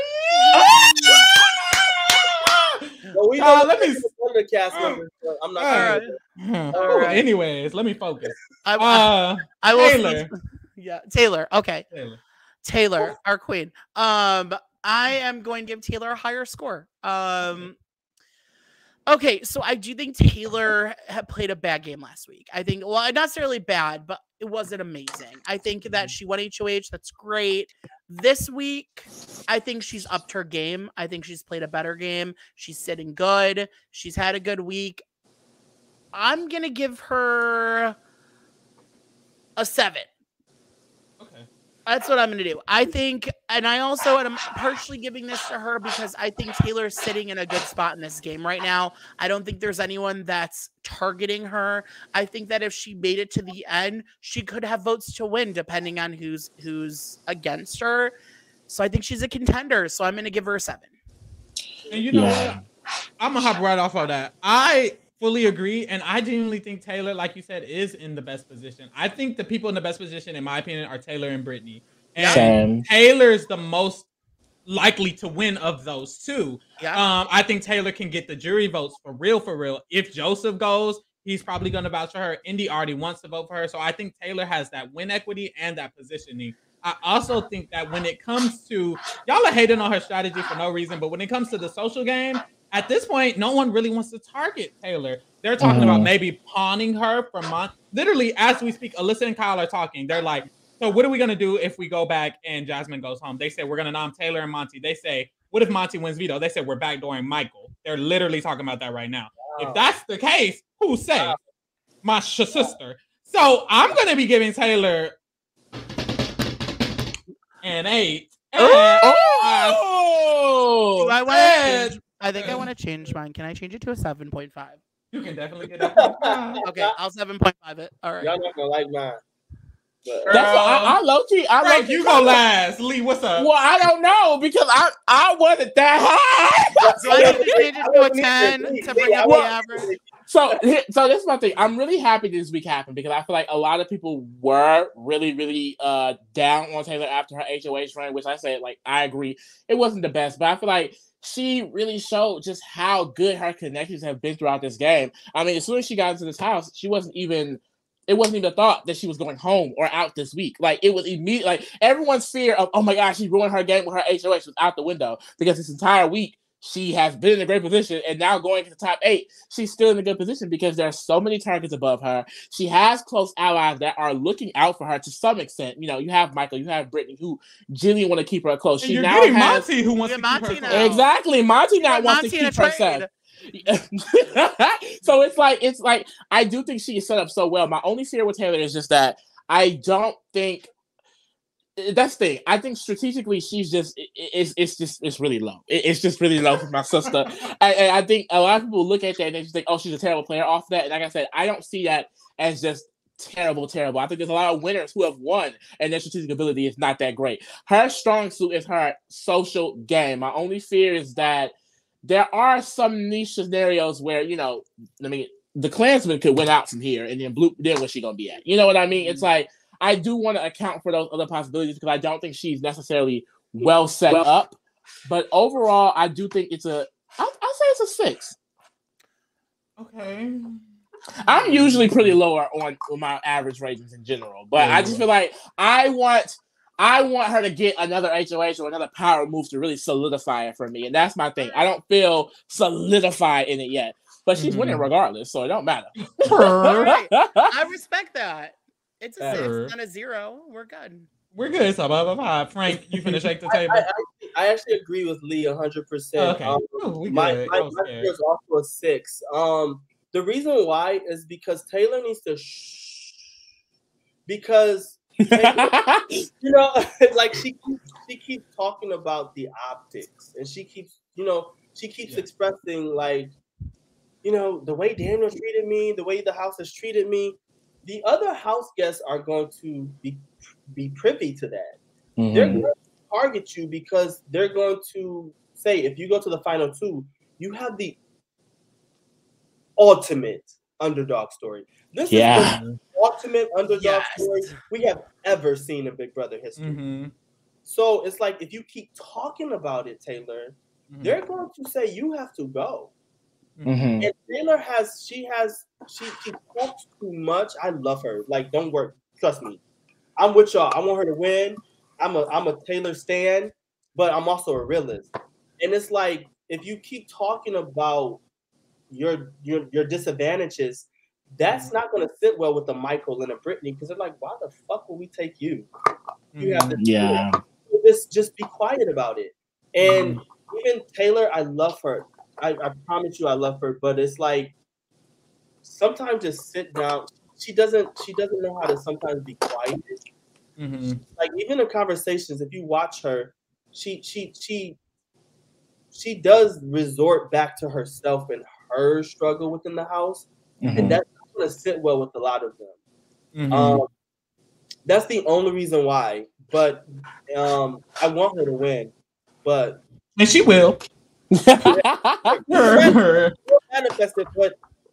Well, we know let me cast members. So I'm not. All right. Anyways, let me focus. I will. Taylor. Yeah, Taylor. Okay, Taylor, our queen. I am going to give Taylor a higher score. Okay, so I do think Taylor had played a bad game last week. I think, well, not necessarily bad, but it wasn't amazing. I think that she won HOH. That's great. This week, I think she's upped her game. I think she's played a better game. She's sitting good. She's had a good week. I'm going to give her a 7. That's what I'm going to do. I think, and I'm partially giving this to her because I think Taylor's sitting in a good spot in this game right now. I don't think there's anyone that's targeting her. I think that if she made it to the end, she could have votes to win depending on who's against her. So I think she's a contender. So I'm going to give her a 7. And you know what? I'm going to hop right off of that. I fully agree, and I genuinely think Taylor, like you said, is in the best position. I think the people in the best position, in my opinion, are Taylor and Brittany. And Taylor's the most likely to win of those two. Yeah. I think Taylor can get the jury votes for real. If Joseph goes, he's probably going to vouch for her. Indy already wants to vote for her, so I think Taylor has that win equity and that positioning. I also think that when it comes to, y'all are hating on her strategy for no reason, but when it comes to the social game, at this point, no one really wants to target Taylor. They're talking about maybe pawning her from literally as we speak. Alyssa and Kyle are talking. They're like, so what are we going to do if we go back and Jasmine goes home? They say, we're going to nom Taylor and Monty. They say, what if Monty wins veto? They said, we're backdooring Michael. They're literally talking about that right now. Wow. If that's the case, who say? My sister. So I'm going to be giving Taylor an 8. I think I want to change mine. Can I change it to a 7.5? You can definitely get that. Okay, I'll 7.5 it. All right. Y'all not gonna like mine. I low-key. You go last. Lee, what's up? Well, I don't know because I wasn't that high. So I need to change it to a 10 to bring up the average. So this is my thing. I'm really happy this week happened because I feel like a lot of people were really, really down on Taylor after her HOH run, which I said, like, I agree. It wasn't the best, but I feel like she really showed just how good her connections have been throughout this game. I mean, as soon as she got into this house, it wasn't even a thought that she was going home or out this week. Like, it was immediate. Like, everyone's fear of, oh my gosh, she ruined her game with her HOH was out the window because this entire week she has been in a great position, and now going to the top 8, she's still in a good position because there are so many targets above her. She has close allies that are looking out for her to some extent. You know, you have Michael, you have Brittany, who genuinely want to keep her close. And she now has Monty, who wants to keep her close. Exactly, Monty now wants to keep her safe. So it's like I do think she is set up so well. My only fear with Taylor is just that I don't think. That's the thing. I think strategically, she's just it's really low. It's just really low for my sister. And I think a lot of people look at that and they just think, oh, she's a terrible player off that. And like I said, I don't see that as just terrible. I think there's a lot of winners who have won and their strategic ability is not that great. Her strong suit is her social game. My only fear is that there are some niche scenarios where, you know, I mean, the Klansman could win out from here and then where's she gonna be at? You know what I mean? It's like, I do want to account for those other possibilities because I don't think she's necessarily well set up. But overall, I do think I'll say it's a 6. Okay. I'm usually pretty lower on my average ratings in general, but I just feel like I want her to get another HOH or another power move to really solidify it for me, and that's my thing. I don't feel solidified in it yet, but she's winning regardless, so it don't matter. Right. I respect that. It's a 6, not a 0. We're good. We're good. So, blah, blah, blah. Frank, you finna shake the table. I actually agree with Lee 100%. Okay. My score is also a 6. The reason why is because Taylor needs to because Taylor, you know, like she keeps talking about the optics, and she keeps expressing, like, you know, the way Daniel treated me, the way the house has treated me. The other house guests are going to be privy to that. Mm-hmm. They're going to target you because they're going to say, if you go to the final 2, you have the ultimate underdog story. This is the ultimate underdog story we have ever seen in Big Brother history. Mm-hmm. So it's like, if you keep talking about it, Taylor, they're going to say you have to go. Mm-hmm. And Taylor she talks too much. I love her. Like, don't worry. Trust me. I'm with y'all. I want her to win. I'm a Taylor stan, but I'm also a realist. And it's like, if you keep talking about your disadvantages, that's not going to sit well with a Michael and a Brittany, because they're like, why the fuck will we take you? You have to just be quiet about it. And even Taylor, I love her. I promise you I love her, but it's like, sometimes just sit down. She doesn't know how to sometimes be quiet. Mm-hmm. Like, even in conversations, if you watch her, she does resort back to herself and her struggle within the house, and that's not going to sit well with a lot of them. Mm-hmm. That's the only reason why. But I want her to win, and she will. Manifested,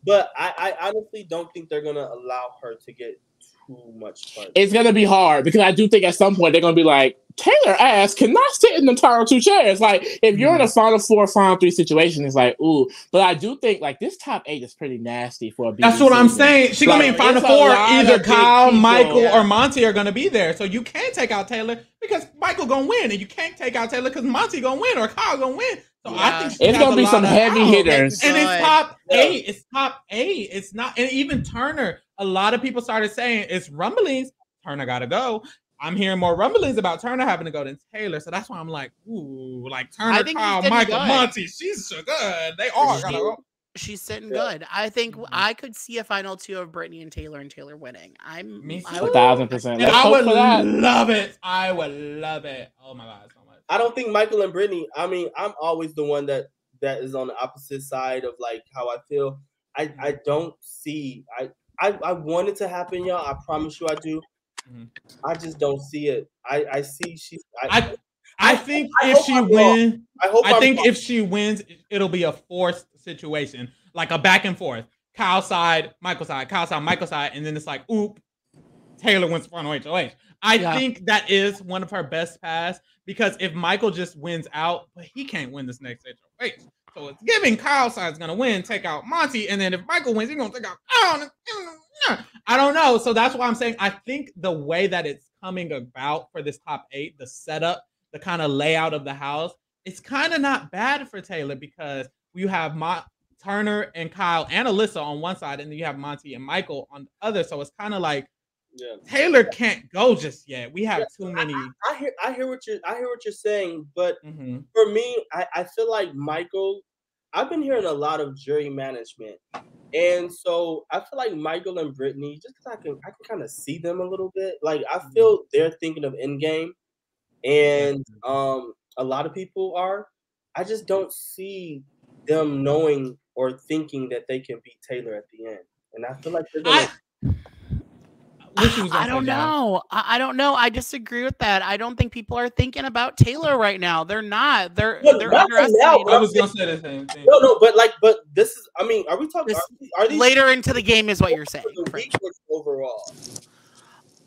but I honestly don't think they're gonna allow her to get too much fun. It's gonna be hard because I do think at some point they're gonna be like, Taylor ass cannot sit in the entire 2 chairs. Like, if you're in a final 4, final 3 situation, it's like, ooh. But I do think, like, this top 8 is pretty nasty for a BB That's what I'm saying. She gonna be in final 4. Either Kyle, Michael, or Monty are gonna be there. So you can't take out Taylor because Michael gonna win, and you can't take out Taylor because Monty gonna win or Kyle gonna win. So I think it's gonna be some heavy hitters. And it's top 8. It's top 8. It's not, and even Turner. A lot of people started saying it's rumblings. Turner gotta go. I'm hearing more rumblings about Turner having to go than Taylor, so that's why I'm like, ooh, like Turner, Kyle, Michael, Monty, she's so good. They all gotta go. She's sitting good. I think I could see a final 2 of Brittany and Taylor winning. I would 1,000%. I would love it. I would love it. Oh my God, so much. I don't think Michael and Brittany. I mean, I'm always the one that is on the opposite side of, like, how I feel. I don't see. I want it to happen, y'all. I promise you, I do. I just don't see it. I see she. I think if she wins, I think if she wins, it'll be a forced situation, like a back and forth. Kyle side, Michael side, Kyle side, Michael side, and then it's like, oop, Taylor wins final HOH. I think that is one of her best paths because if Michael just wins out, but he can't win this next HOH. So it's giving Kyle side's gonna win, take out Monty, and then if Michael wins, he's gonna take out. I don't know. So that's why I'm saying I think the way that it's coming about for this top 8, the setup, the kind of layout of the house, it's kind of not bad for Taylor because you have Turner and Kyle and Alyssa on one side, and then you have Monty and Michael on the other. So it's kind of like Taylor can't go just yet. We have too many. I hear what you're saying, but for me, I feel like Michael. I've been hearing a lot of jury management, and so I feel like Michael and Brittany, just because I can kind of see them a little bit. Like I feel they're thinking of Endgame, and a lot of people are. I just don't see them knowing or thinking that they can beat Taylor at the end, and I feel like they're gonna. I don't know. I don't know. I disagree with that. I don't think people are thinking about Taylor right now. They're not. They're underestimating. I was gonna say the same thing. No, but this is. I mean, are we talking? Are these later into the game? Is what you're saying? Overall.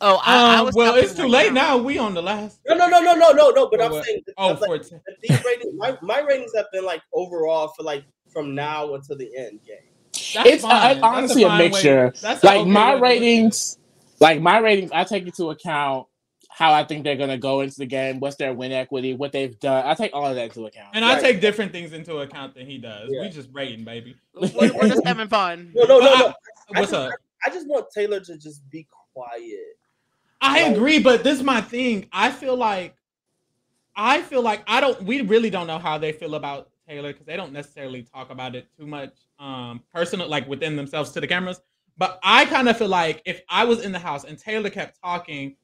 Oh, I was. Well, it's too late now. We on the last. No. But I'm saying. These ratings. My ratings have been like overall for like from now until the end game. It's honestly a mixture. Like my ratings. Like my ratings, I take into account how I think they're gonna go into the game, what's their win equity, what they've done. I take all of that into account. And I take different things into account than he does. Yeah. We just rating, baby. We're just having fun. No. What's up? I just want Taylor to just be quiet. I agree, but this is my thing. I feel like we really don't know how they feel about Taylor because they don't necessarily talk about it too much personal, like within themselves to the cameras. But I kind of feel like if I was in the house and Taylor kept talking,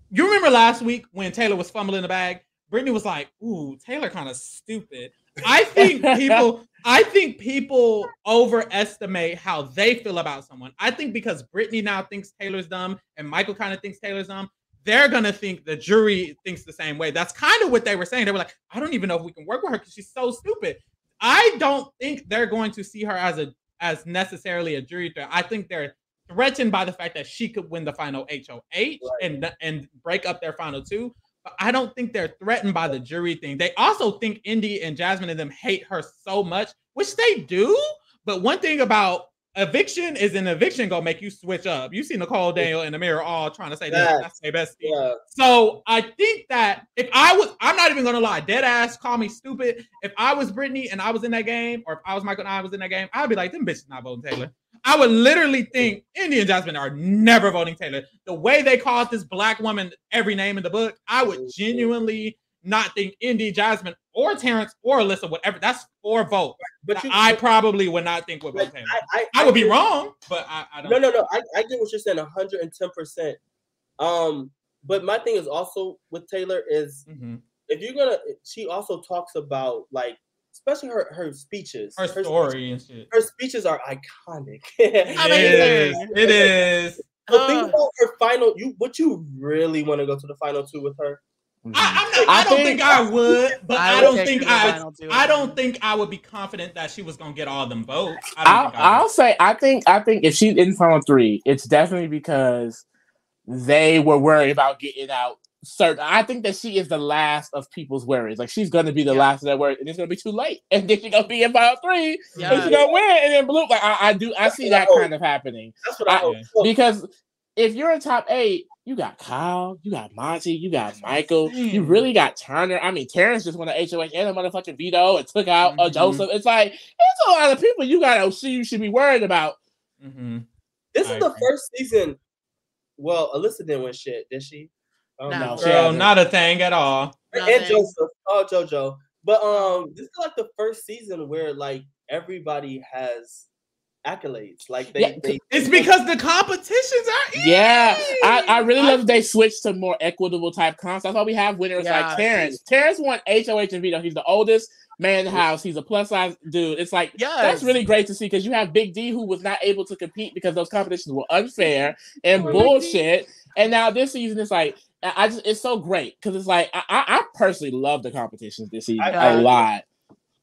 you remember last week when Taylor was fumbling the bag? Brittany was like, "Ooh, Taylor kind of stupid." I think people overestimate how they feel about someone. I think because Brittany now thinks Taylor's dumb and Michael kind of thinks Taylor's dumb, they're gonna think the jury thinks the same way. That's kind of what they were saying. They were like, "I don't even know if we can work with her because she's so stupid." I don't think they're going to see her as necessarily a jury threat. I think they're threatened by the fact that she could win the final HOH and break up their final 2. But I don't think they're threatened by the jury thing. They also think Indy and Jasmine and them hate her so much, which they do. But one thing about eviction is an eviction gonna make you switch up. You see Nicole, Daniel, and the mirror all trying to say that's their best. Yeah. So I think that if I'm not even gonna lie, dead ass, call me stupid. If I was Brittany and I was in that game, or if I was Michael and I was in that game, I'd be like, them bitches not voting Taylor. I would literally think Indy and Jasmine are never voting Taylor. The way they called this black woman every name in the book, I would genuinely not think Indy, Jasmine, or Terrence, or Alyssa, whatever. That's 4 votes. But I probably would not think would vote Taylor. I would be wrong, but I don't. No. I get what you're saying 110%. But my thing is also with Taylor is if you're gonna, she also talks about like, especially her speeches, her story and shit. Her speeches are iconic. It is. So think about her final. Would you really want to go to the final 2 with her? I don't think I would, but I don't think I would be confident that she was gonna get all them votes. I think if she's in final 3, it's definitely because they were worried about getting out. I think that she is the last of people's worries. Like she's gonna be the last of their worries, and it's gonna be too late. And then she's gonna be in final 3, and she's gonna win. And then Blue, like I see that kind of happening. That's what I hope. Because if you're in top 8, you got Kyle, you got Monty, you got Michael, you really got Turner. I mean, Terrence just won an HOH and a motherfucking veto and took out Joseph. It's like it's a lot of people you should be worried about. This is the first season. Well, Alyssa didn't win shit, did she? No, girl, not a thing at all. And Joseph, JoJo. But this is like the first season where like everybody has accolades. Like it's because the competitions are easy. Yeah, I really love that they switched to more equitable type comps. That's why we have winners like Terrence. Terrence won HOH and veto. He's the oldest man in the house. He's a plus size dude. It's like that's really great to see because you have Big D who was not able to compete because those competitions were unfair and bullshit. And now this season it's like it's so great because it's like I personally love the competitions this season a lot.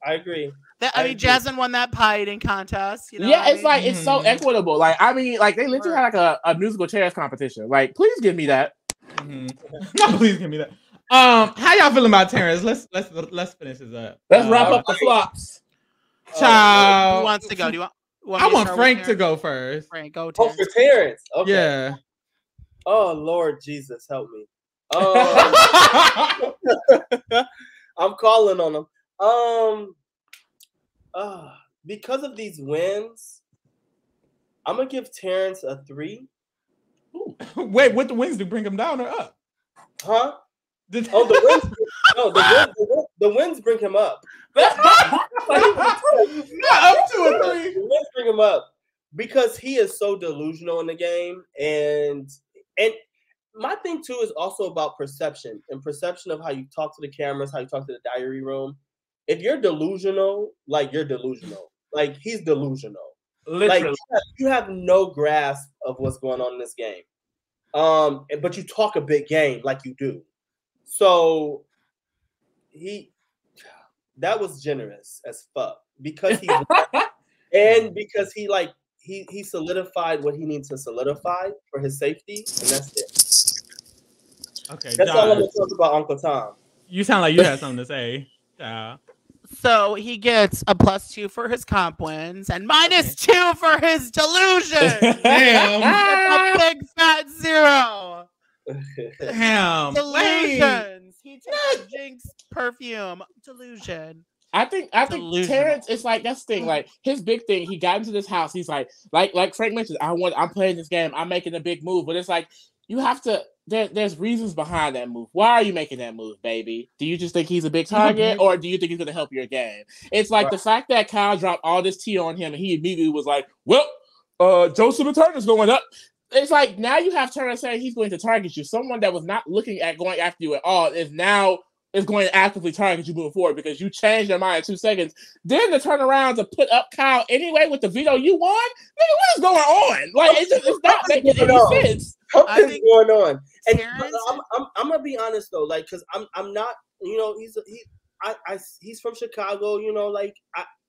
I agree. I mean, Jasmine won that pie eating contest. You know yeah, it's like it's so equitable. Like, I mean, like they literally had like a musical chairs competition. Like, please give me that. No, please give me that. How y'all feeling about Terrence? Let's finish this up. Let's wrap up the flops. Ciao. Who wants to go? Do you want I want Frank to go first. Frank, go. Terrence. Oh, for Terrence. Okay. Yeah. Oh Lord Jesus, help me. I'm calling on him. Because of these wins, I'm gonna give Terrence a 3. Wait, what the wins do bring him down or up? Huh? The wins. No, the wins bring him up. Not up to a 3. The wins bring him up because he is so delusional in the game, and my thing too is also about perception and perception of how you talk to the cameras, how you talk to the diary room. If you're delusional, like you're delusional, like he's delusional. Literally. Like you have no grasp of what's going on in this game. But you talk a big game like you do. So that was generous as fuck because he and because he solidified what he needs to solidify for his safety, and that's it. Okay, that's all I'm gonna talk about, Uncle Tom. You sound like you had something to say. So he gets a +2 for his comp wins and -2 for his delusion. Damn. A big fat 0. Damn. Delusions. He takes Jinx perfume. Delusion. I think Terrence is like, that's the thing. Like his big thing, he got into this house. He's like Frank mentioned, I'm playing this game. I'm making a big move, but it's like you have to. There's reasons behind that move. Why are you making that move, baby? Do you just think he's a big target, or do you think he's going to help your game? It's like the fact that Kyle dropped all this tea on him, and he immediately was like, "Well, Joseph and Turner's going up." It's like now you have Turner saying he's going to target you. Someone that was not looking at going after you at all is now going to actively target you moving forward because you changed your mind in 2 seconds. Then to turn around to put up Kyle anyway with the veto you won, nigga, what is going on? Like it's not making any sense. Something's going on. And I'm gonna be honest though, like, cause I'm not, you know, he's from Chicago, you know, like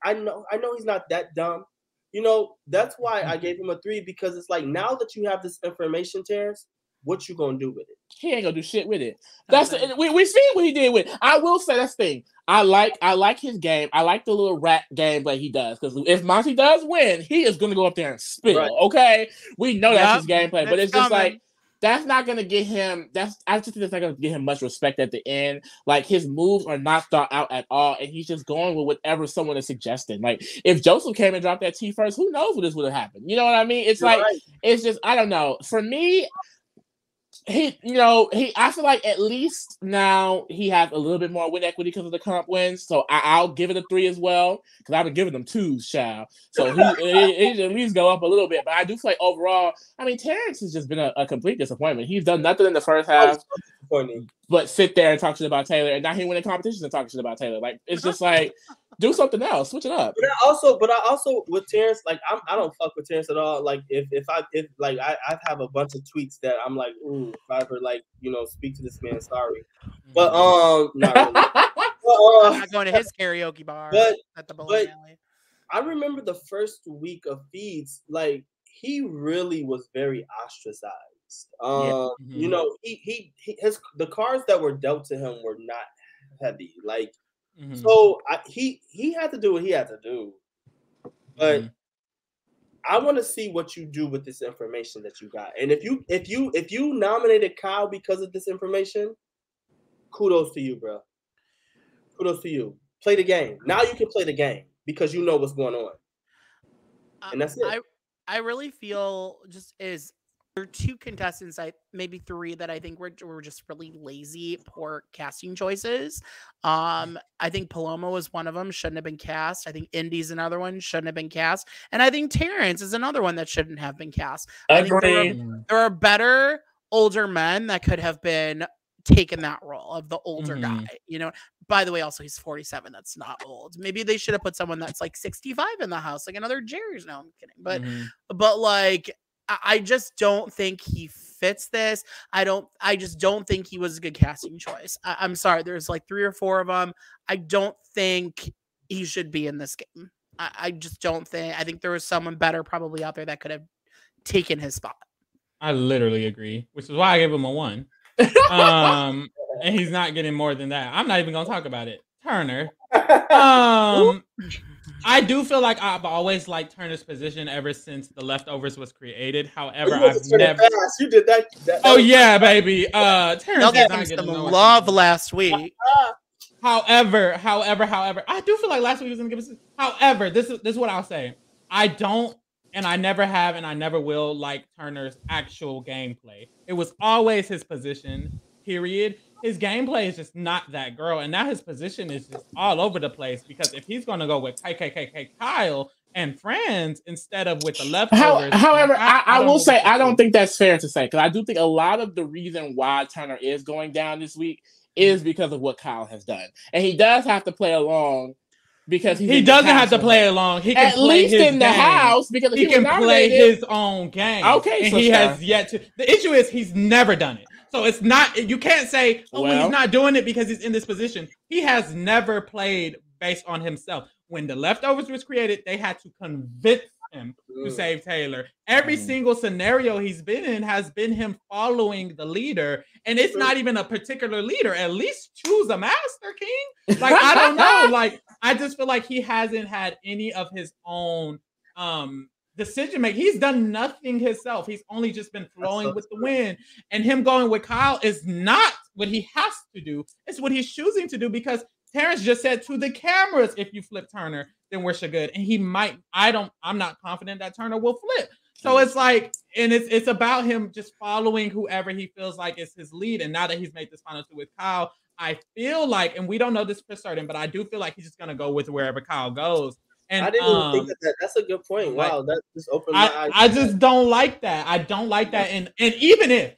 I know he's not that dumb, you know. That's why I gave him a 3 because it's like now that you have this information, Terrence, what you gonna do with it? He ain't gonna do shit with it. We see what he did with it. I will say that's the thing. I like his game. I like the little rat game that he does because if Monty does win, he is gonna go up there and spill. Right. Okay, we know that's his gameplay, but it's just like that's not gonna get him. I just think that's not gonna get him much respect at the end. Like his moves are not thought out at all, and he's just going with whatever someone is suggesting. Like if Joseph came and dropped that T first, who knows what this would have happened? You know what I mean? It's it's just I don't know. For me, I feel like at least now he has a little bit more win equity because of the comp wins. So I'll give it a 3 as well because I've been giving them 2s, child. So he at least go up a little bit. But I do feel like overall, I mean, Terrence has just been a complete disappointment. He's done nothing in the first half but sit there and talk shit about Taylor, and now he winning competitions and talking shit about Taylor. Like it's just like do something else, switch it up. But I also with Terrence, like I don't fuck with Terrence at all. Like if I have a bunch of tweets that I'm like, ooh, if I ever like, you know, speak to this man, sorry. But not really. I'm not going to his karaoke bar at the bowling alley. I remember the first week of feeds, like he really was very ostracized. You know, the cards that were dealt to him were not heavy. Like so he had to do what he had to do. But I want to see what you do with this information that you got. And if you nominated Kyle because of this information, kudos to you, bro. Kudos to you. Play the game. Now you can play the game because you know what's going on. And that's it. I really feel there are 2 contestants, maybe 3 that I think were just really lazy, poor casting choices. I think Paloma was one of them, shouldn't have been cast. I think Indy's another one, shouldn't have been cast. And I think Terrence is another one that shouldn't have been cast. I think there are better older men that could have been taken that role of the older guy, you know. By the way, also he's 47. That's not old. Maybe they should have put someone that's like 65 in the house, like another Jerry's. No, I'm kidding. But like I just don't think he fits this. I just don't think he was a good casting choice. I'm sorry. There's like 3 or 4 of them. I don't think he should be in this game. I just don't think. I think there was someone better probably out there that could have taken his spot. I literally agree, which is why I gave him a 1. And he's not getting more than that. I'm not even gonna talk about it. Turner. I do feel like I've always liked Turner's position ever since the Leftovers was created. However, I've never. You did that. Oh yeah, baby. Terrence They'll get him some love last week. However, I do feel like last week was gonna give us. However, this is what I'll say. I don't, and I never have, and I never will like Turner's actual gameplay. It was always his position. Period. His gameplay is just not that girl, and now his position is just all over the place. Because if he's gonna go with Kyle and friends instead of with the Leftovers, however, I will say I don't think that's fair to say, because I do think a lot of the reason why Turner is going down this week is because of what Kyle has done, and he does have to play along. Because he doesn't have to play along. He can at play least his in the game. House because he can play his own game. Okay, and he has yet to. The issue is he's never done it. So it's not. You can't say, "Oh, well, he's not doing it because he's in this position." He has never played based on himself. When the Leftovers was created, they had to convince him to save Taylor. Every single scenario he's been in has been him following the leader, and it's not even a particular leader. At least choose a master, King. Like I don't know. Like I just feel like he hasn't had any of his own decision making. He's done nothing himself. He's only just been flowing with the wind. And him going with Kyle is not what he has to do. It's what he's choosing to do, because Terrence just said to the cameras, if you flip Turner, then we're good. And he might. I'm not confident that Turner will flip. So it's like, and it's about him just following whoever he feels like is his lead. And now that he's made this final 2 with Kyle, I feel like, and we don't know this for certain, but I do feel like he's just gonna go with wherever Kyle goes. And I didn't even think of that. That's a good point. Wow, that just opened my eyes. I just don't like that. I don't like that. And even if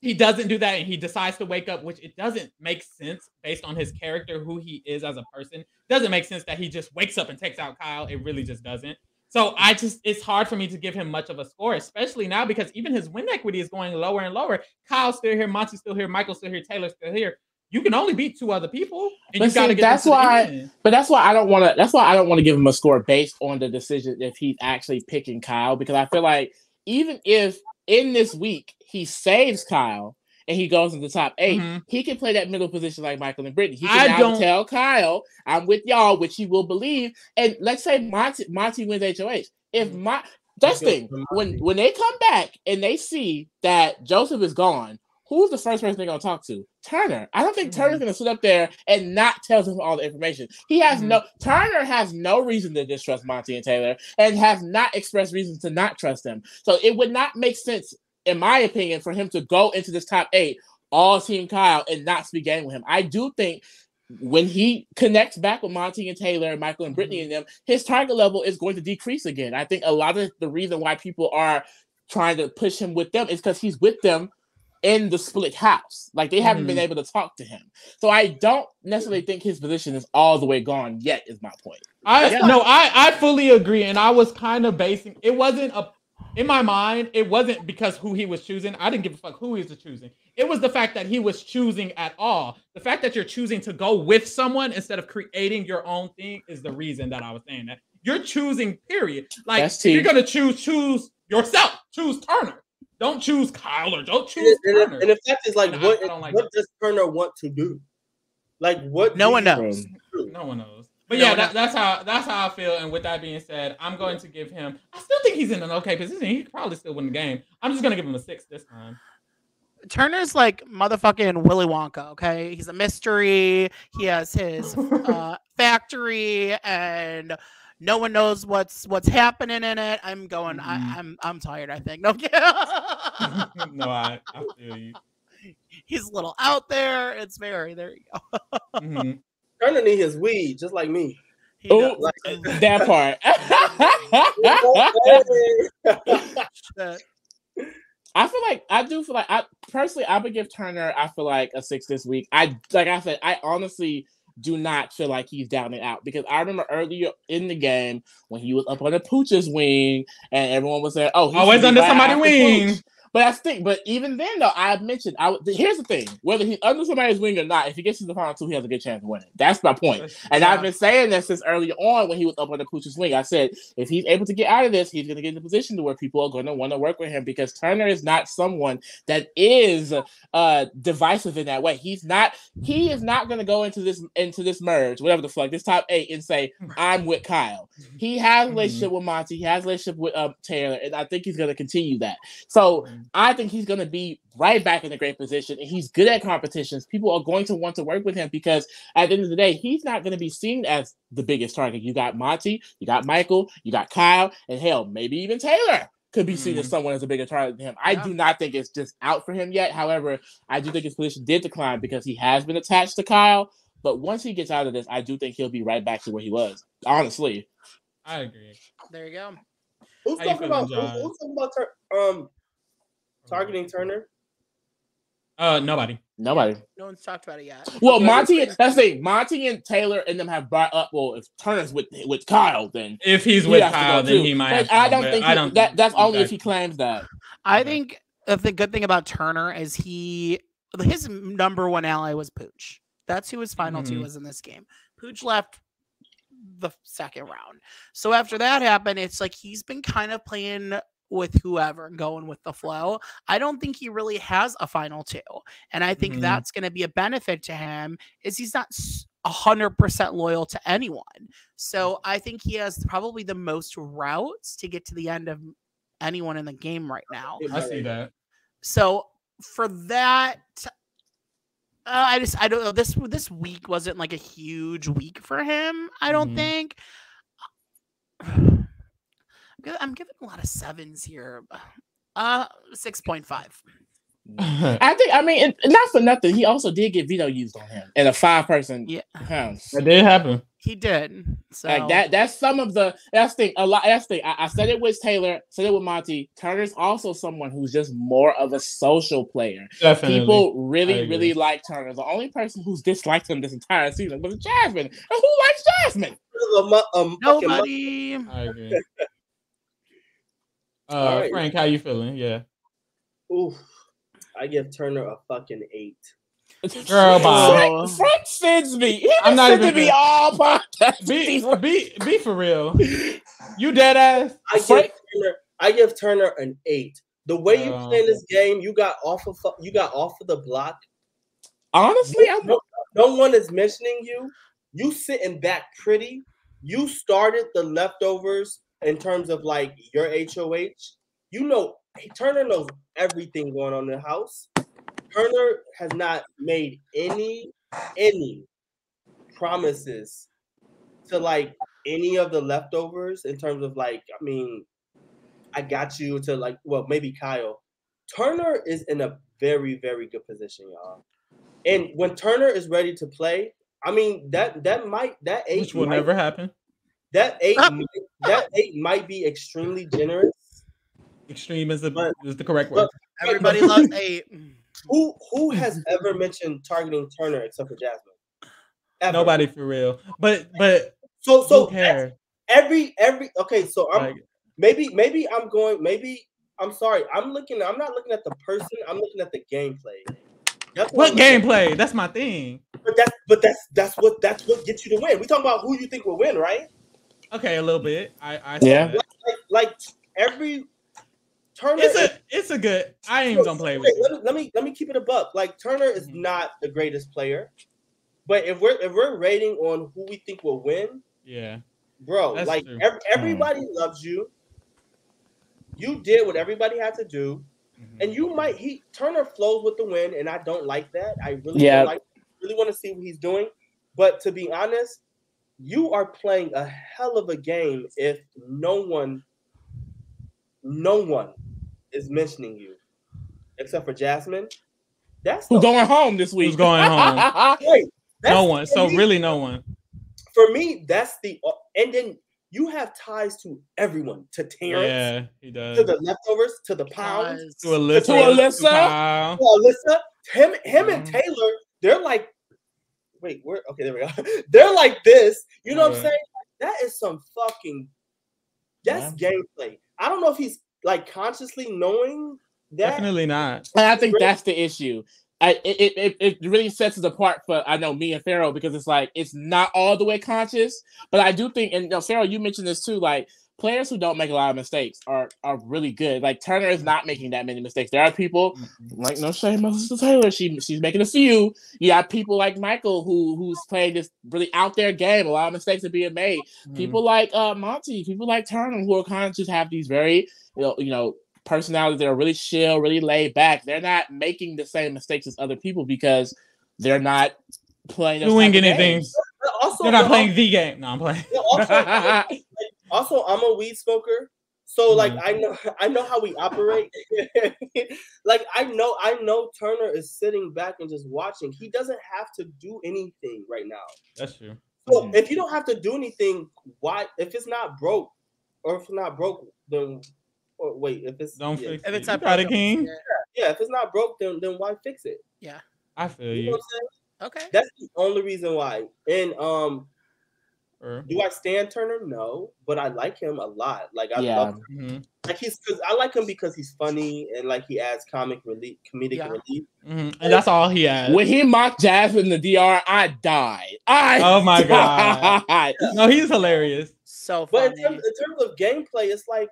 he doesn't do that and he decides to wake up, which it doesn't make sense based on his character, who he is as a person. Doesn't make sense that he just wakes up and takes out Kyle. It really just doesn't. So it's hard for me to give him much of a score, especially now because even his win equity is going lower and lower. Kyle's still here, Monty's still here, Michael's still here, Taylor's still here. You can only beat 2 other people, and you got to get. That's why I don't want to. That's why I don't want to give him a score based on the decision if he's actually picking Kyle, because I feel like even if in this week he saves Kyle and he goes in the top 8, he can play that middle position like Michael and Brittany. He can now tell Kyle, "I'm with y'all," which he will believe. And let's say Monty wins HOH. If that's the thing, when they come back and they see that Joseph is gone, who's the first person they're going to talk to? Turner. I don't think Turner's going to sit up there and not tell them all the information. Turner has no reason to distrust Monty and Taylor and has not expressed reasons to not trust them. So it would not make sense, in my opinion, for him to go into this top 8, all team Kyle, and not speak game with him. I do think when he connects back with Monty and Taylor and Michael and Brittany and them, his target level is going to decrease again. I think a lot of the reason why people are trying to push him with them is because he's with them in the split house. Like, they haven't been able to talk to him. So I don't necessarily think his position is all the way gone yet, is my point. I fully agree. And I was kind of basing, it wasn't in my mind, it wasn't because who he was choosing. I didn't give a fuck who he was choosing. It was the fact that he was choosing at all. The fact that you're choosing to go with someone instead of creating your own thing is the reason that I was saying that. You're choosing, period. Like, if you're going to choose yourself. Choose Turner. Don't choose Kyle or don't choose Turner. And the fact is, like, what does Turner want to do? Like, what? No one knows. No one knows. But that's how I feel. And with that being said, I'm going to give him. I still think he's in an okay position. He could probably still win the game. I'm just going to give him a 6 this time. Turner's like motherfucking Willy Wonka. Okay, he's a mystery. He has his factory and. No one knows what's happening in it. I'm going. I'm tired. I think. No. No, I feel you. He's a little out there. It's very. There you go. Turner need his weed, just like me. Oh, that part. I personally I would give Turner. I feel like a 6 this week. I honestly do not feel like he's down and out, because I remember earlier in the game when he was up on the Pooch's wing and everyone was saying, "Oh, he's always under somebody's wing." But I think, but even then, though, I mentioned, here's the thing: whether he's under somebody's wing or not, if he gets to the final two, he has a good chance of winning. That's my point. And I've been saying that since early on when he was up under Pooch's wing. I said if he's able to get out of this, he's going to get in a position to where people are going to want to work with him because Turner is not someone that is divisive in that way. He is not going to go into this merge, whatever the fuck, this top 8, and say I'm with Kyle. He has a relationship with Monty. He has a relationship with Taylor, and I think he's going to continue that. So I think he's going to be right back in a great position, and he's good at competitions. People are going to want to work with him because at the end of the day, he's not going to be seen as the biggest target. You got Monty, you got Michael, you got Kyle, and hell, maybe even Taylor could be seen as someone as a bigger target than him. I do not think it's just out for him yet. However, I do think his position did decline because he has been attached to Kyle. But once he gets out of this, I do think he'll be right back to where he was. Honestly, I agree. There you go. Who's talking about targeting Turner? Nobody. No one's talked about it yet. Well, Monty and Taylor and them have brought up. Well, if Turner's with Kyle, then if he's with Kyle, then he might. I don't think that's only if he claims that. I think the good thing about Turner is his number one ally was Pooch. That's who his final two was in this game. Pooch left the second round. So after that happened, it's like he's been kind of playing with whoever and going with the flow. I don't think he really has a final two. And I think that's going to be a benefit to him is he's not 100% loyal to anyone. So I think he has probably the most routes to get to the end of anyone in the game right now. I see that. So for that, I don't know. This week wasn't like a huge week for him. I don't think. I'm giving a lot of 7s here. 6.5. I mean, not for nothing. He also did get veto used on him in a 5-person house. That did happen. He did. So like that's some of the that's thing. A lot. That's thing. I said it with Taylor. Said it with Monty. Turner's also someone who's just more of a social player. Definitely. People really like Turner. The only person who's disliked him this entire season was Jasmine. And who likes Jasmine? Nobody. I agree. Right. Frank, how you feeling? Yeah. Oof. I give Turner a fucking 8. Girl, Bob. Frank sends me. I'm not even to be all podcasts. Be for real. You dead ass. I give Turner an 8. The way you play this game, you got off of the block. Honestly, no one is mentioning you. You sitting back pretty. You started the leftovers in terms of like your HOH. You know, Turner knows everything going on in the house. Turner has not made any promises to like any of the leftovers in terms of like, I mean, I got you to like, well, maybe Kyle. Turner is in a very, very good position, y'all. And when Turner is ready to play, I mean, that 8, which will never happen. That 8 might be extremely generous. Extreme is the correct word. Everybody loves 8. Who has ever mentioned targeting Turner except for Jasmine? Ever. Nobody for real. But so who cares? Every okay. So I'm maybe I'm sorry. I'm not looking at the person. I'm looking at the gameplay. What gameplay? That's my thing. But that's what gets you to win. We talking about who you think will win, right? Okay, a little bit. I yeah. Like every Turner. It's a good. I ain't even gonna play with it. Let me keep it a buck. Like Turner is not the greatest player, but if we're rating on who we think will win, yeah, bro, that's like everybody loves you. You did what everybody had to do, and Turner flows with the win, and I don't like that. I really don't like. Really want to see what he's doing, but to be honest, you are playing a hell of a game if no one is mentioning you except for Jasmine. That's who's going home this week. Who's going home? Wait, no one. So really, no one. For me, that's and then you have ties to everyone. To Terrence, yeah, he does. To the leftovers, to the pounds, to Alyssa, him and Taylor. They're like, wait, okay, there we go. They're like this. You know what I'm saying? That is some fucking. That's gameplay. I don't know if he's like consciously knowing Definitely not. And I think that's the issue. It really sets us apart for, I know, me and Pharaoh, because it's like it's not all the way conscious, but I do think, and Pharaoh, you mentioned this too, like players who don't make a lot of mistakes are really good. Like Turner is not making that many mistakes. There are people like, no shame, my sister Taylor, she's making a few. You got people like Michael who's playing this really out there game. A lot of mistakes are being made. People like Monty, people like Turner, who are kind of just have these very personalities that are really chill, really laid back. They're not making the same mistakes as other people because they're not playing doing anything. They're not playing the game. No, I'm playing. Also, I'm a weed smoker, so like I know how we operate. Like I know Turner is sitting back and just watching. He doesn't have to do anything right now. That's true. So if you don't have to do anything, why? If it's not broke, then. Or wait, if it's don't fix if it. It's not broke, king. Yeah, if it's not broke, then why fix it? Yeah, I feel you. Know what I'm saying? Okay, that's the only reason why. And do I stand Turner? No, but I like him a lot. Like I love him. Like I like him because he's funny and like he adds comedic relief. And that's all he has. When he mocked Jasmine in the DR, I died. Oh my god! No, he's hilarious. So funny. But in terms of gameplay, it's like.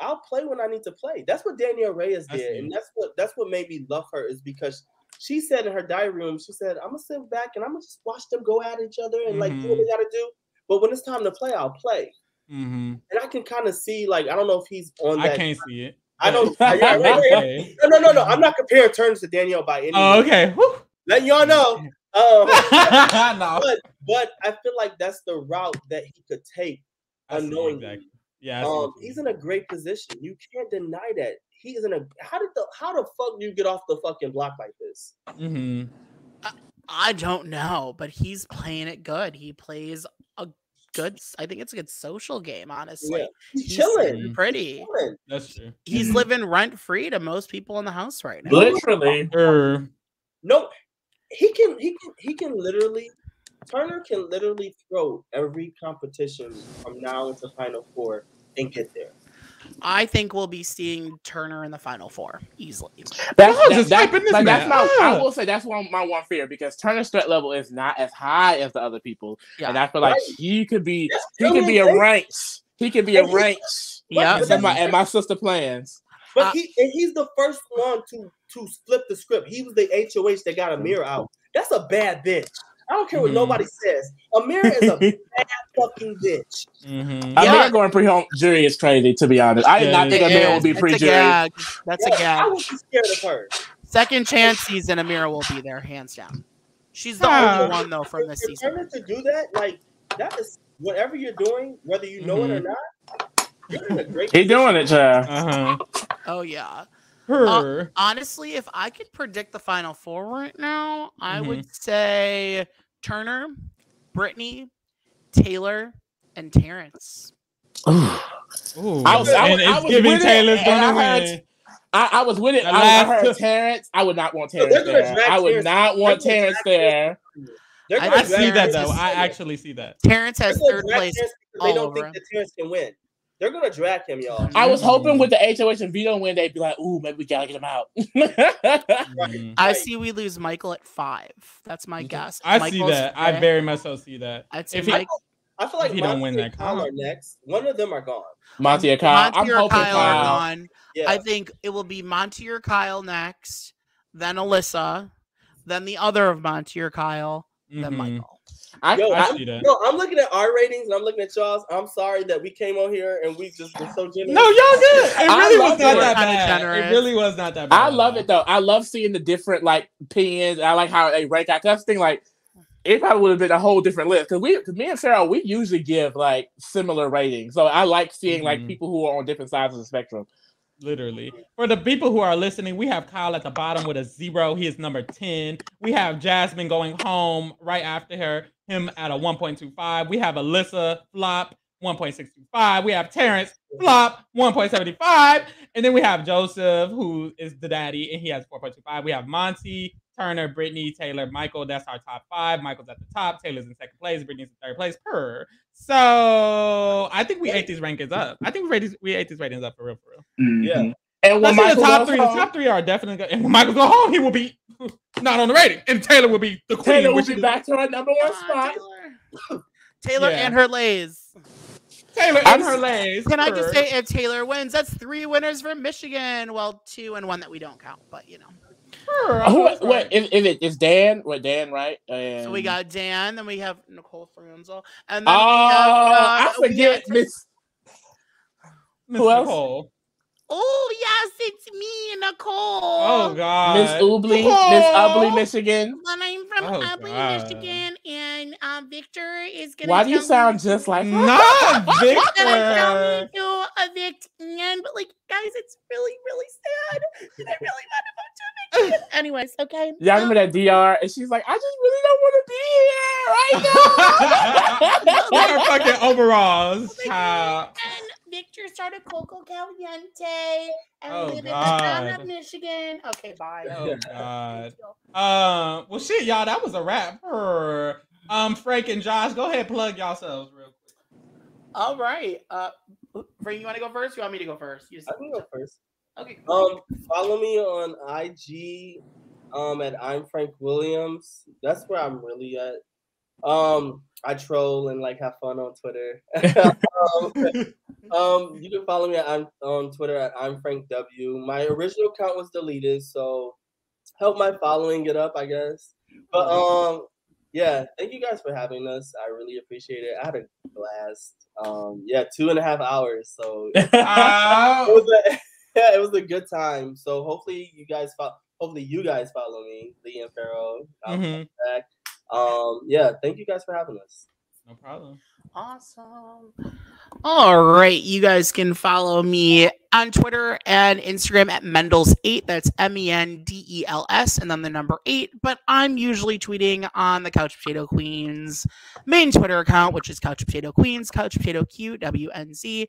I'll play when I need to play. That's what Danielle Reyes did, and that's what made me love her. Is because she said in her diary room, she said, "I'm gonna sit back and I'm gonna just watch them go at each other and like do what they gotta do. But when it's time to play, I'll play." And I can kind of see, like, I don't know if he's on that. I can't see it. I don't. No. I'm not comparing Turner to Danielle by any. Oh, okay. Letting y'all know. No. But I feel like that's the route that he could take unknowingly. Exactly. Yeah, he's in a great position. You can't deny that. He is in a. How the fuck do you get off the fucking block like this? I don't know, but he's playing it good. He plays a good. I think it's a good social game. Honestly, yeah. He's chilling. Pretty. He's chilling. That's true. He's living rent free to most people in the house right now. Literally. No, he can literally. Turner can literally throw every competition from now into Final Four and get there. I think we'll be seeing Turner in the Final Four easily. I will say that's my one fear, because Turner's threat level is not as high as the other people, and I feel like he could be a ranks. He could be a ranks. Yeah, and my sister plans. But he's the first one to flip the script. He was the HOH that got Amira out. That's a bad bitch. I don't care what nobody says. Amira is a bad fucking bitch. Amira going pre-home jury is crazy, to be honest. I did not think Amira would be pre-jury. That's a gag. I would be scared of her. Second chance season, Amira will be there, hands down. She's the only one, though, from this season. Turner to do that, like, that is whatever you're doing, whether you know it or not, you're in a great position. He's doing it, child. Oh, yeah. Honestly, if I could predict the Final Four right now, I would say Turner, Brittany, Taylor, and Terrence. I was giving Taylor's gonna win. I was with it. I heard Terrence. I would not want Terrence there. I would not want Terrence there. I see that though. I actually see that. Terrence has third place. They don't think that Terrence can win. They're gonna drag him, y'all. I was hoping with the HOH and veto win, they'd be like, "Ooh, maybe we gotta get him out." I see we lose Michael at 5. That's my guess. I see that. I very much so see that. I'd say I feel like if he don't win that Kyle are next. One of them are gone. Monty or Kyle. Monty or Kyle are gone. Yeah. I think it will be Monty or Kyle next, then Alyssa, then the other of Monty or Kyle, then Michael. I see that. I'm looking at our ratings and I'm looking at y'all's. I'm sorry that we came on here and we just were so generous. No, y'all good. It really was not that bad. It really was not that bad. I love it though. I love seeing the different like opinions. I like how they rank out. That's the thing. Like, it probably would have been a whole different list because me and Pharaoh, we usually give like similar ratings. So I like seeing like people who are on different sides of the spectrum. Literally. For the people who are listening, we have Kyle at the bottom with a 0. He is number 10. We have Jasmine going home right after him at a 1.25. We have Alyssa flop 1.65. We have Terrence flop 1.75. And then we have Joseph, who is the daddy, and he has 4.25. We have Monty, Turner, Brittany, Taylor, Michael. That's our top 5. Michael's at the top. Taylor's in second place. Brittany's in third place. So I think we ate these rankings up. I think we ate these ratings up for real. Yeah. And when the top three are definitely good. And when Michael go home, he will be not on the rating, and Taylor will be the queen. Taylor will be back to her number one spot. Taylor and her lays. Taylor and her lays. Can I just say, if Taylor wins, that's 3 winners from Michigan. Well, 2 and 1 that we don't count, but you know. If it's Dan, right? And... So we got Dan, then we have Nicole Franzel, and then I forget Miss. Who else? Nicole. Oh yes, it's me, Nicole. Oh God, Miss Ubley, Michigan. But I'm from Ubley, Michigan, and Victor is gonna. Why do you sound just like not Victor? Tell me to evict Ian, but like, guys, it's really, really sad. And I really want to vote to evict Ian. Anyways, okay. Yeah, I remember that DR, and she's like, I just really don't want to be here right now. Her fucking overalls, child. And Victor started Coco Caliente and live in the town of Michigan. Okay, bye. Oh God. Well, shit, y'all. That was a wrap. Frank and Josh, go ahead, plug yourselves real quick. All right. Frank, you want to go first? Or you want me to go first? I can go first. Okay. Follow me on IG. At I'm Frank Williams. That's where I'm really at. I troll and like have fun on Twitter. You can follow me on Twitter at I'm Frank W. My original account was deleted, so help my following get up, I guess. But yeah, thank you guys for having us. I really appreciate it. I had a blast. 2.5 hours, so it was a good time. So hopefully you guys follow me, Lee and Pharaoh. I'll be back. Thank you guys for having us. No problem. Awesome. All right, you guys can follow me on Twitter and Instagram at Mendels8. That's MENDELS and then the number 8. But I'm usually tweeting on the Couch Potato Queens main Twitter account, which is Couch Potato Queens, Couch Potato QWNZ,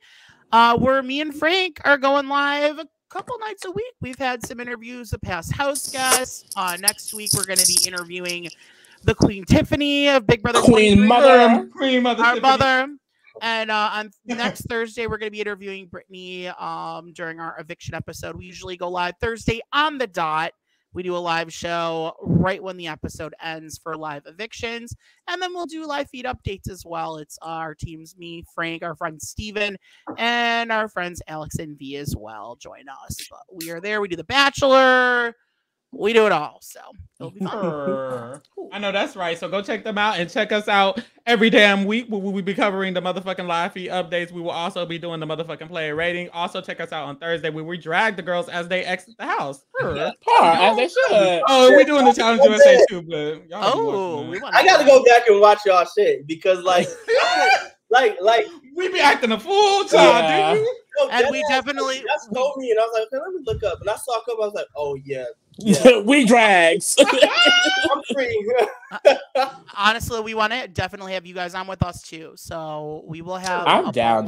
where me and Frank are going live a couple nights a week. We've had some interviews with past house guests. Next week, we're going to be interviewing the Queen Tiffany of Big Brother. Queen Mother, our mother. And on next Thursday, we're going to be interviewing Brittany during our eviction episode. We usually go live Thursday on the dot. We do a live show right when the episode ends for live evictions. And then we'll do live feed updates as well. It's our teams, me, Frank, our friend Steven, and our friends Alex and V as well join us. But we are there. We do The Bachelor. We do it all, so it'll be fun. I know that's right. So go check them out and check us out every damn week. We will be covering the motherfucking live feed updates. We will also be doing the motherfucking player rating. Also check us out on Thursday where we drag the girls as they exit the house. As they should. Oh, we're doing the Challenge USA too, but y'all I gotta go back and watch y'all shit because like we be acting a fool, child. Yeah. And we definitely told me, and I was like, okay, let me look up, and I saw a couple. I was like, oh yeah. We drags. I'm free. Honestly, we want to definitely have you guys on with us too. So we will have. I'm down.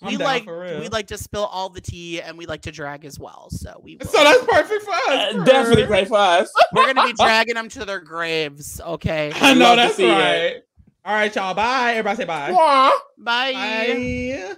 We like to spill all the tea, and we like to drag as well. So we. So that's perfect for us. Definitely great for us. We're gonna be dragging them to their graves. Okay. I know that's right. All right, y'all. Bye. Everybody say bye. Bye. Bye.